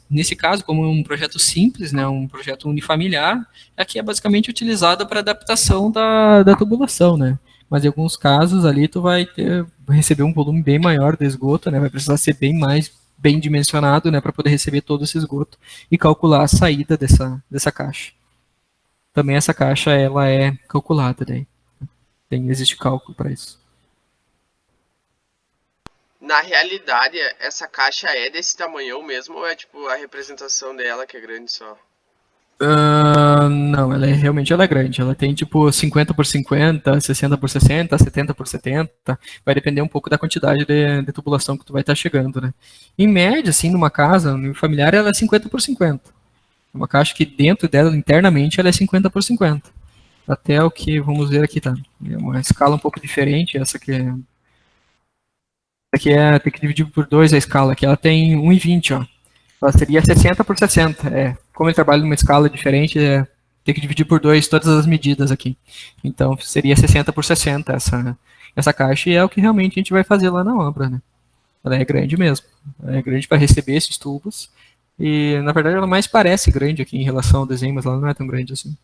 Nesse caso, como um projeto simples, né, um projeto unifamiliar, aqui é basicamente utilizado para adaptação da tubulação, né? Mas em alguns casos ali tu vai receber um volume bem maior de esgoto, né? Vai precisar ser bem dimensionado, né, para poder receber todo esse esgoto e calcular a saída dessa caixa. Também essa caixa ela é calculada, daí. Existe cálculo para isso. Na realidade, essa caixa é desse tamanhão mesmo ou é tipo a representação dela que é grande só? Não, realmente ela é grande. Ela tem tipo 50 por 50, 60 por 60, 70 por 70. Vai depender um pouco da quantidade de tubulação que tu vai estar chegando, né? Em média, assim, numa casa, no familiar, ela é 50 por 50. Uma caixa que dentro dela, internamente, ela é 50 por 50. Até o que vamos ver aqui, tá? É uma escala um pouco diferente. Essa aqui tem que dividir por 2 a escala. Aqui ela tem 1,20, ó. Ela seria 60 por 60. Como ele trabalha numa escala diferente, tem que dividir por 2 todas as medidas aqui. Então seria 60 por 60 essa caixa, e é o que realmente a gente vai fazer lá na obra, né? Ela é grande mesmo. Ela é grande para receber esses tubos. E, na verdade, ela mais parece grande aqui em relação ao desenho, mas ela não é tão grande assim.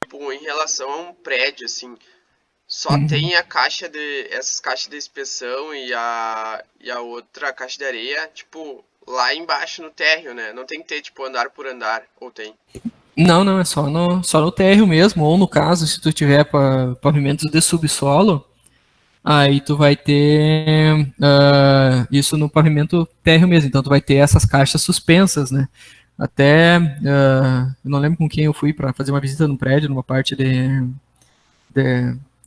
Tipo, em relação a um prédio, assim, só tem essas caixas de inspeção e a outra caixa de areia, tipo, lá embaixo no térreo, né? Não tem que ter, tipo, andar por andar, ou tem? Não, é só no térreo mesmo, ou no caso, se tu tiver pavimentos de subsolo, aí tu vai ter isso no pavimento térreo mesmo, então tu vai ter essas caixas suspensas, né? Até, eu não lembro com quem eu fui para fazer uma visita no prédio, numa parte de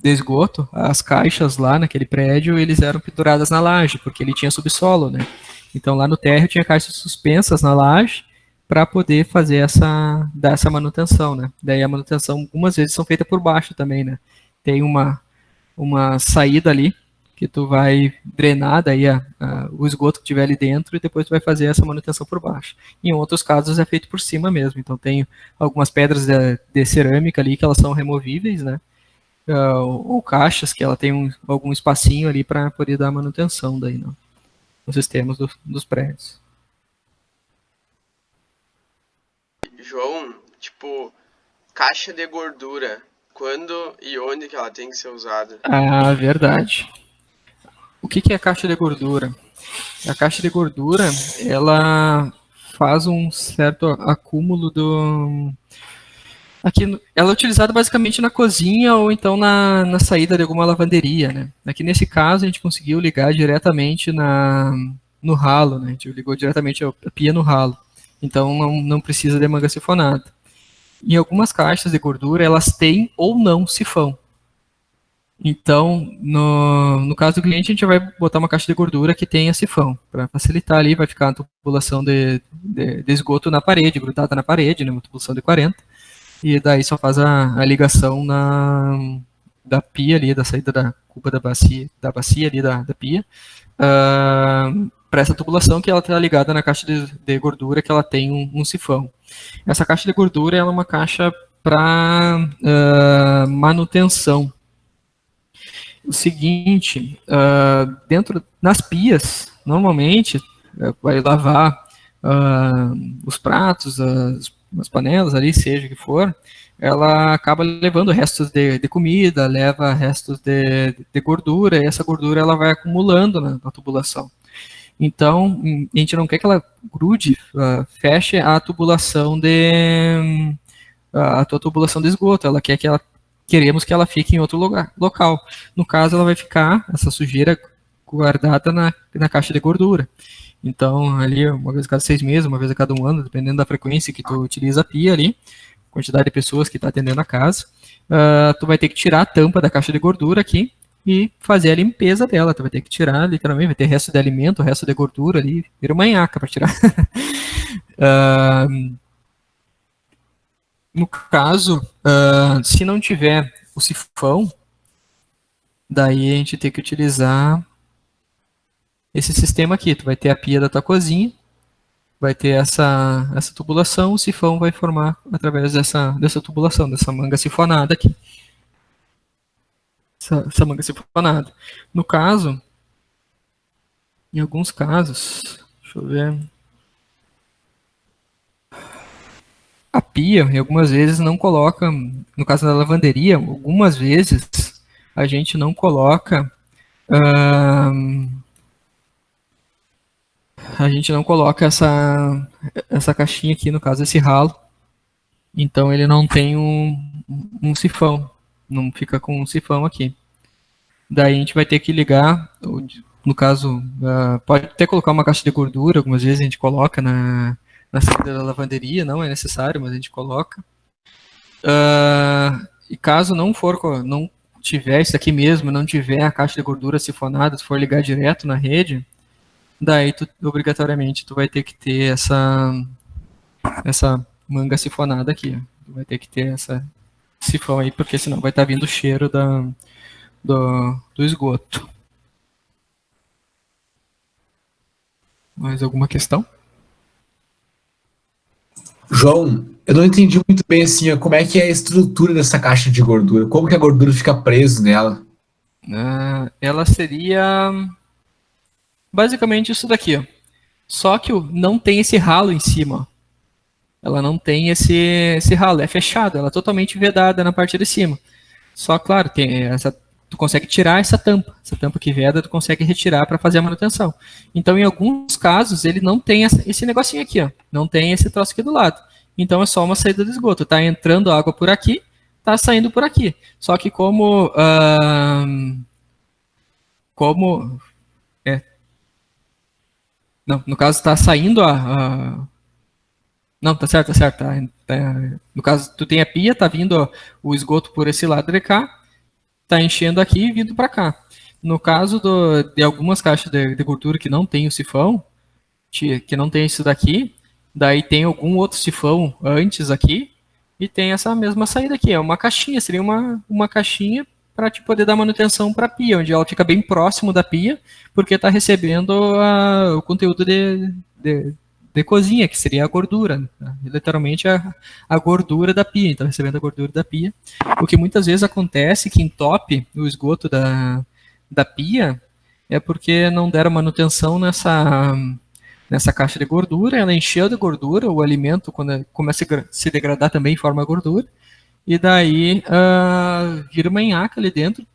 esgoto, as caixas lá naquele prédio, eles eram penduradas na laje, porque ele tinha subsolo, né? Então lá no térreo tinha caixas suspensas na laje para poder dar essa manutenção, né? Daí a manutenção algumas vezes são feitas por baixo também, né? Tem uma saída ali que tu vai drenar daí o esgoto que tiver ali dentro e depois tu vai fazer essa manutenção por baixo. Em outros casos é feito por cima mesmo. Então tem algumas pedras de cerâmica ali que elas são removíveis, né? Ou caixas que ela tem algum espacinho ali para poder dar manutenção daí nos sistemas dos prédios. João, tipo, caixa de gordura, quando e onde que ela tem que ser usada? Ah, verdade. O que é a caixa de gordura? A caixa de gordura, ela faz um certo acúmulo Ela é utilizada basicamente na cozinha ou então na saída de alguma lavanderia, né? Aqui nesse caso a gente conseguiu ligar diretamente no ralo, né? A gente ligou diretamente a pia no ralo. Então não precisa de manga sifonada. Em algumas caixas de gordura elas têm ou não sifão. Então, no caso do cliente, a gente vai botar uma caixa de gordura que tenha sifão. Para facilitar ali, vai ficar a tubulação de esgoto na parede, grudada na parede, né? Uma tubulação de 40. E daí só faz a ligação da pia ali, da saída da cuba da bacia ali da pia, para essa tubulação que ela está ligada na caixa de gordura que ela tem um sifão. Essa caixa de gordura ela é uma caixa para manutenção. O seguinte, nas pias, normalmente, vai lavar os pratos, as panelas ali, seja o que for, ela acaba levando restos de comida, leva restos de gordura, e essa gordura ela vai acumulando na tubulação. Então, a gente não quer que ela grude, feche a tubulação a tua tubulação de esgoto, ela quer que queremos que ela fique em outro local. No caso, ela vai ficar, essa sujeira, guardada na caixa de gordura. Então, ali, uma vez a cada 6 meses, uma vez a cada 1 ano, dependendo da frequência que tu utiliza a pia ali, quantidade de pessoas que está atendendo a casa, tu vai ter que tirar a tampa da caixa de gordura aqui e fazer a limpeza dela. Tu vai ter que tirar, literalmente, vai ter resto de alimento, resto de gordura ali, vira uma nhaca para tirar. No caso, se não tiver o sifão, daí a gente tem que utilizar esse sistema aqui. Tu vai ter a pia da tua cozinha, vai ter essa tubulação, o sifão vai formar através dessa tubulação, dessa manga sifonada aqui. Essa manga sifonada. No caso, em alguns casos, deixa eu ver... A pia, em algumas vezes, não coloca, no caso da lavanderia, algumas vezes a gente não coloca essa caixinha aqui, no caso, esse ralo. Então ele não tem um sifão, não fica com um sifão aqui. Daí a gente vai ter que ligar, no caso, pode até colocar uma caixa de gordura, algumas vezes a gente coloca na saída da lavanderia, não é necessário, mas a gente coloca. E caso não tiver isso aqui mesmo, não tiver a caixa de gordura sifonada, se for ligar direto na rede, daí obrigatoriamente tu vai ter que ter essa manga sifonada aqui. Tu vai ter que ter essa sifão aí, porque senão vai estar vindo o cheiro do esgoto. Mais alguma questão? João, eu não entendi muito bem assim, como é que é a estrutura dessa caixa de gordura, como que a gordura fica presa nela? Ela seria basicamente isso daqui, ó. Só que não tem esse ralo em cima, ó. Ela não tem esse ralo, é fechado, ela é totalmente vedada na parte de cima. Só, claro, tu consegue tirar essa tampa que veda, tu consegue retirar para fazer a manutenção. Então, em alguns casos, ele não tem esse negocinho aqui, ó, não tem esse troço aqui do lado. Então, é só uma saída do esgoto. Tá entrando água por aqui, tá saindo por aqui. Só que não, no caso, tá saindo não, tá certo. No caso, tu tem a pia, tá vindo o esgoto por esse lado de cá, tá enchendo aqui e vindo para cá. No caso de algumas caixas de gordura que não tem o sifão, que não tem isso daqui, daí tem algum outro sifão antes aqui, e tem essa mesma saída aqui. É uma caixinha, seria uma caixinha para te poder dar manutenção para a pia, onde ela fica bem próximo da pia, porque está recebendo o conteúdo de cozinha, que seria a gordura, né? Literalmente a gordura da pia, então recebendo a gordura da pia. O que muitas vezes acontece que entope o esgoto da pia é porque não deram manutenção nessa caixa de gordura, ela encheu de gordura, o alimento quando começa a se degradar também forma gordura, e daí vira uma nhaca ali dentro,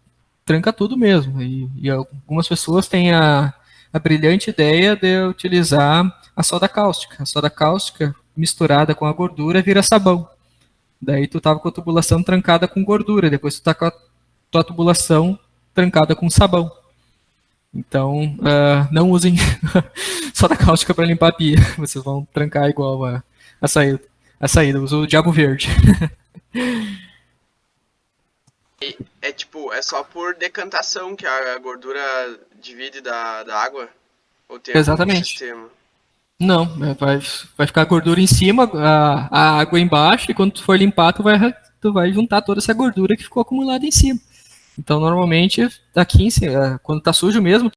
tranca tudo mesmo. E algumas pessoas têm a brilhante ideia de utilizar a soda cáustica. A soda cáustica misturada com a gordura vira sabão. Daí tu tava com a tubulação trancada com gordura, depois tu tá com a tua tubulação trancada com sabão. Então, não usem soda cáustica para limpar a pia. Vocês vão trancar igual a saída. A saída, usa o diabo verde. É tipo, é só por decantação que a gordura divide da água? Ou tem algum Exatamente. sistema? Não, vai ficar a gordura em cima, a água embaixo, e quando tu for limpar, tu vai juntar toda essa gordura que ficou acumulada em cima. Então, normalmente, aqui, quando tá sujo mesmo,